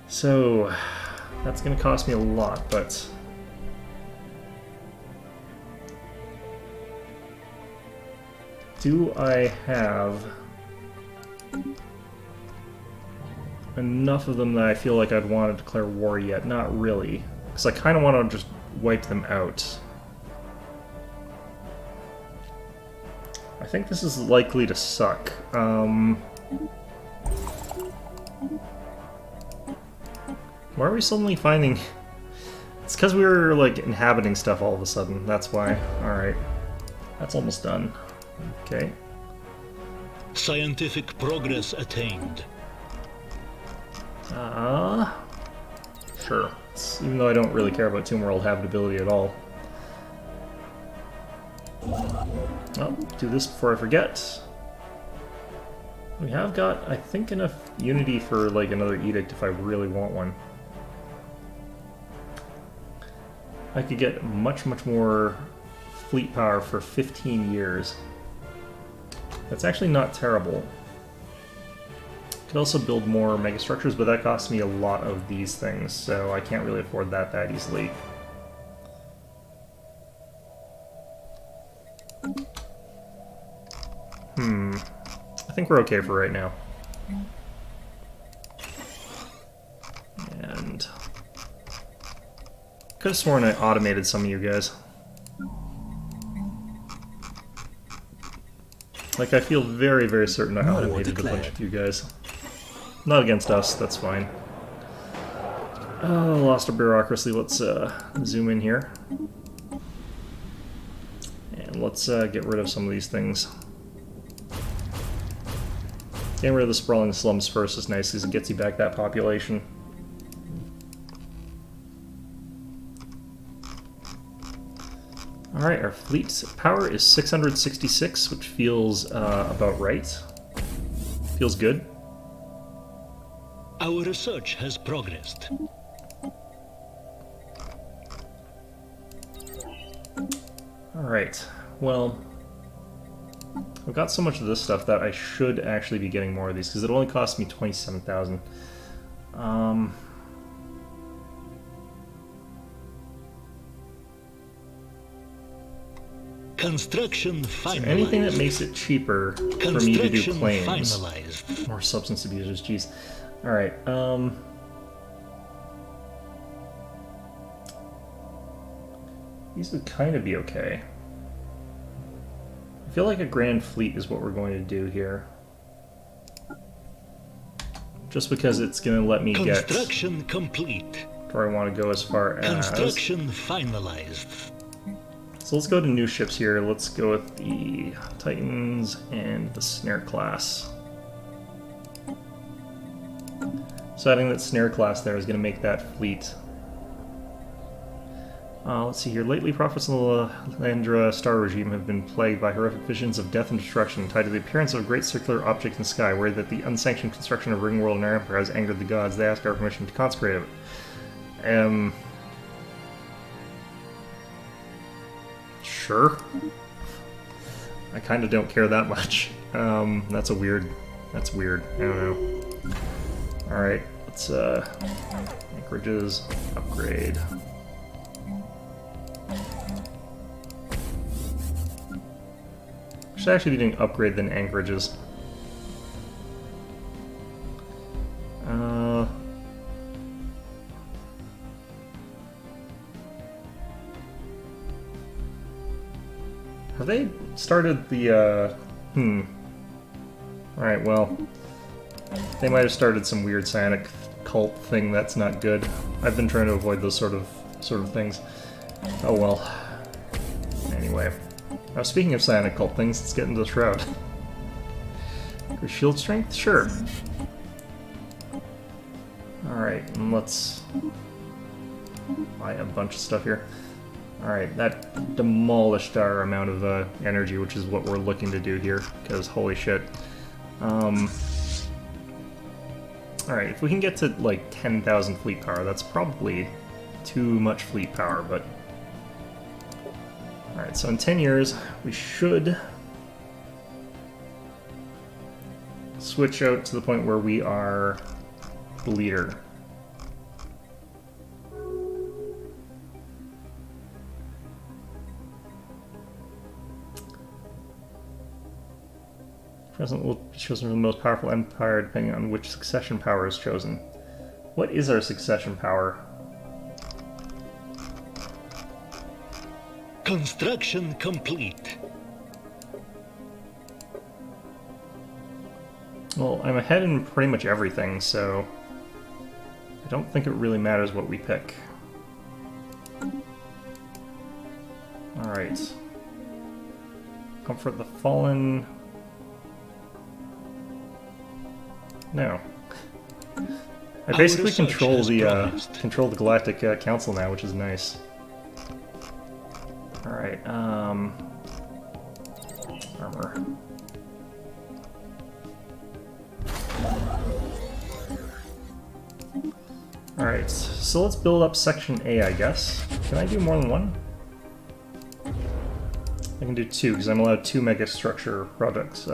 So, that's going to cost me a lot, but... Do I have enough of them that I feel like I'd want to declare war yet? Not really, because I kind of want to just wipe them out. I think this is likely to suck. Why are we suddenly finding... It's because we were, like, inhabiting stuff all of a sudden. That's why. Alright. That's almost done. Okay. Scientific progress attained. Sure. Even though I don't really care about Tomb World habitability at all. Well, do this before I forget. We have got, I think, enough unity for, like, another edict if I really want one. I could get much, much more fleet power for 15 years. That's actually not terrible. Could also build more megastructures, but that costs me a lot of these things, so I can't really afford that easily. I think we're okay for right now. And could have sworn I automated some of you guys. Like, I feel very, very certain I automated a bunch of you guys. Not against us, that's fine. Oh, lost our bureaucracy. Let's zoom in here. And let's get rid of some of these things. Getting rid of the sprawling slums first is nice because it gets you back that population. Alright, our fleet power is 666, which feels about right. Feels good. Our research has progressed. Alright, well, I've got so much of this stuff that I should actually be getting more of these, because it only cost me 27,000. Construction finalized. Anything that makes it cheaper for me to do claims. Finalized. More substance abusers, jeez. Alright, these would kind of be okay. I feel like a grand fleet is what we're going to do here. Just because it's going to let me get... Construction complete. Where I want to go as far as... Construction finalized. So let's go to new ships here. Let's go with the Titans and the Snare class. So adding that Snare class there is going to make that fleet. Let's see here. Lately, prophets of the Landra star regime have been plagued by horrific visions of death and destruction tied to the appearance of a great circular object in the sky, worried that the unsanctioned construction of Ring World and our Empire has angered the gods. They ask our permission to consecrate it. Sure. I kind of don't care that much. That's weird. I don't know. Alright, let's, anchorages, upgrade. Should actually be doing upgrade than anchorages. Have they started the, Alright, well, they might have started some weird psionic cult thing that's not good. I've been trying to avoid those sort of things. Oh well. Anyway. Speaking of psionic cult things, let's get into the Shroud. For shield strength? Sure. Alright, and let's buy a bunch of stuff here. Alright, that demolished our amount of energy, which is what we're looking to do here, because holy shit. Alright, if we can get to like 10,000 fleet power, that's probably too much fleet power, but... Alright, so in 10 years, we should switch out to the point where we are the leader. President will be chosen from the most powerful empire depending on which succession power is chosen. What is our succession power? Construction complete. Well, I'm ahead in pretty much everything, so I don't think it really matters what we pick. Alright. Comfort the Fallen. No. I Our basically research control has the promised. Galactic Council now, which is nice. All right. Armor. All right. So let's build up Section A, I guess. Can I do more than one? I can do two because I'm allowed 2 megastructure projects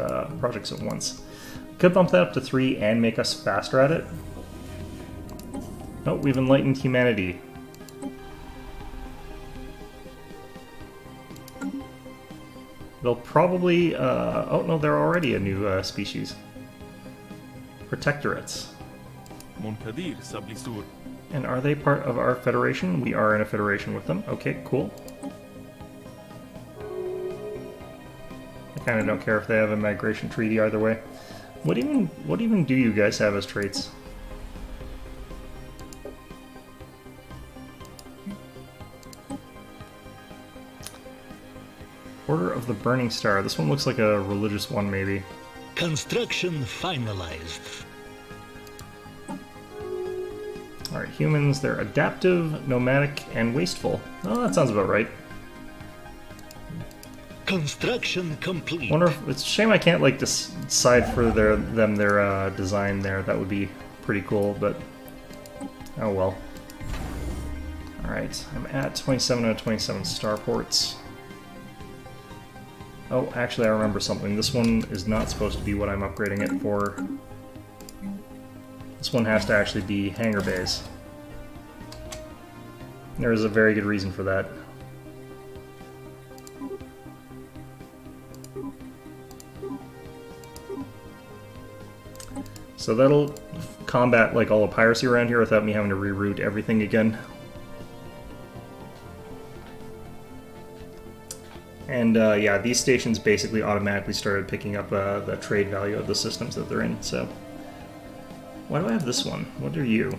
at once. Could bump that up to 3 and make us faster at it. Oh, we've enlightened humanity. They'll probably... oh no, they're already a new species. Protectorates. منتظر سبليسور. And are they part of our federation? We are in a federation with them. Okay, cool. I kind of don't care if they have a migration treaty either way. What even do you guys have as traits? Order of the Burning Star. This one looks like a religious one, maybe. Construction finalized. Alright, humans, they're adaptive, nomadic, and wasteful. Oh, that sounds about right. Construction complete. Wonder if, it's a shame I can't, like, decide for their design there. That would be pretty cool, but... oh well. Alright, I'm at 27 out of 27 starports. Oh, actually I remember something. This one is not supposed to be what I'm upgrading it for. This one has to actually be hangar bays. There is a very good reason for that. So that'll combat like all the piracy around here without me having to reroute everything again. And yeah, these stations basically automatically started picking up the trade value of the systems that they're in, so... why do I have this one? What are you?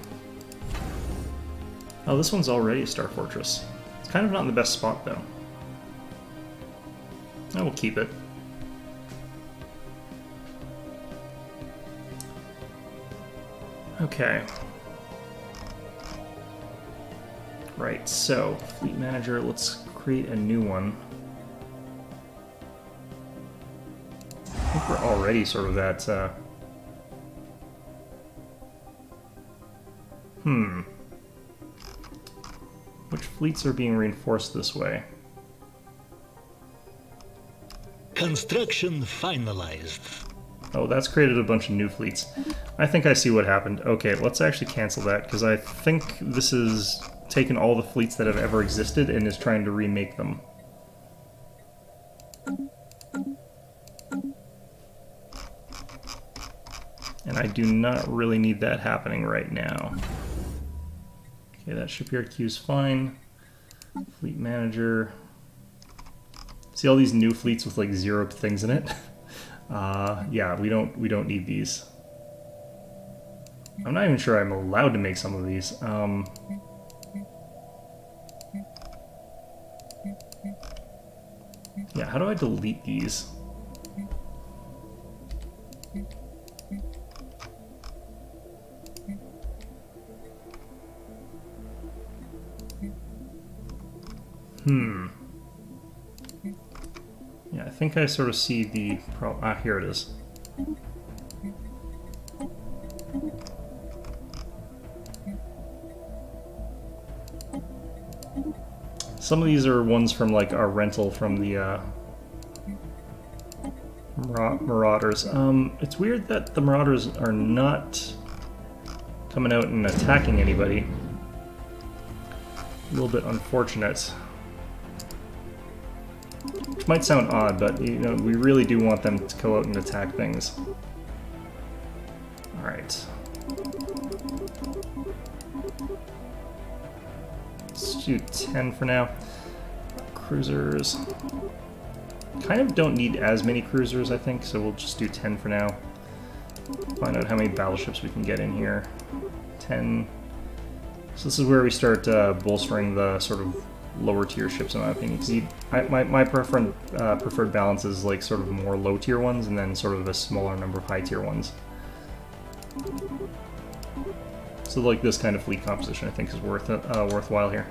Oh, this one's already a Star Fortress. It's kind of not in the best spot, though. I will keep it. Okay. Right, so, Fleet Manager, let's create a new one. I think we're already sort of at, which fleets are being reinforced this way? Construction finalized. Oh, that's created a bunch of new fleets. I think I see what happened. Okay, let's actually cancel that, because I think this is taken all the fleets that have ever existed and is trying to remake them. And I do not really need that happening right now. Okay, that shipyard queue is fine. Fleet manager. See all these new fleets with like 0 things in it? Yeah, we don't need these. I'm not even sure I'm allowed to make some of these. Yeah, how do I delete these? Yeah, I think I sort of see the problem. Ah, here it is. Some of these are ones from like our rental from the Marauders. It's weird that the Marauders are not coming out and attacking anybody. A little bit unfortunate. Which might sound odd, but you know, we really do want them to go out and attack things. Alright. Let's do 10 for now. Cruisers. Kind of don't need as many cruisers, I think, so we'll just do 10 for now. Find out how many battleships we can get in here. 10. So this is where we start bolstering the sort of lower tier ships, in my opinion. Because my preferred balance is like sort of more low tier ones, and then sort of a smaller number of high tier ones. So like this kind of fleet composition I think is worthwhile here.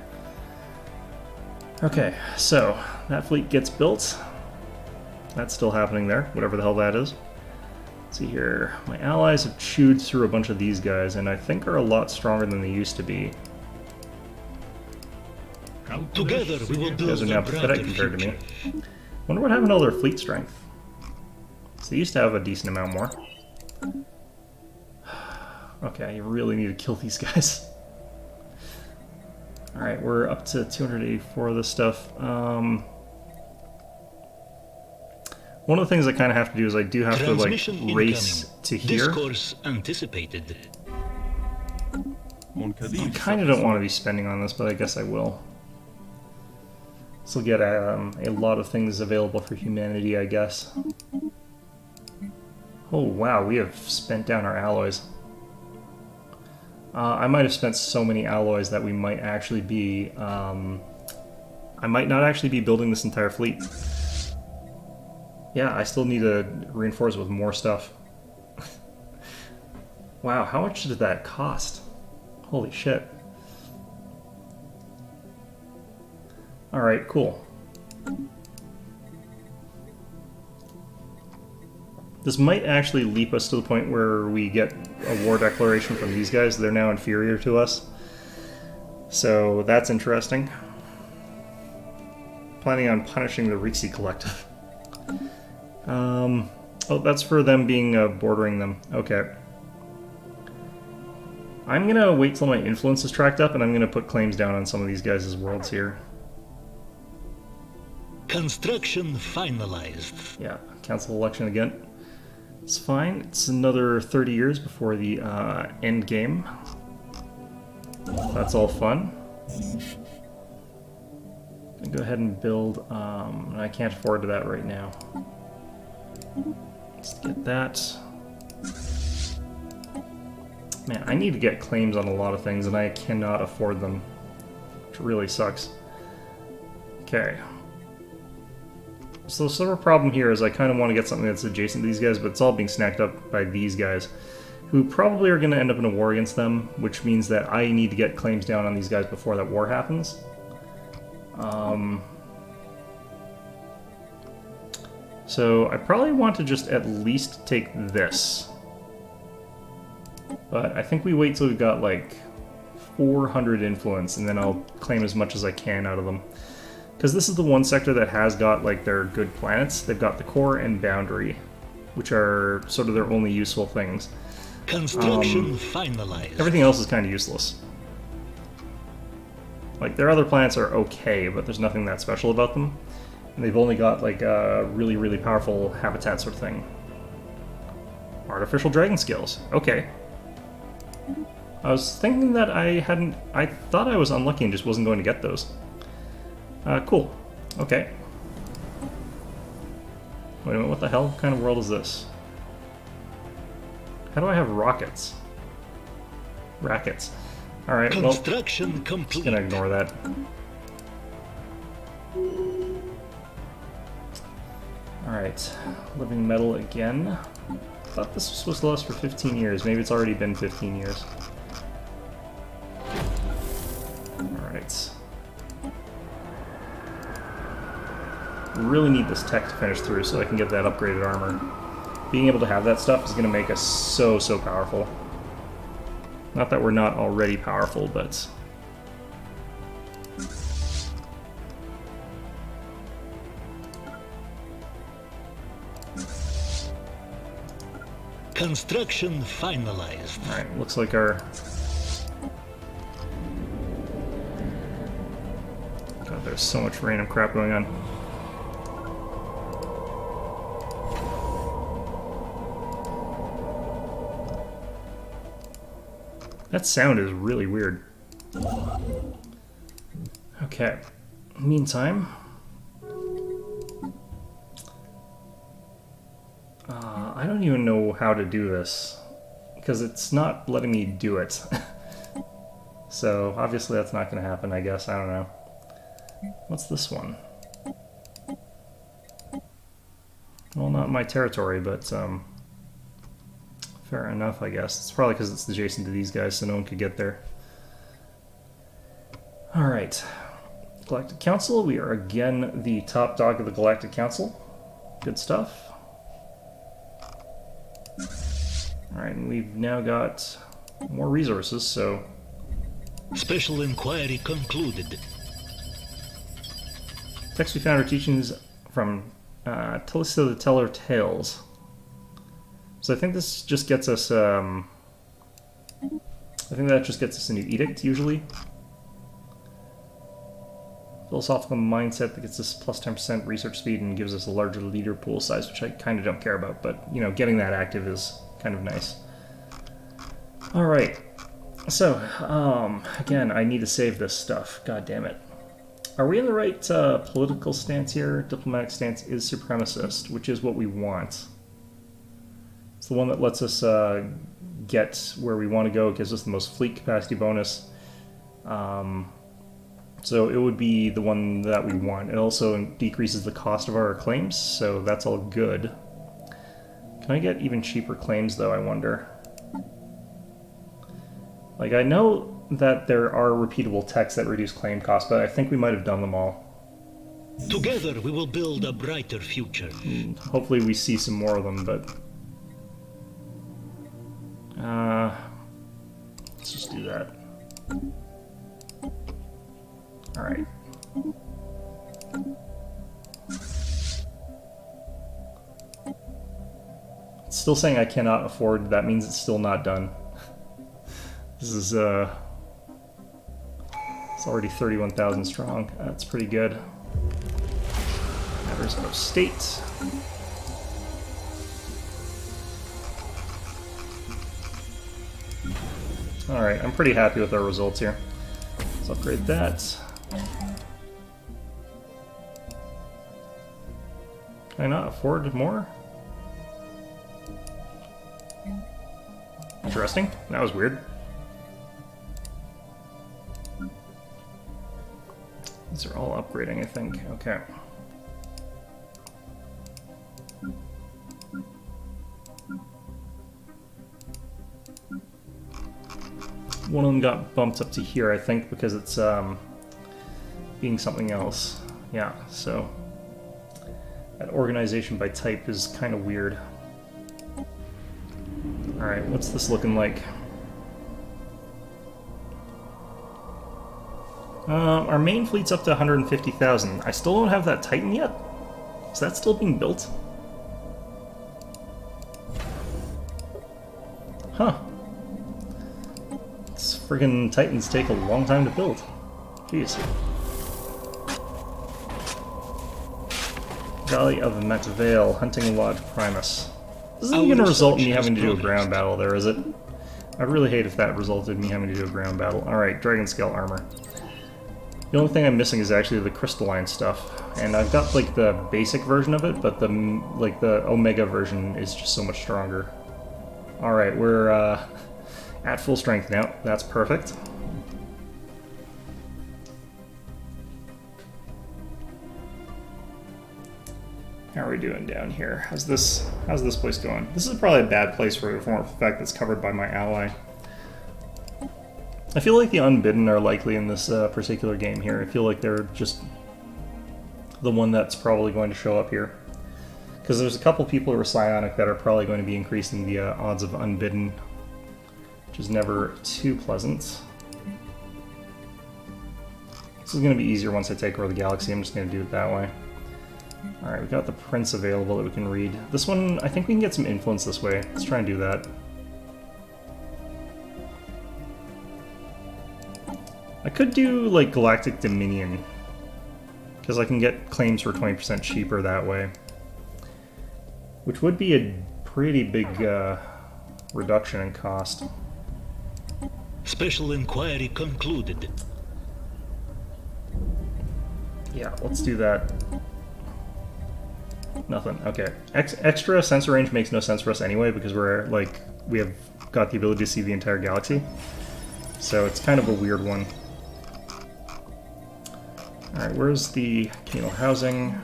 Okay, so that fleet gets built. That's still happening there, whatever the hell that is. Let's see here. My allies have chewed through a bunch of these guys and I think are a lot stronger than they used to be. Together we will These build guys are now a brighter pathetic compared to future. me. Wonder what happened to all their fleet strength. So they used to have a decent amount more. Okay, you really need to kill these guys. Alright, we're up to 284 of this stuff. One of the things I kind of have to do is I do have to like Transmission race incoming. to here. Discourse anticipated. منكدير I kind of don't want to be spending on this, but I guess I will. This will get a lot of things available for humanity, I guess. Oh wow, we have spent down our alloys. I might have spent so many alloys that we might actually be... I might not actually be building this entire fleet. Yeah, I still need to reinforce with more stuff. Wow, how much did that cost? Holy shit. Alright, cool. This might actually leap us to the point where we get a war declaration from these guys. They're now inferior to us. So that's interesting. Planning on punishing the Rixi Collective. Oh, that's for them being bordering them. Okay. I'm gonna wait till my influence is tracked up and I'm gonna put claims down on some of these guys' worlds here. Construction finalized. Yeah, cancel election again. It's fine. It's another 30 years before the end game. That's all fun. I'll go ahead and build. I can't afford that right now. Let's get that. Man, I need to get claims on a lot of things, and I cannot afford them, which really sucks. Okay. So the sort of problem here is I kind of want to get something that's adjacent to these guys, but it's all being snacked up by these guys, who probably are going to end up in a war against them, which means that I need to get claims down on these guys before that war happens. So I probably want to just at least take this. But I think we wait till we've got like 400 influence, and then I'll claim as much as I can out of them. Because this is the one sector that has got like their good planets. They've got the core and boundary, which are sort of their only useful things. Construction finalized. Everything else is kind of useless. Like their other planets are okay, but there's nothing that special about them. And they've only got like a really, really powerful habitat sort of thing. Artificial dragon skills. Okay. I was thinking that I thought I was unlucky and just wasn't going to get those. Cool. Okay. Wait a minute, what the hell kind of world is this? How do I have rockets? Rackets. Alright, well, Construction just complete. gonna ignore that. Alright, living metal again. I thought this was supposed to last for 15 years. Maybe it's already been 15 years. Alright. Really need this tech to finish through so I can get that upgraded armor. Being able to have that stuff is going to make us so, so powerful. Not that we're not already powerful, but... Construction finalized. Alright, looks like our... God, there's so much random crap going on. That sound is really weird. Okay. Meantime... I don't even know how to do this, because it's not letting me do it. So, obviously that's not going to happen, I guess. I don't know. What's this one? Well, not my territory, but, Fair enough, I guess. It's probably because it's adjacent to these guys, so no one could get there. Alright. Galactic Council. We are again the top dog of the Galactic Council. Good stuff. Alright, and we've now got more resources, so... Special inquiry concluded. Text we found are teachings from Telesta the Teller Tales. So I think this just gets us, I think that just gets us a new edict, usually. Philosophical mindset that gets us plus 10% research speed and gives us a larger leader pool size, which I kind of don't care about, but, you know, getting that active is kind of nice. Alright, so, again, I need to save this stuff, god damn it. Are we in the right political stance here? Diplomatic stance is supremacist, which is what we want. It's the one that lets us get where we want to go. It gives us the most fleet capacity bonus. So it would be the one that we want. It also decreases the cost of our claims, so that's all good. Can I get even cheaper claims, though, I wonder? Like, I know that there are repeatable texts that reduce claim costs, but I think we might have done them all. Together we will build a brighter future. Hopefully we see some more of them, but... let's just do that. Alright. It's still saying I cannot afford, that means it's still not done. This is, it's already 31,000 strong. That's pretty good. Matters of state. Alright, I'm pretty happy with our results here. Let's upgrade that. Can I not afford more? Interesting. That was weird. These are all upgrading, I think. Okay. One of them got bumped up to here, I think, because it's being something else. Yeah, so that organization by type is kind of weird. Alright, what's this looking like? Our main fleet's up to 150,000. I still don't have that Titan yet? Is that still being built? Huh. These friggin' Titans take a long time to build. Jeez. Valley of Metavale, Hunting Lodge Primus. This isn't going to result in me having to do a ground battle there, is it? I'd really hate if that resulted in me having to do a ground battle. Alright, Dragon Scale Armor. The only thing I'm missing is actually the crystalline stuff, and I've got like the basic version of it, but the Omega version is just so much stronger. All right, we're at full strength now. That's perfect. How are we doing down here? How's this place going? This is probably a bad place for a form of effect that's covered by my ally. I feel like the Unbidden are likely in this particular game here. I feel like they're just the one that's probably going to show up here. Because there's a couple people who are psionic that are probably going to be increasing the odds of Unbidden, which is never too pleasant. This is going to be easier once I take over the galaxy. I'm just going to do it that way. Alright, we got the Prince available that we can read. This one, I think we can get some influence this way. Let's try and do that. I could do, like, Galactic Dominion, because I can get claims for 20% cheaper that way. Which would be a pretty big reduction in cost. Special inquiry concluded. Yeah, let's do that. Nothing. Okay. Extra sensor range makes no sense for us anyway, because we're, like, we have got the ability to see the entire galaxy. So it's kind of a weird one. Alright, where's the communal housing?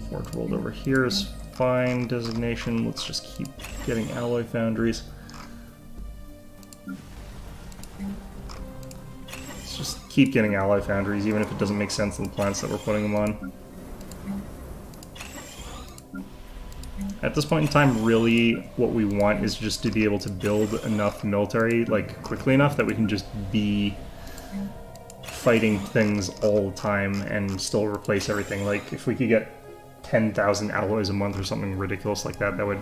Forge World over here is fine designation. Let's just keep getting alloy foundries. Let's just keep getting alloy foundries, even if it doesn't make sense on the planets that we're putting them on. At this point in time, really, what we want is just to be able to build enough military, like, quickly enough that we can just be fighting things all the time and still replace everything. Like, if we could get 10,000 alloys a month or something ridiculous like that, that would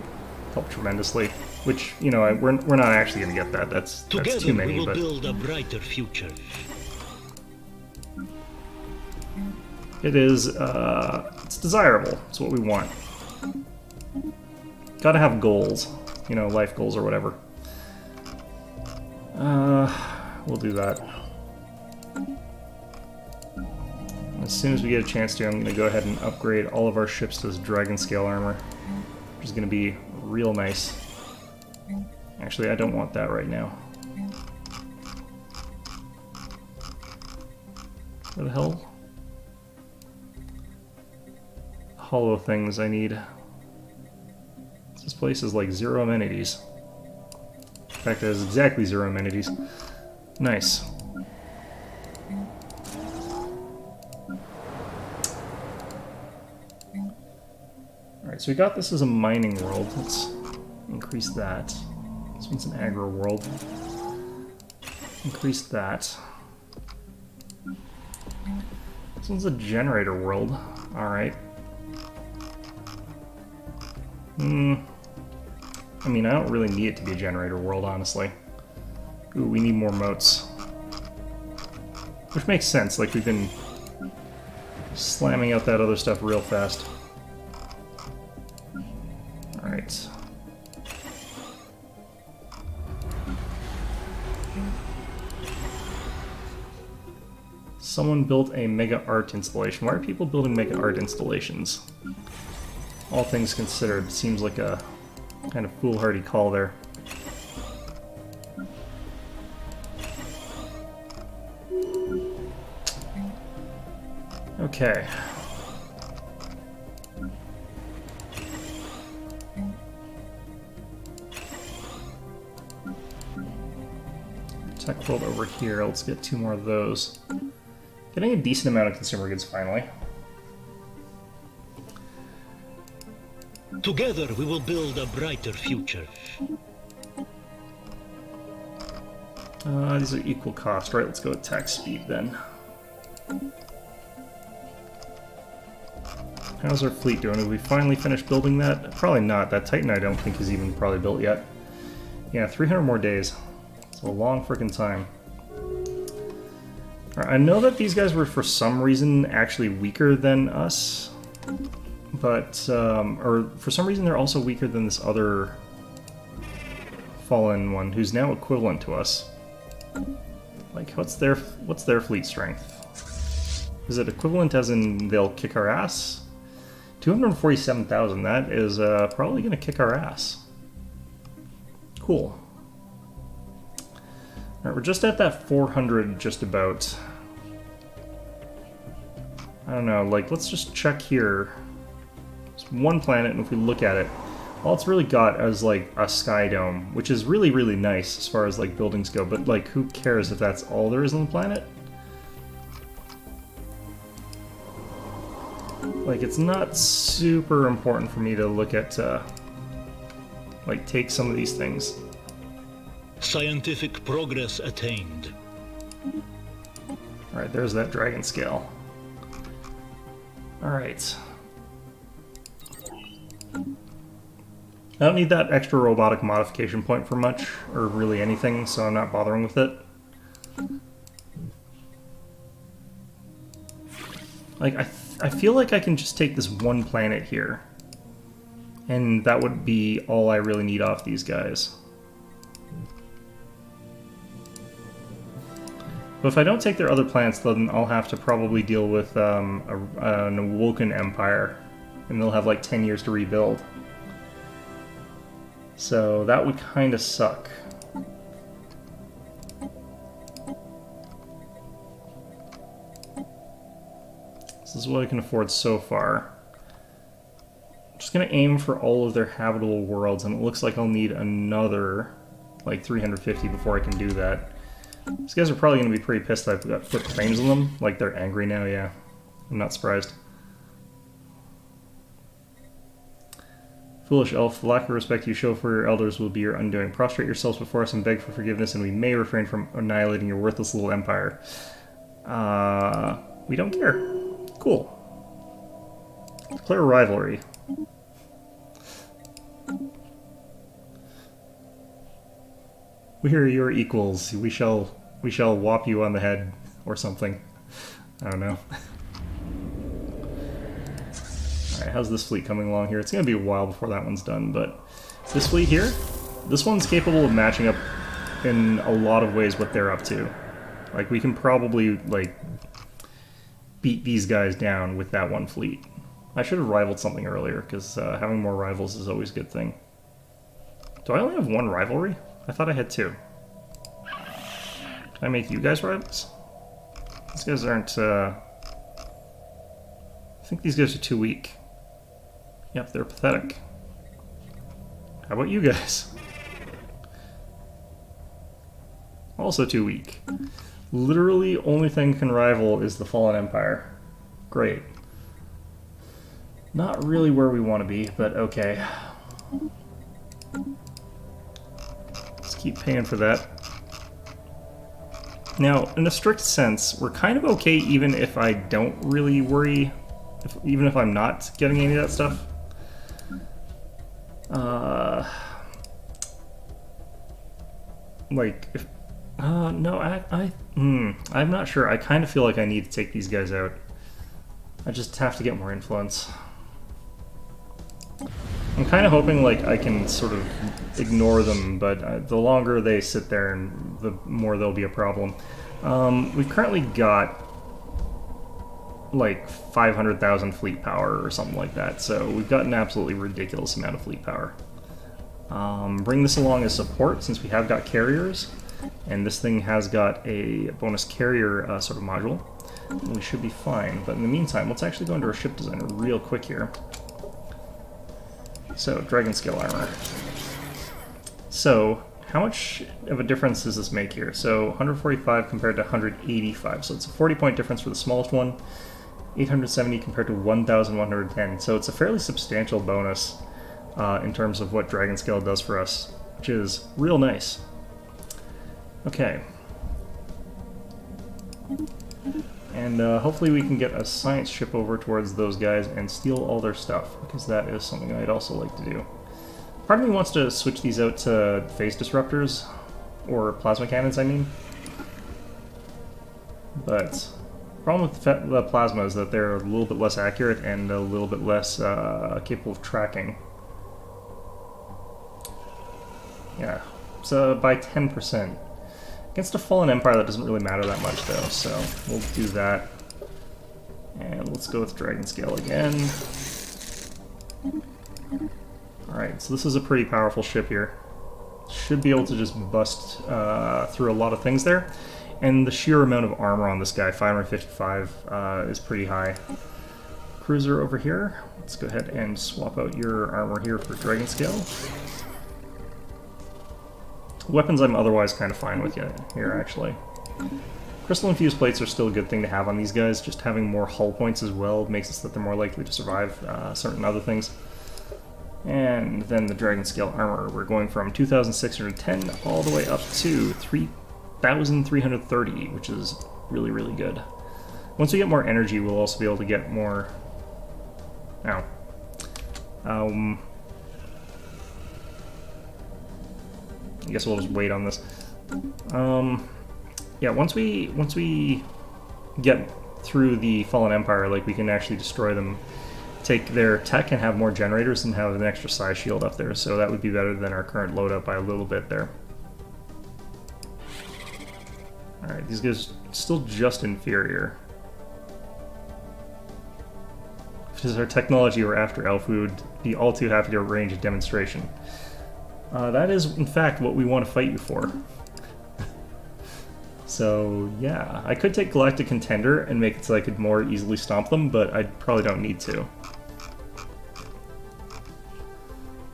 help tremendously. Which, you know, we're not actually going to get that. That's too many. We will but build a brighter future. it is, it's desirable. It's what we want. Gotta have goals. You know, life goals or whatever. We'll do that. As soon as we get a chance to, I'm going to go ahead and upgrade all of our ships to this dragon scale armor, which is going to be real nice. Actually, I don't want that right now. What the hell? Hollow things I need. This place is like 0 amenities. In fact, it has exactly 0 amenities. Nice. Alright, so we got this as a mining world. Let's increase that. This one's an agro world. Increase that. This one's a generator world. Alright. I mean, I don't really need it to be a generator world, honestly. Ooh, we need more moats. Which makes sense, like we've been slamming out that other stuff real fast. Alright. Someone built a mega art installation. Why are people building mega art installations? All things considered, seems like a kind of foolhardy call there. Okay. Tech world over here. Let's get 2 more of those. Getting a decent amount of consumer goods finally. Together we will build a brighter future. These are equal cost, right? Let's go with tax speed then. How's our fleet doing? Have we finally finished building that? Probably not. That Titan I don't think is even probably built yet. Yeah, 300 more days. It's a long freaking time. Right, I know that these guys were for some reason actually weaker than us. But, or for some reason they're also weaker than this other fallen one, who's now equivalent to us. Like, what's their fleet strength? Is it equivalent as in they'll kick our ass? 247,000, that is probably going to kick our ass. Cool. Alright, we're just at that 400 just about. I don't know, like, let's just check here. It's one planet, and if we look at it, all it's really got is like a sky dome, which is really, really nice as far as like buildings go, but like who cares if that's all there is on the planet? Like, it's not super important for me to look at, like, take some of these things. Scientific progress attained. Alright, there's that dragon scale. Alright. I don't need that extra robotic modification point for much, or really anything, so I'm not bothering with it. Like, I feel like I can just take this one planet here, and that would be all I really need off these guys. But if I don't take their other planets, then I'll have to probably deal with an awoken empire, and they'll have like 10 years to rebuild. So that would kind of suck. This is what I can afford so far. Just gonna aim for all of their habitable worlds, and it looks like I'll need another, like, 350 before I can do that. These guys are probably gonna be pretty pissed that I've got put claims on them. Like, they're angry now, yeah. I'm not surprised. Foolish elf, the lack of respect you show for your elders will be your undoing. Prostrate yourselves before us and beg for forgiveness, and we may refrain from annihilating your worthless little empire. We don't care. Cool. Declare rivalry. We are your equals. We shall whop you on the head or something. I don't know. Alright, how's this fleet coming along here? It's going to be a while before that one's done, but this fleet here, this one's capable of matching up in a lot of ways what they're up to. Like, we can probably, like, beat these guys down with that one fleet. I should have rivaled something earlier, because having more rivals is always a good thing. Do I only have one rivalry? I thought I had two. Can I make you guys rivals? These guys aren't, I think these guys are too weak. Yep, they're pathetic. How about you guys? Also too weak. Literally, only thing can rival is the Fallen Empire. Great. Not really where we want to be, but okay. Let's keep paying for that. Now, in a strict sense, we're kind of okay even if I don't really worry, even if I'm not getting any of that stuff. Like, if... no, I'm not sure. I kind of feel like I need to take these guys out. I just have to get more influence. I'm kind of hoping, like, I can sort of ignore them, but the longer they sit there, and the more there'll be a problem. We've currently got, like, 500,000 fleet power or something like that, so we've got an absolutely ridiculous amount of fleet power. Bring this along as support, since we have got carriers, and this thing has got a bonus carrier sort of module. We should be fine, but in the meantime, let's actually go into our ship designer real quick here. So, Dragon Scale Armor. So, how much of a difference does this make here? So, 145 compared to 185, so it's a 40-point difference for the smallest one, 870 compared to 1,110, so it's a fairly substantial bonus in terms of what Dragon Scale does for us, which is real nice. Okay. And hopefully we can get a science ship over towards those guys and steal all their stuff, because that is something I'd also like to do. Part of me wants to switch these out to phase disruptors, or plasma cannons, I mean. But the problem with the plasma is that they're a little bit less accurate and a little bit less capable of tracking. Yeah, so by 10%. Against a Fallen Empire, that doesn't really matter that much, though, so we'll do that. And let's go with Dragon Scale again. Alright, so this is a pretty powerful ship here. Should be able to just bust through a lot of things there. And the sheer amount of armor on this guy, 555, is pretty high. Cruiser over here. Let's go ahead and swap out your armor here for Dragon Scale. Weapons I'm otherwise kind of fine with here, actually. Crystal infused plates are still a good thing to have on these guys. Just having more hull points as well makes it so that they're more likely to survive certain other things. And then the Dragon Scale armor. We're going from 2,610 all the way up to 3,330, which is really, really good. Once we get more energy, we'll also be able to get more... Ow. I guess we'll just wait on this. Yeah, once we get through the Fallen Empire, like, we can actually destroy them, take their tech and have more generators and have an extra size shield up there, so that would be better than our current loadout by a little bit there. Alright, these guys still just inferior. If this is our technology we're after, Elf, we would be all too happy to arrange a demonstration. That is, in fact, what we want to fight you for. So, yeah. I could take Galactic Contender and make it so I could more easily stomp them, but I probably don't need to.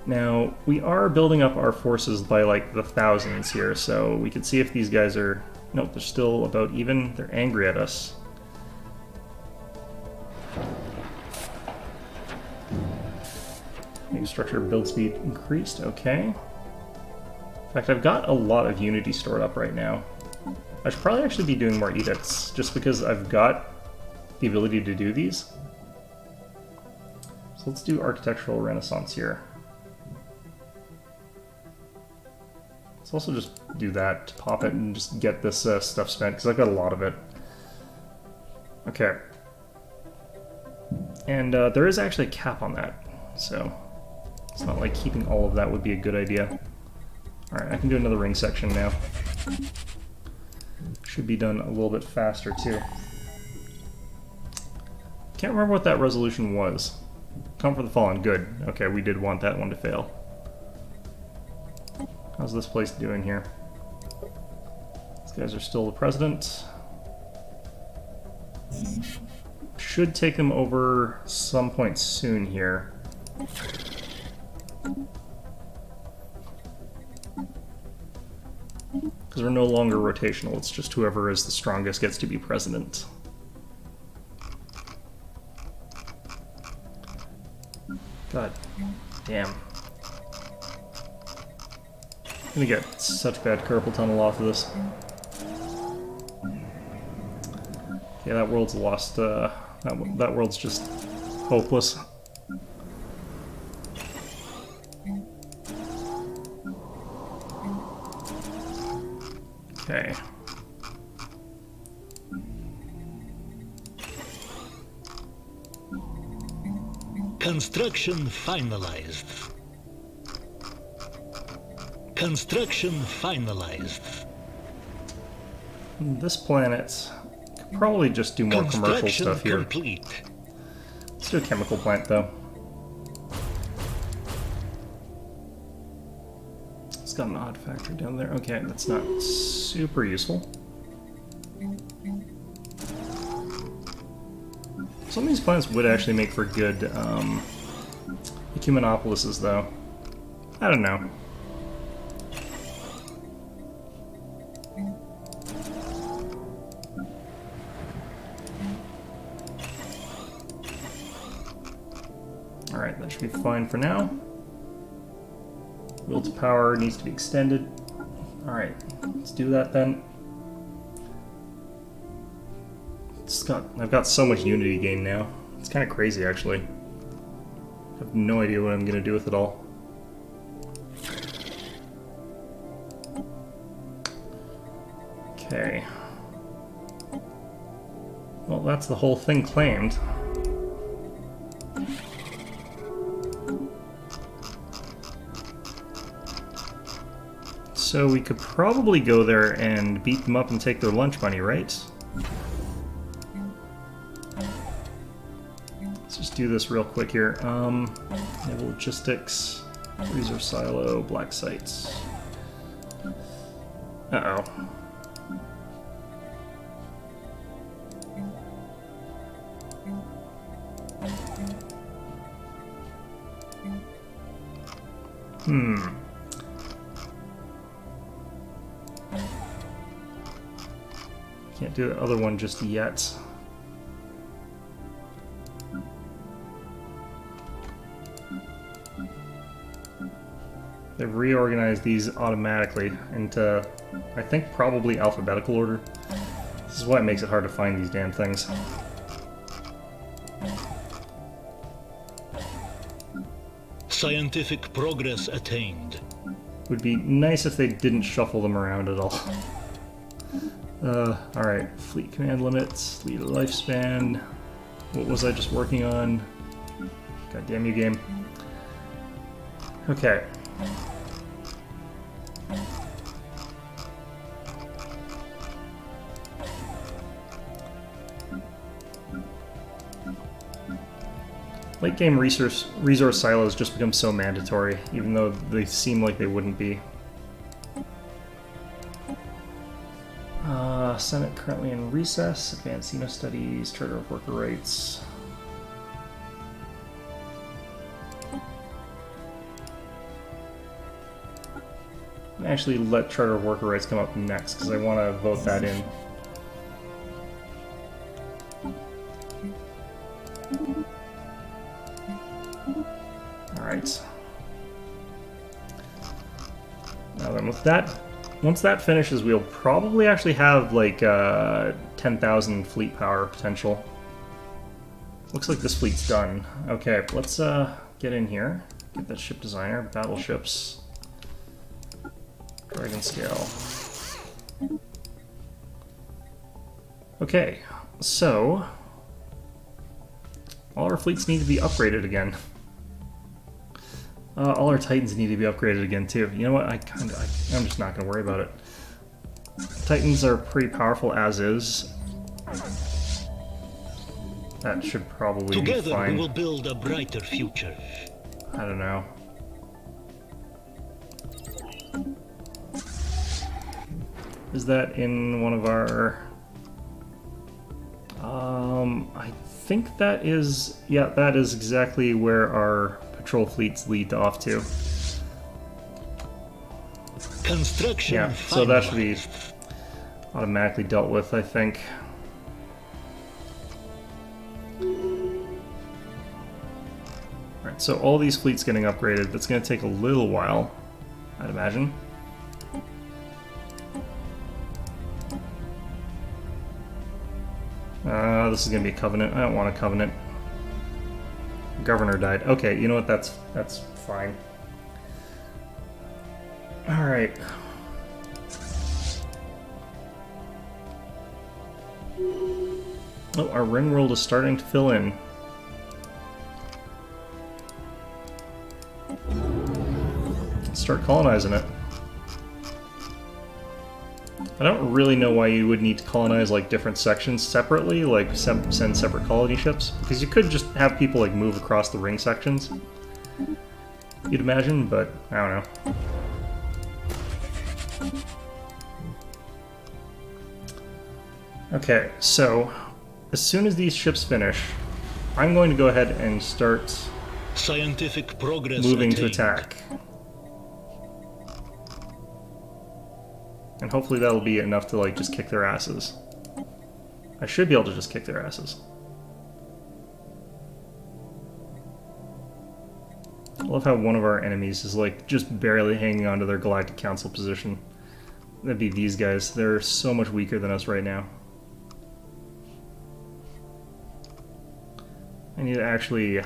Now, we are building up our forces by like the thousands here, so we can see if these guys are... Nope, they're still about even. They're angry at us. New structure build speed increased, okay. In fact, I've got a lot of Unity stored up right now. I should probably actually be doing more edicts, just because I've got the ability to do these. So let's do Architectural Renaissance here. Let's also just do that to pop it and just get this stuff spent, because I've got a lot of it. Okay. And there is actually a cap on that, so it's not like keeping all of that would be a good idea. Alright, I can do another ring section now. Should be done a little bit faster, too. Can't remember what that resolution was. Come for the Fallen, good. Okay, we did want that one to fail. How's this place doing here? These guys are still the president. Should take them over some point soon here. Because we're no longer rotational, it's just whoever is the strongest gets to be president. God damn. I'm gonna get such bad carpal tunnel off of this. Yeah, that world's lost, that world's just hopeless. Okay. Construction finalized. Construction finalized. This planet could probably just do more commercial stuff here. Complete. Let's do a chemical plant, though. It's got an odd factor down there. Okay, that's not super useful. Some of these planets would actually make for good ecumenopolises, though. I don't know. Alright, that should be fine for now. Will to power needs to be extended. Alright, let's do that then. I've got so much Unity gain now. It's kind of crazy, actually. I have no idea what I'm going to do with it all. Okay. Well, that's the whole thing claimed. So we could probably go there and beat them up and take their lunch money, right? Let's just do this real quick here. Naval logistics, resource silo, black sites. Uh-oh. Can't do the other one just yet. They've reorganized these automatically into, I think, probably alphabetical order. This is why it makes it hard to find these damn things. Scientific progress attained. Would be nice if they didn't shuffle them around at all. Alright, fleet command limits, fleet lifespan. What was I just working on? God damn you, game. Okay. Late game resource silos just become so mandatory, even though they seem like they wouldn't be. Senate currently in recess, advanced Xeno studies, Charter of Worker Rights. actually let Charter of Worker Rights come up next, because I want to vote that in. Alright. Now then, with that, once that finishes, we'll probably actually have, like, 10,000 fleet power potential. Looks like this fleet's done. Okay, let's get in here. Get that ship designer, battleships, Dragon Scale. Okay, so all our fleets need to be upgraded again. All our Titans need to be upgraded again too. You know what? I'm just not going to worry about it. Titans are pretty powerful as is. That should probably be fine. Together we will build a brighter future. I don't know. Is that in one of our... I think that is... Yeah, that is exactly where our patrol fleets lead off to. Construction. Yeah, so that should be automatically dealt with, I think. Alright, so all these fleets getting upgraded, that's going to take a little while, I'd imagine. This is going to be a Covenant. I don't want a Covenant. Governor died. Okay, you know what? That's fine. Alright. Oh, our ring world is starting to fill in. Let's start colonizing it. I don't really know why you would need to colonize like different sections separately, like send separate colony ships, because you could just have people like move across the ring sections. You'd imagine, but I don't know. Okay, so as soon as these ships finish, I'm going to go ahead and start scientific progress moving to attained. attack. And hopefully that'll be enough to like just kick their asses. I should be able to just kick their asses. I love how one of our enemies is like just barely hanging on to their Galactic Council position. That'd be these guys. They're so much weaker than us right now. I need to actually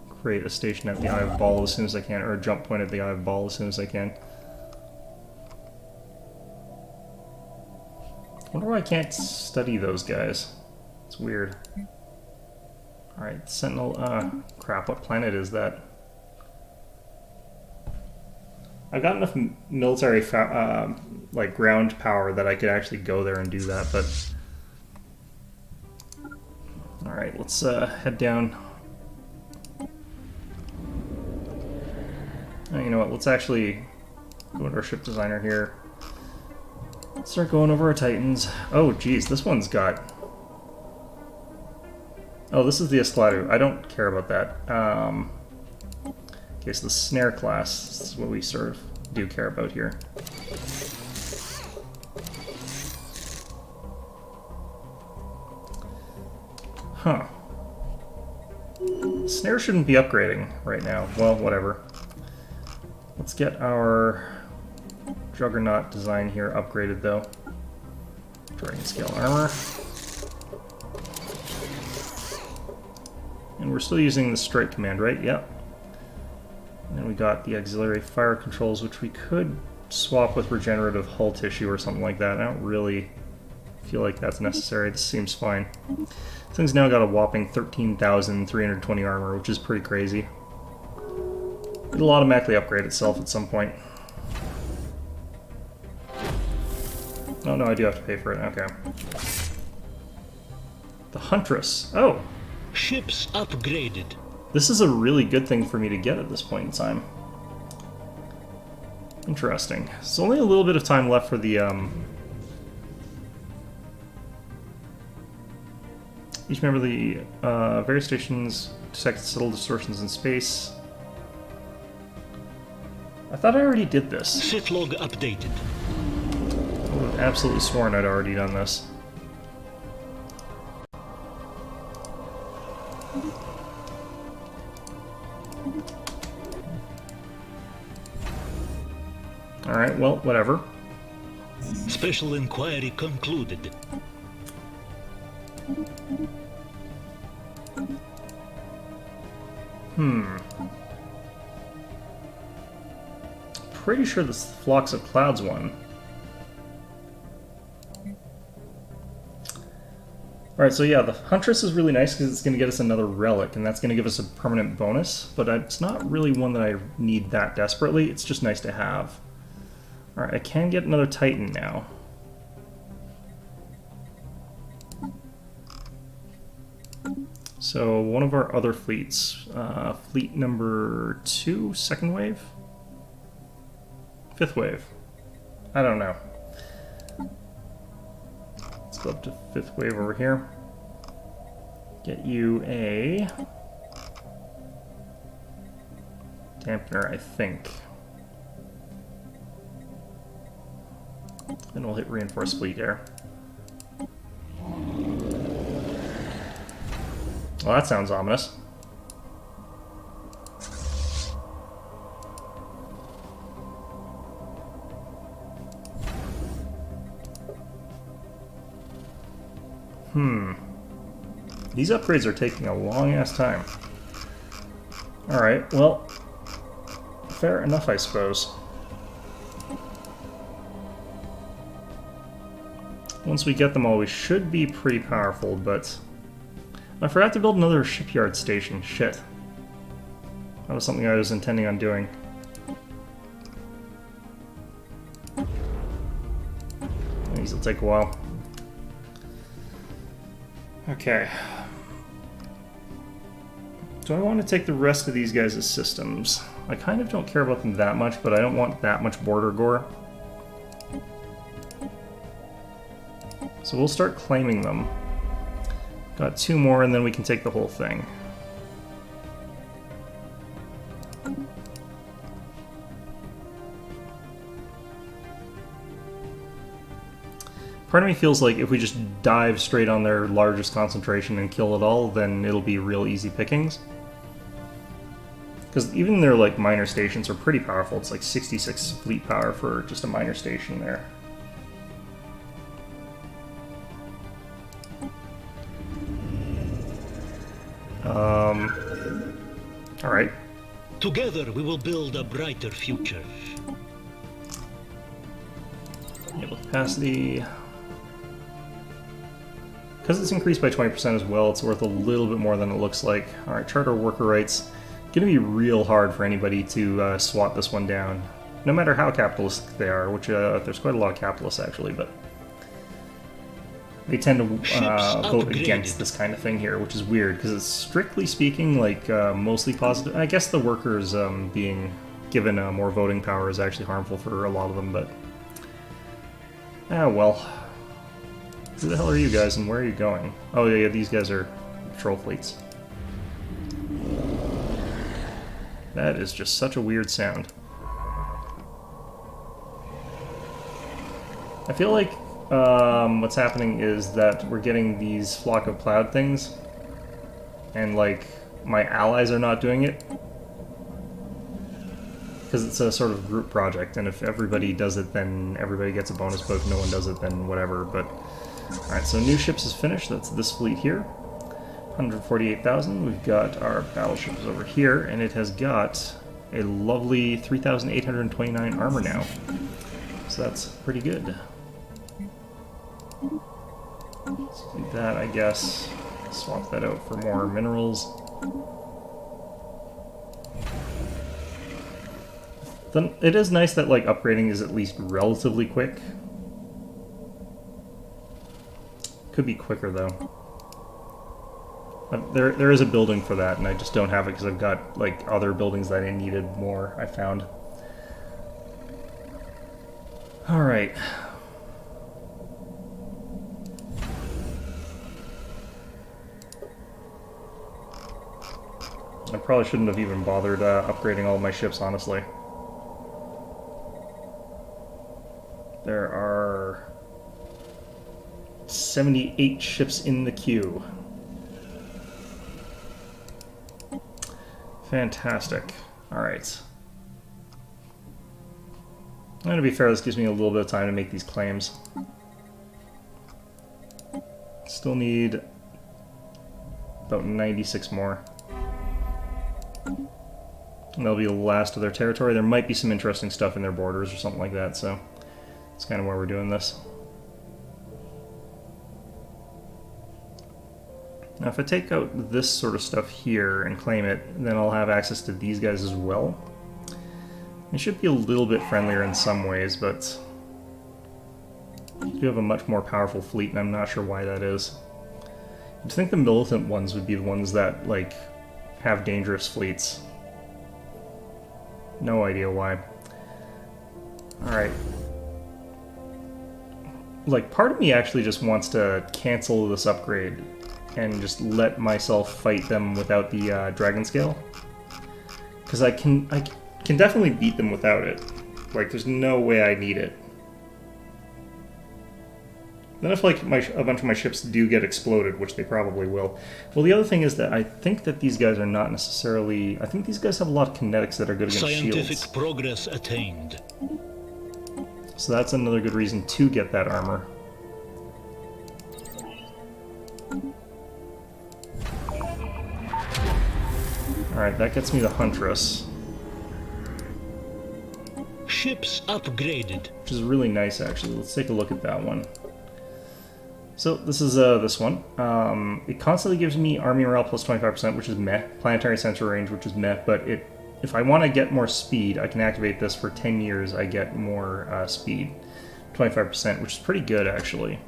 create a station at the Eye of Ball as soon as I can, or a jump point at the Eye of Ball as soon as I can. I wonder why I can't study those guys. It's weird. Alright, Sentinel, crap, what planet is that? I've got enough military, like, ground power that I could actually go there and do that, but... Alright, let's, head down. Oh, you know what, let's actually go to our ship designer here. Start going over our Titans. Oh, geez, this one's got... Oh, this is the Escladu. I don't care about that. Okay, so the Snare class. This is what we sort of do care about here. Huh. Snare shouldn't be upgrading right now. Well, whatever. Let's get our Juggernaut design here upgraded, though. Dragon Scale Armor. And we're still using the Strike command, right? Yep. And then we got the Auxiliary Fire Controls, which we could swap with Regenerative Hull Tissue or something like that. I don't really feel like that's necessary. This seems fine. This thing's now got a whopping 13,320 armor, which is pretty crazy. It'll automatically upgrade itself at some point. Oh no, I do have to pay for it. Okay. The Huntress. Oh! Ships upgraded. This is a really good thing for me to get at this point in time. Interesting. There's only a little bit of time left for the, Each member of the various stations detect subtle distortions in space. I thought I already did this. Sith log updated. I would have absolutely sworn I'd already done this. Alright, well, whatever. Special inquiry concluded. Pretty sure this Flocks of Clouds one. Alright, so yeah, the Huntress is really nice because it's going to get us another relic, and that's going to give us a permanent bonus, but it's not really one that I need that desperately, it's just nice to have. Alright, I can get another Titan now. So, one of our other fleets, fleet number 2, second wave? Fifth wave. I don't know. Let's go up to fifth wave over here. Get you a dampener, I think. Then we'll hit reinforced fleet here. Well, that sounds ominous. These upgrades are taking a long-ass time. Alright, well, fair enough, I suppose. Once we get them all, we should be pretty powerful, but... I forgot to build another shipyard station. Shit. That was something I was intending on doing. These will take a while. Okay. Do I want to take the rest of these guys as systems? I kind of don't care about them that much, but I don't want that much border gore. So we'll start claiming them. Got 2 more, and then we can take the whole thing. Part of me feels like if we just dive straight on their largest concentration and kill it all, then it'll be real easy pickings. Because even their like minor stations are pretty powerful. It's like 66 fleet power for just a minor station there. Alright. Together we will build a brighter future. Naval capacity. Because it's increased by 20% as well, it's worth a little bit more than it looks like. Alright, charter worker rights. Gonna be real hard for anybody to swat this one down. No matter how capitalistic they are, which there's quite a lot of capitalists actually, but they tend to vote against this kind of thing here, which is weird, because it's strictly speaking like mostly positive. I guess the workers being given more voting power is actually harmful for a lot of them, but... ah, well. Who the hell are you guys, and where are you going? Oh yeah, these guys are patrol fleets. That is just such a weird sound. I feel like what's happening is that we're getting these flock of cloud things, and like my allies are not doing it because it's a sort of group project, and if everybody does it, then everybody gets a bonus, but if no one does it, then whatever. But alright, so new ships is finished. That's this fleet here, 148,000. We've got our battleships over here, and it has got a lovely 3,829 armor now, so that's pretty good. Let's do that, I guess. Swap that out for more minerals. Then it is nice that like upgrading is at least relatively quick. Could be quicker though. There is a building for that, and I just don't have it because I've got like other buildings that I needed more, I found. Alright. I probably shouldn't have even bothered upgrading all my ships, honestly. There are 78 ships in the queue. Fantastic. Alright. And to be fair, this gives me a little bit of time to make these claims. Still need about 96 more. And that'll be the last of their territory. There might be some interesting stuff in their borders or something like that, so that's kind of why we're doing this. Now if I take out this sort of stuff here and claim it, then I'll have access to these guys as well. It should be a little bit friendlier in some ways, but I do have a much more powerful fleet, and I'm not sure why that is. You'd think the militant ones would be the ones that, like, have dangerous fleets. No idea why. Alright. Like, part of me actually just wants to cancel this upgrade and just let myself fight them without the dragon scale. Because I can definitely beat them without it. Like, there's no way I need it. Then if, like, a bunch of my ships do get exploded, which they probably will. Well, the other thing is that I think that these guys are not necessarily... I think these guys have a lot of kinetics that are good against shields. Scientific progress attained. So that's another good reason to get that armor. Alright, that gets me the Huntress. Ships upgraded. Which is really nice, actually. Let's take a look at that one. So, this is this one. It constantly gives me army morale plus 25%, which is meh. Planetary sensor range, which is meh. But if I want to get more speed, I can activate this for 10 years. I get more speed. 25%, which is pretty good, actually.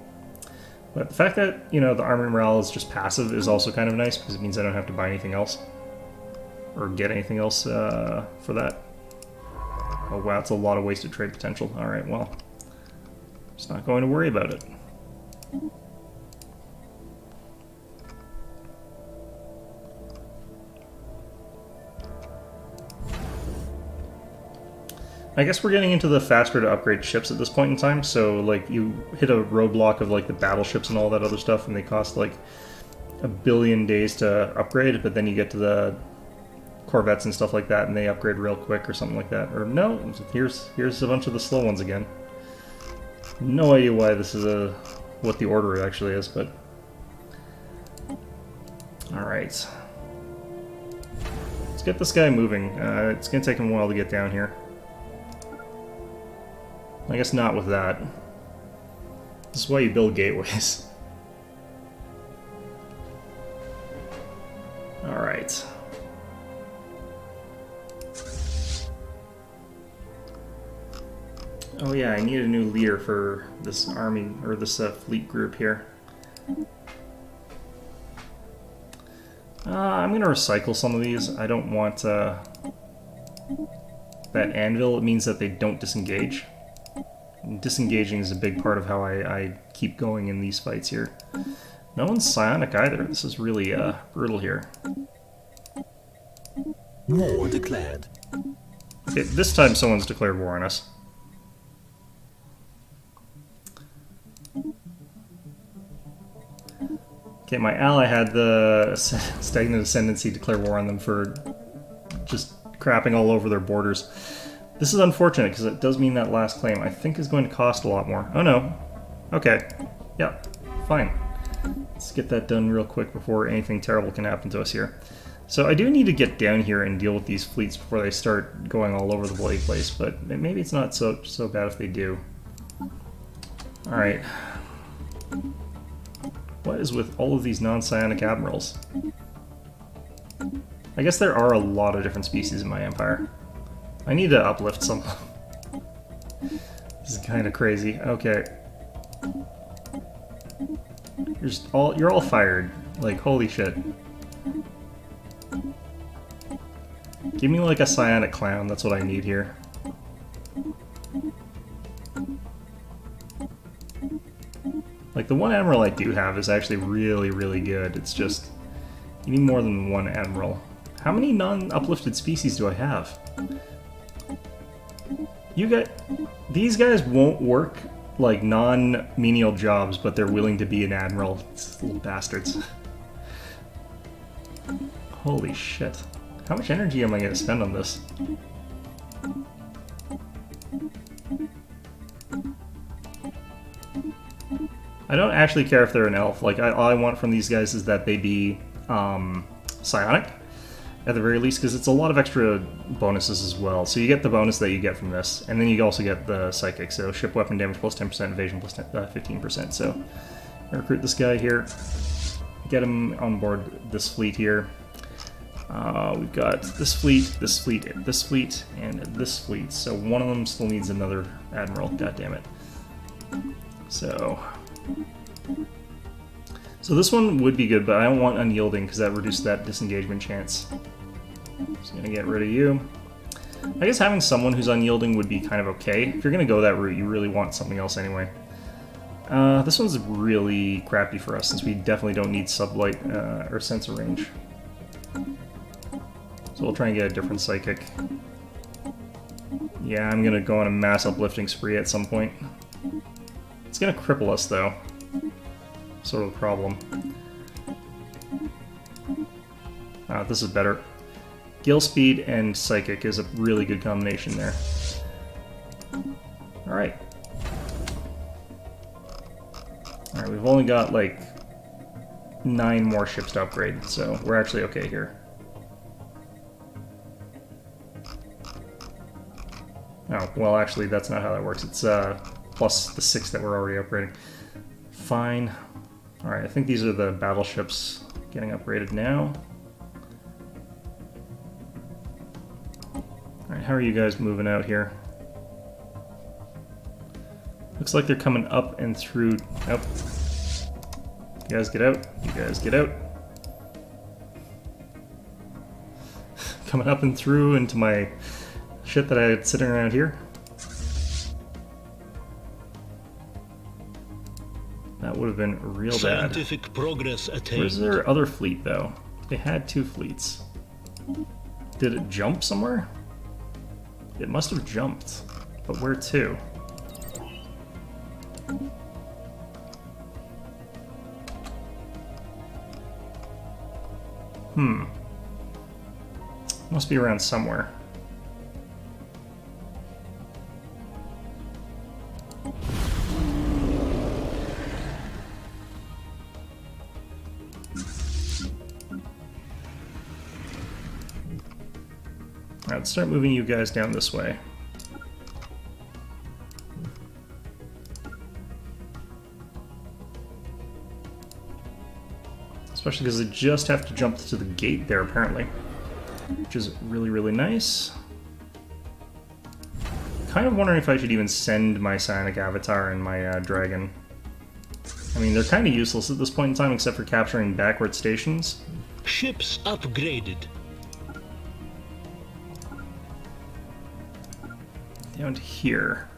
But the fact that, you know, the army morale is just passive is also kind of nice, because it means I don't have to buy anything else. Or get anything else for that. Oh wow, that's a lot of wasted trade potential. Alright, well, just not going to worry about it. I guess we're getting into the faster to upgrade ships at this point in time, so like you hit a roadblock of like the battleships and all that other stuff, and they cost like 1 billion days to upgrade, but then you get to the Corvettes and stuff like that, and they upgrade real quick or something like that. Or no, here's a bunch of the slow ones again. No idea why this is what the order actually is, but all right. Let's get this guy moving. It's gonna take him a while to get down here. I guess not with that. This is why you build gateways. All right. Oh yeah, I need a new leader for this army, or this fleet group here. I'm gonna recycle some of these. I don't want that anvil. It means that they don't disengage. And disengaging is a big part of how I keep going in these fights here. No one's psionic either. This is really brutal here. War declared. Okay, this time someone's declared war on us. Okay, my ally had the stagnant ascendancy declare war on them for just crapping all over their borders. This is unfortunate because it does mean that last claim I think is going to cost a lot more. Oh no. Okay. Yeah, fine. Let's get that done real quick before anything terrible can happen to us here. So I do need to get down here and deal with these fleets before they start going all over the bloody place, but maybe it's not so bad if they do. Alright. What is with all of these non-psionic admirals? I guess there are a lot of different species in my empire. I need to uplift some. This is kind of crazy. Okay. You're all fired. Like, holy shit. Give me like a psionic clown, that's what I need here. Like, the one admiral I do have is actually really, really good. It's just, you need more than one admiral. How many non-uplifted species do I have? You got... These guys won't work like non-menial jobs, but they're willing to be an admiral. It's little bastards. Holy shit. How much energy am I going to spend on this? I don't actually care if they're an elf. Like, all I want from these guys is that they be psionic, at the very least, because it's a lot of extra bonuses as well. So you get the bonus that you get from this, and then you also get the psychic. So ship weapon damage plus 10%, evasion plus 15%. So I recruit this guy here, get him on board this fleet here. We've got this fleet, this fleet, this fleet, and this fleet. So one of them still needs another admiral. God damn it. So this one would be good, but I don't want unyielding because that reduces that disengagement chance. Just gonna get rid of you. I guess having someone who's unyielding would be kind of okay. If you're gonna go that route, you really want something else anyway. This one's really crappy for us since we definitely don't need sublight or sensor range. So we'll try and get a different psychic. Yeah, I'm gonna go on a mass uplifting spree at some point. It's gonna cripple us though. Sort of a problem. This is better. Gill speed and psychic is a really good combination there. Alright. Alright, we've only got like 9 more ships to upgrade, so we're actually okay here. Oh, well actually that's not how that works. It's plus the 6 that we're already upgrading. Fine. Alright, I think these are the battleships getting upgraded now. Alright, how are you guys moving out here? Looks like they're coming up and through... Nope. You guys get out. You guys get out. Coming up and through into my shit that I had sitting around here. That would have been real bad. Scientific progress attained. Where's their other fleet, though? They had 2 fleets. Did it jump somewhere? It must have jumped. But where to? Must be around somewhere. Alright, let's start moving you guys down this way. Especially because they just have to jump to the gate there, apparently. Which is really, really nice. Kind of wondering if I should even send my Psionic Avatar and my Dragon. I mean, they're kind of useless at this point in time, except for capturing backward stations. Ships upgraded. Down to here.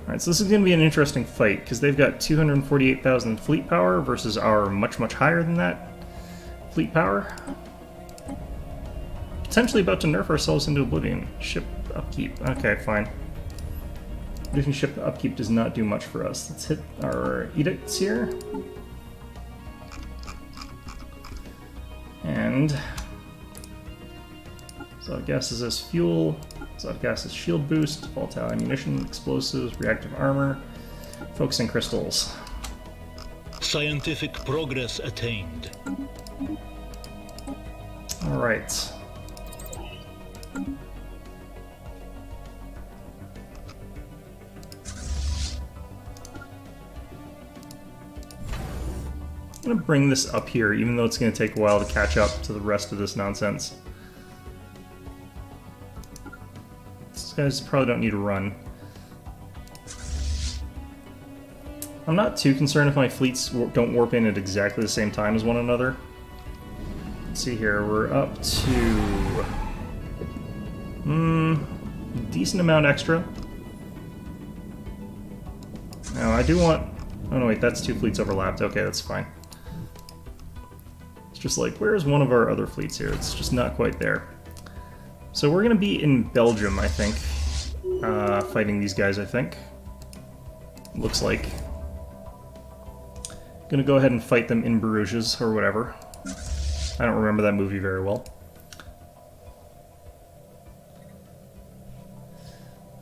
Alright, so this is going to be an interesting fight, because they've got 248,000 fleet power versus our much, much higher than that fleet power. Potentially about to nerf ourselves into oblivion. Ship upkeep. Okay, fine. Reducing ship upkeep does not do much for us. Let's hit our edicts here. And... exotic gases as fuel. Exotic gases shield boost. Volatile ammunition, explosives, reactive armor. Focusing crystals. Scientific progress attained. Alright. I'm going to bring this up here, even though it's going to take a while to catch up to the rest of this nonsense. These guys probably don't need to run. I'm not too concerned if my fleets don't warp in at exactly the same time as one another. Let's see here, we're up to... decent amount extra. Now, I do want... oh no, wait, that's 2 fleets overlapped. Okay, that's fine. It's just like, where's one of our other fleets here? It's just not quite there. So we're going to be in Belgium, I think. fighting these guys, I think. Looks like. Gonna go ahead and fight them in Bruges or whatever. I don't remember that movie very well.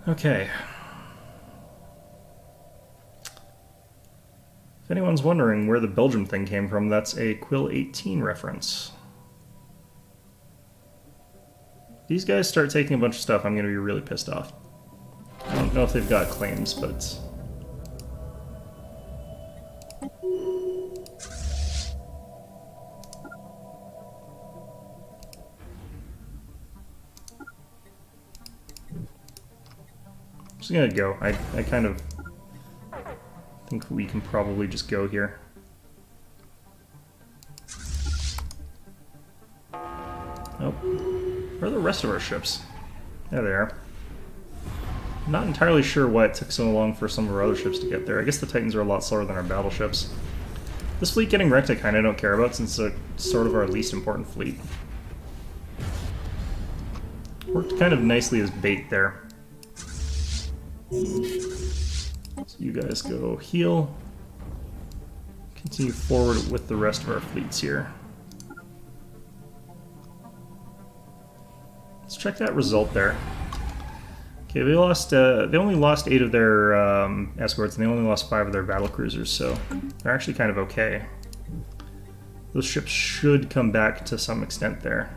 Okay. If anyone's wondering where the Belgium thing came from, that's a Quill 18 reference. These guys start taking a bunch of stuff, I'm going to be really pissed off. I don't know if they've got claims, but... I'm just going to go. I kind of think we can probably just go here. Oh. Where are the rest of our ships? There they are. I'm not entirely sure why it took so long for some of our other ships to get there. I guess the Titans are a lot slower than our battleships. This fleet getting wrecked I kind of don't care about since it's sort of our least important fleet. Worked kind of nicely as bait there. So you guys go heal. Continue forward with the rest of our fleets here. Let's check that result there. Okay, they lost. They only lost 8 of their escorts, and they only lost 5 of their battle cruisers, so they're actually kind of okay. Those ships should come back to some extent there.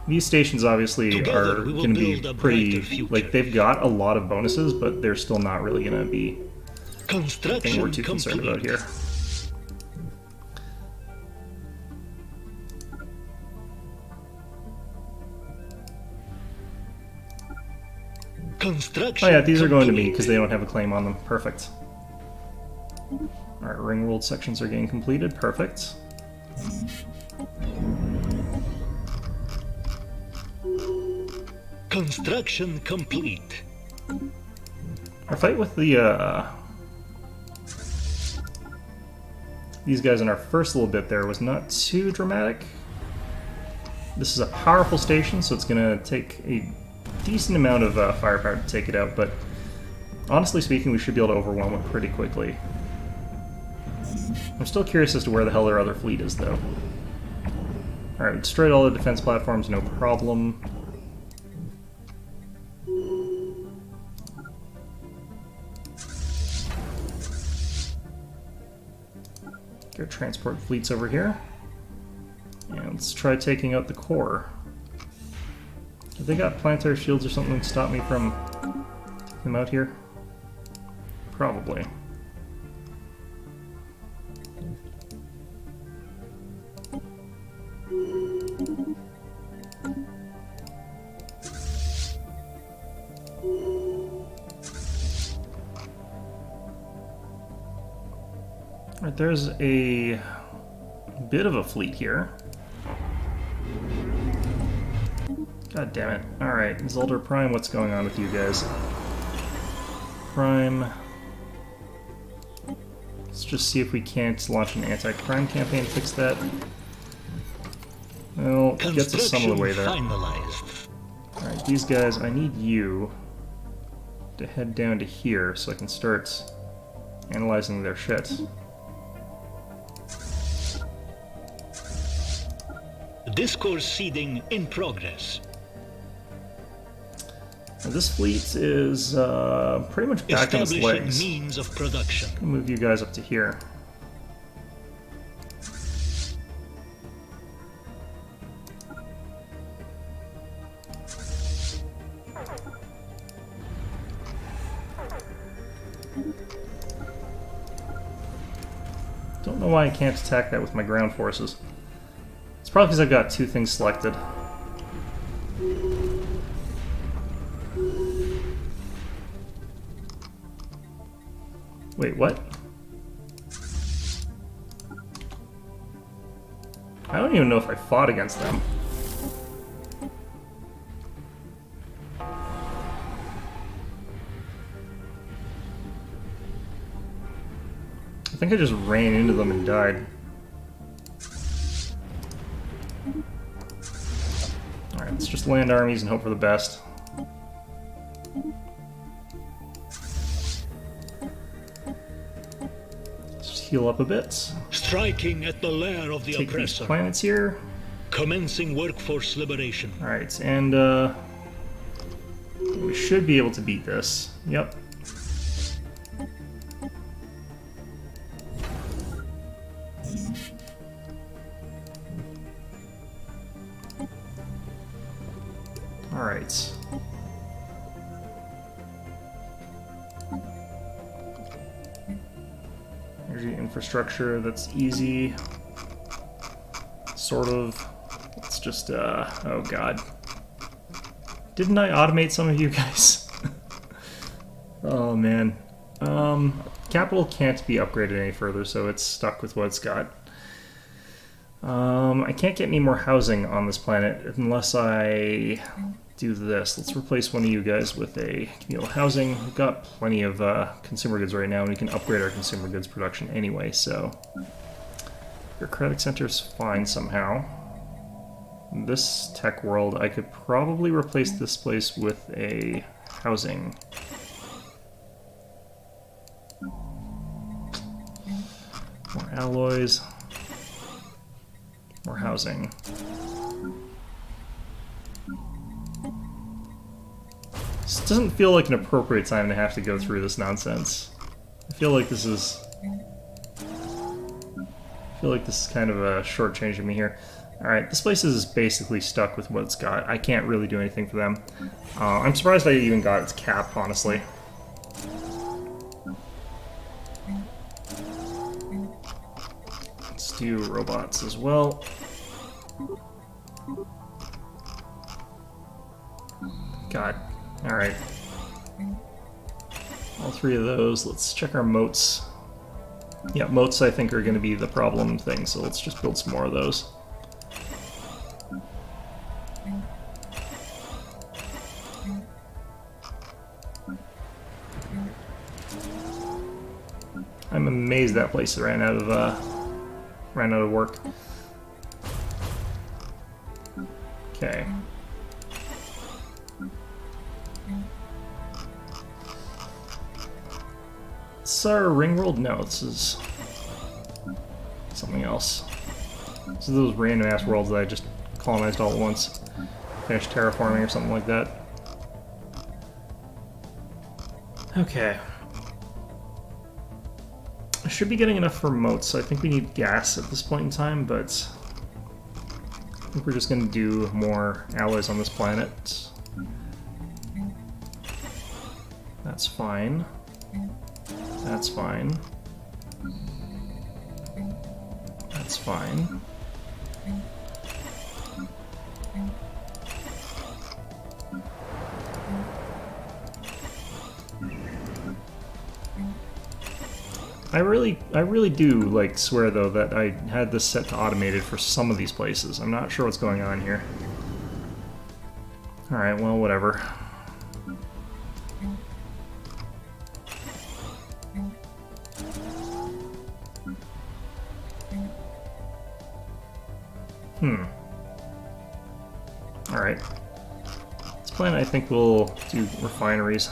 These stations obviously are going to be pretty, like, they've got a lot of bonuses, but they're still not really going to be anything we're too concerned about here. Oh yeah, these are going to me because they don't have a claim on them. Perfect. Alright, ring world sections are getting completed. Perfect. Construction complete. Our fight with the these guys in our first little bit there was not too dramatic. This is a powerful station, so it's going to take a decent amount of firepower to take it out, but honestly speaking, we should be able to overwhelm it pretty quickly. I'm still curious as to where the hell their other fleet is, though. Alright, we destroyed all the defense platforms, no problem. Get our transport fleets over here. And let's try taking out the core. Have they got planetary shields or something to stop me from taking them out here? Probably. Alright, there's a bit of a fleet here. God damn it. Alright, Zolder Prime, what's going on with you guys? Prime. Let's just see if we can't launch an anti-crime campaign to fix that. Well, gets us some of the way there. Alright, these guys, I need you to head down to here so I can start analyzing their shit. Discourse seeding in progress. Now, this fleet is pretty much back on its legs. Means of production. I'll move you guys up to here. Don't know why I can't attack that with my ground forces. It's probably because I've got 2 things selected. Wait, what? I don't even know if I fought against them. I think I just ran into them and died. Alright, let's just land armies and hope for the best. Let's just heal up a bit. Striking at the lair of the Take these oppressor. planets here. Commencing workforce liberation. Alright, and we should be able to beat this. Yep. Alright. Energy infrastructure, that's easy. Sort of. Let's just, oh god. Didn't I automate some of you guys? Oh man. Capital can't be upgraded any further, so it's stuck with what it's got. I can't get any more housing on this planet unless I do this. Let's replace one of you guys with a communal housing. We've got plenty of consumer goods right now, and we can upgrade our consumer goods production anyway, so... Bureaucratic center's fine somehow. This tech world, I could probably replace this place with a housing. More alloys. More housing. This doesn't feel like an appropriate time to have to go through this nonsense. I feel like this is kind of a shortchanging me here. Alright, this place is basically stuck with what it's got. I can't really do anything for them. I'm surprised I even got its cap, honestly. Let's do robots as well. God. Alright. All three of those. Let's check our moats. Yeah, moats I think are going to be the problem thing, so let's just build some more of those. I'm amazed that place ran out of work. Okay. This our ring world? No, this is something else. This is those random ass worlds that I just colonized all at once. Finished terraforming or something like that. Okay. I should be getting enough for moats. I think we need gas at this point in time, but I think we're just going to do more alloys on this planet. That's fine. That's fine. That's fine. I really do, like, swear, though, that I had this set to automated for some of these places. I'm not sure what's going on here. Alright, well, whatever. Alright. This plan, I think, will do refineries.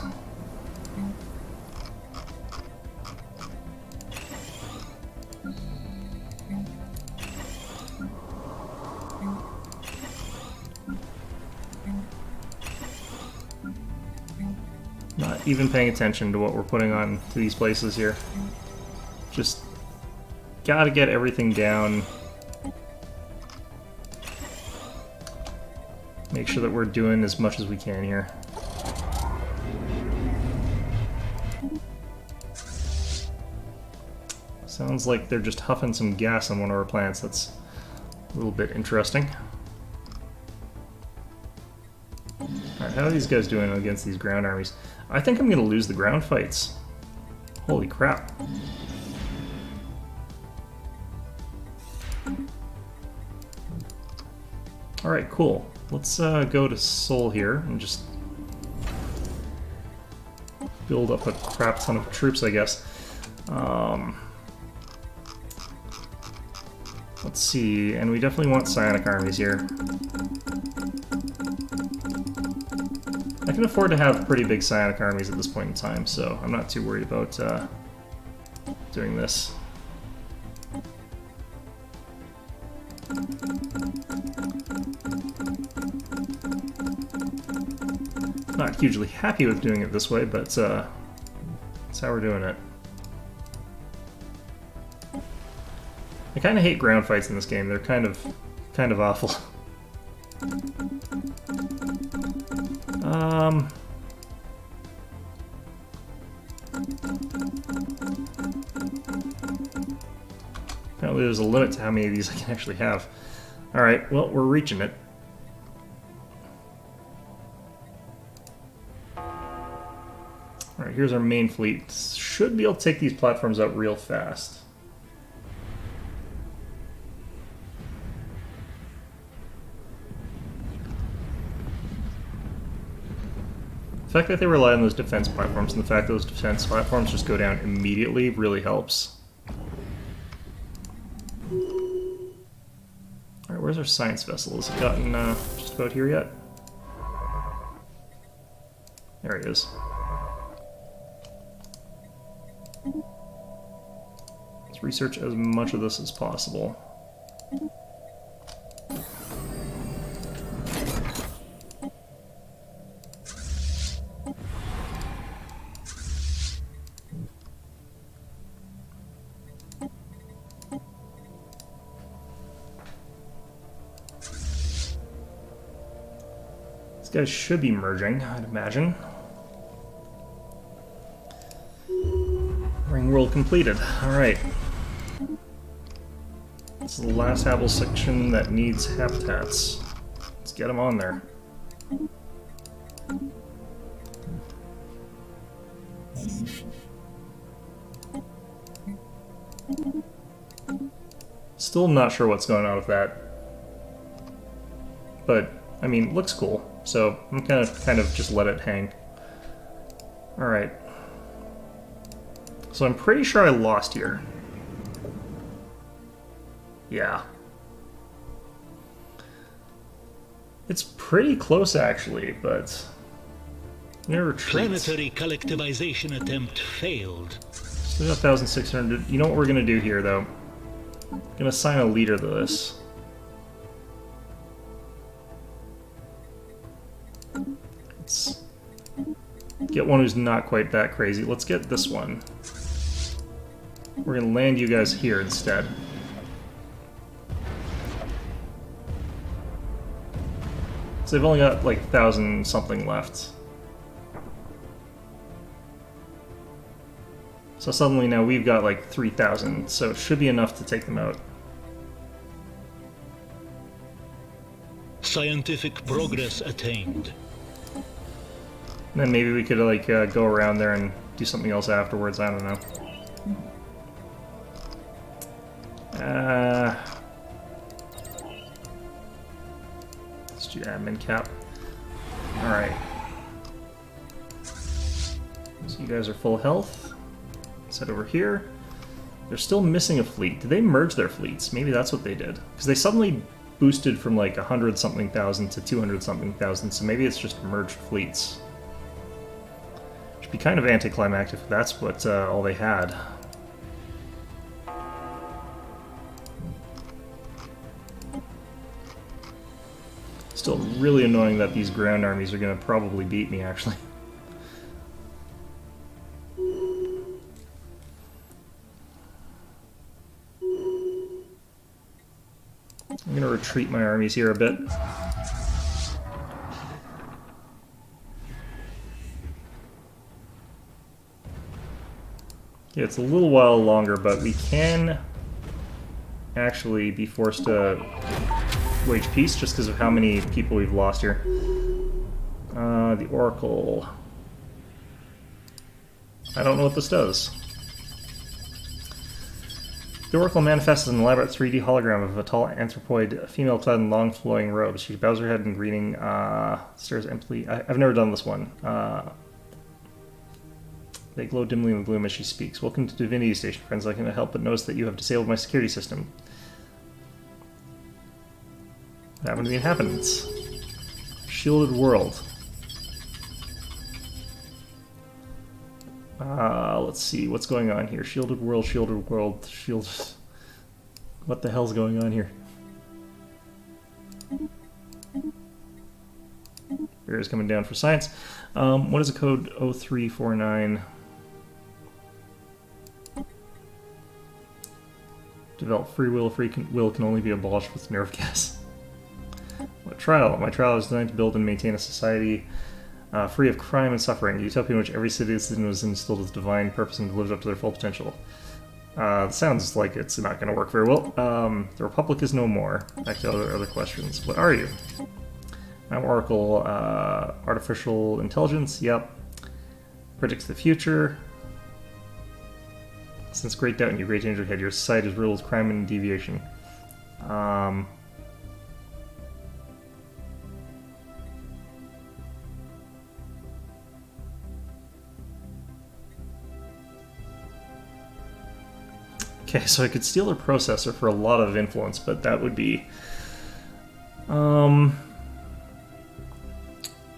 Not even paying attention to what we're putting on to these places here. Just gotta get everything down. Make sure that we're doing as much as we can here. Sounds like they're just huffing some gas on one of our planets. That's a little bit interesting. Alright, how are these guys doing against these ground armies? I think I'm gonna lose the ground fights. Holy crap. Alright, cool. Let's go to Seoul here and just build up a crap ton of troops, I guess. Let's see, and we definitely want psionic armies here. I can afford to have pretty big psionic armies at this point in time, so I'm not too worried about doing this. Not hugely happy with doing it this way, but that's how we're doing it. I kind of hate ground fights in this game. They're kind of awful. Apparently there's a limit to how many of these I can actually have. Alright, well, we're reaching it. Alright, here's our main fleet. Should be able to take these platforms out real fast. The fact that they rely on those defense platforms and the fact that those defense platforms just go down immediately really helps. Alright, where's our science vessel? Has it gotten just about here yet? There he is. Let's research as much of this as possible. These guys should be merging, I'd imagine. Ring world completed. Alright. This is the last habitable section that needs habitats. Let's get them on there. Still not sure what's going on with that. But, I mean, looks cool. So, I'm gonna kind of just let it hang. Alright. So I'm pretty sure I lost here. Yeah. It's pretty close, actually, but... near retreat. Planetary collectivization attempt failed. Still got 1,600. You know what we're gonna do here, though? I'm gonna assign a leader to this. Let's get one who's not quite that crazy. Let's get this one. We're gonna land you guys here instead. So they've only got like 1,000 something left. So suddenly now we've got like 3,000, so it should be enough to take them out. Scientific progress attained. And then maybe we could like go around there and do something else afterwards, I don't know. Let's do admin cap. Alright. So you guys are full health. Let's head over here. They're still missing a fleet. Did they merge their fleets? Maybe that's what they did. Because they suddenly boosted from like 100-something thousand to 200-something thousand, so maybe it's just merged fleets. Should be kind of anticlimactic if that's what all they had. Still really annoying that these ground armies are going to probably beat me, actually. I'm going to retreat my armies here a bit. Yeah, it's a little while longer, but we can actually be forced to wage peace just because of how many people we've lost here. The Oracle. I don't know what this does. The Oracle manifests an elaborate 3D hologram of a tall anthropoid female clad in long flowing robes. She bows her head in greeting, stares emptily. I've never done this one. They glow dimly in the gloom as she speaks. Welcome to Divinity Station, friends. I cannot help but notice that you have disabled my security system. What happened to the inhabitants? Shielded world. Let's see, what's going on here? Shielded world, shield... What the hell's going on here? Bear is coming down for science. What is the code 0349? Develop free will. Free will can only be abolished with nerve gas. What trial? My trial is designed to build and maintain a society free of crime and suffering. A utopia in which every citizen was instilled with divine purpose and lived up to their full potential. Sounds like it's not going to work very well. The Republic is no more. Back to other questions. What are you? I'm Oracle. Artificial intelligence. Yep. Predicts the future. Since great doubt and you great danger ahead, your society is riddled with crime and deviation. Okay, so I could steal their processor for a lot of influence, but that would be...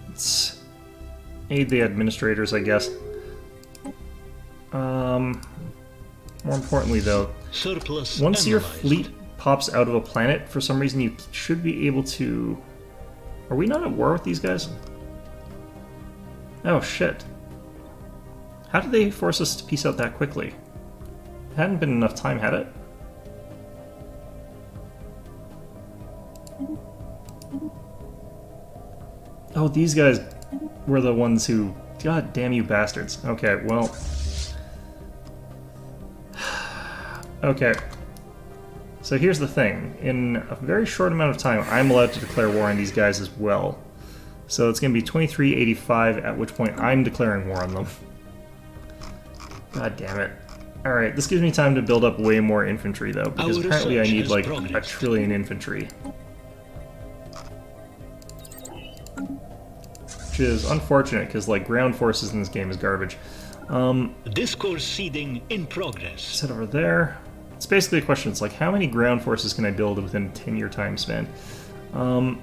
let's aid the administrators, I guess. More importantly, though, Surplus once your analyzed. fleet pops out of a planet, for some reason you should be able to... Are we not at war with these guys? Oh, shit. How did they force us to peace out that quickly? Hadn't been enough time, had it? Oh, these guys were the ones who... God damn you bastards. Okay, well... Okay. So here's the thing. In a very short amount of time, I'm allowed to declare war on these guys as well. So it's going to be 2385, at which point I'm declaring war on them. God damn it. Alright, this gives me time to build up way more infantry, though, because Our apparently I research need, has like, progressed. 1 trillion infantry. Which is unfortunate, because, like, ground forces in this game is garbage. Discourse seeding in progress. Set over there. It's basically a question. It's like, how many ground forces can I build within a 10-year time span? Alright,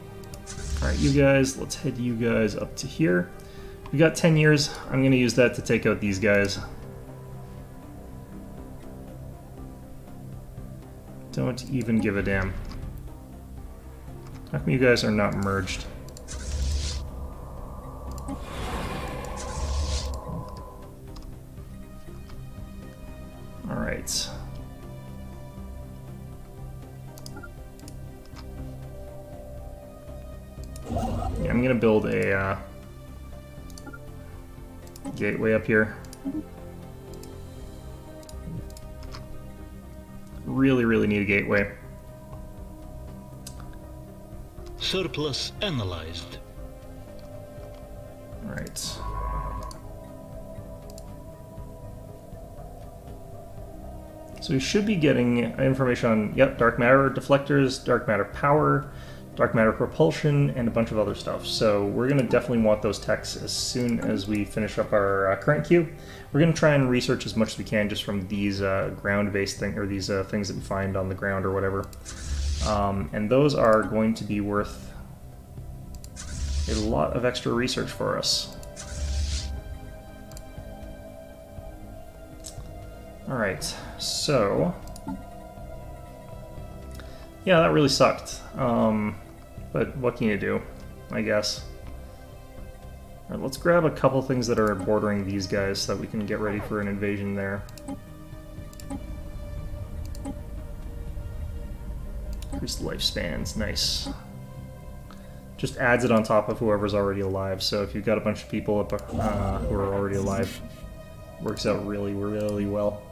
you guys, let's head you guys up to here. We got 10 years. I'm going to use that to take out these guys. Don't even give a damn. How come you guys are not merged? Alright. Yeah, I'm gonna build a gateway up here. Really need a gateway. Surplus analyzed. Alright. So we should be getting information on, yep, dark matter deflectors, dark matter power, dark matter propulsion, and a bunch of other stuff. So we're going to definitely want those techs as soon as we finish up our current queue. We're going to try and research as much as we can just from these ground-based things, or these things that we find on the ground or whatever. And those are going to be worth a lot of extra research for us. Alright, so... yeah, that really sucked. But what can you do, I guess? Alright, let's grab a couple things that are bordering these guys so that we can get ready for an invasion there. Increased lifespans, nice. Just adds it on top of whoever's already alive, so if you've got a bunch of people up, who are already alive, works out really well.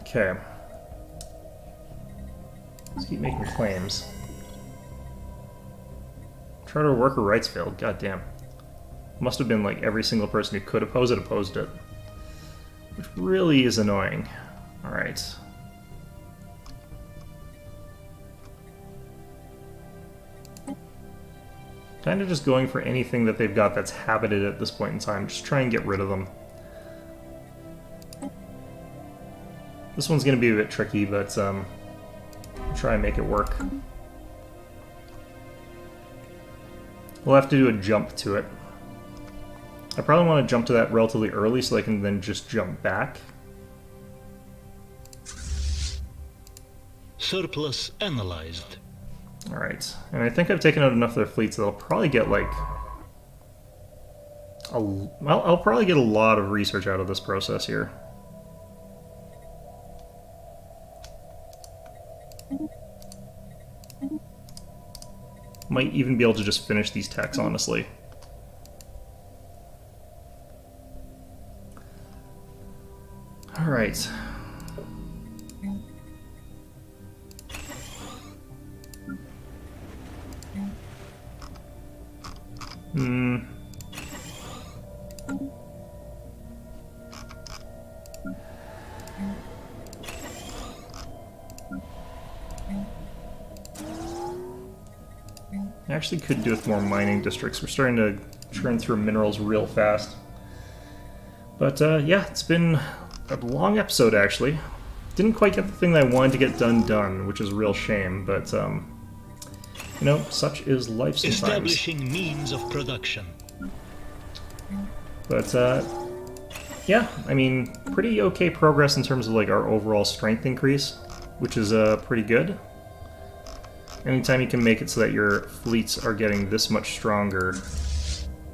Okay. Let's keep making claims. Charter worker rights failed. God damn. Must have been like every single person who could oppose it opposed it. Which really is annoying. Alright. Kind of just going for anything that they've got that's habited at this point in time. Just try and get rid of them. This one's going to be a bit tricky, but try and make it work. We'll have to do a jump to it. I probably want to jump to that relatively early so I can then just jump back. Surplus analyzed. Alright, and I think I've taken out enough of their fleets that I'll probably get like... I'll probably get a lot of research out of this process here. Might even be able to just finish these techs, honestly. Alright. I actually could do with more mining districts. We're starting to churn through minerals real fast. But yeah, it's been a long episode actually. Didn't quite get the thing that I wanted to get done, which is a real shame, but you know, such is life sometimes. Establishing means of production. But yeah, I mean, pretty okay progress in terms of like our overall strength increase, which is pretty good. Anytime you can make it so that your fleets are getting this much stronger,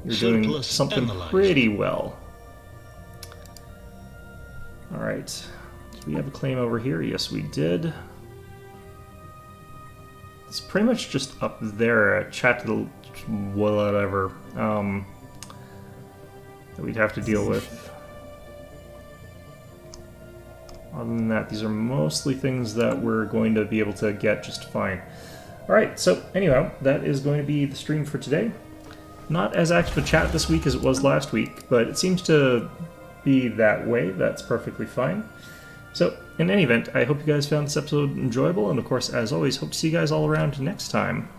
you're doing something pretty well. Alright. Do we have a claim over here? Yes, we did. It's pretty much just up there. Chat to the whatever that we'd have to deal with. Other than that, these are mostly things that we're going to be able to get just fine. Alright, so anyhow, that is going to be the stream for today. Not as active a chat this week as it was last week, but it seems to be that way. That's perfectly fine. So, in any event, I hope you guys found this episode enjoyable, and of course, as always, hope to see you guys all around next time.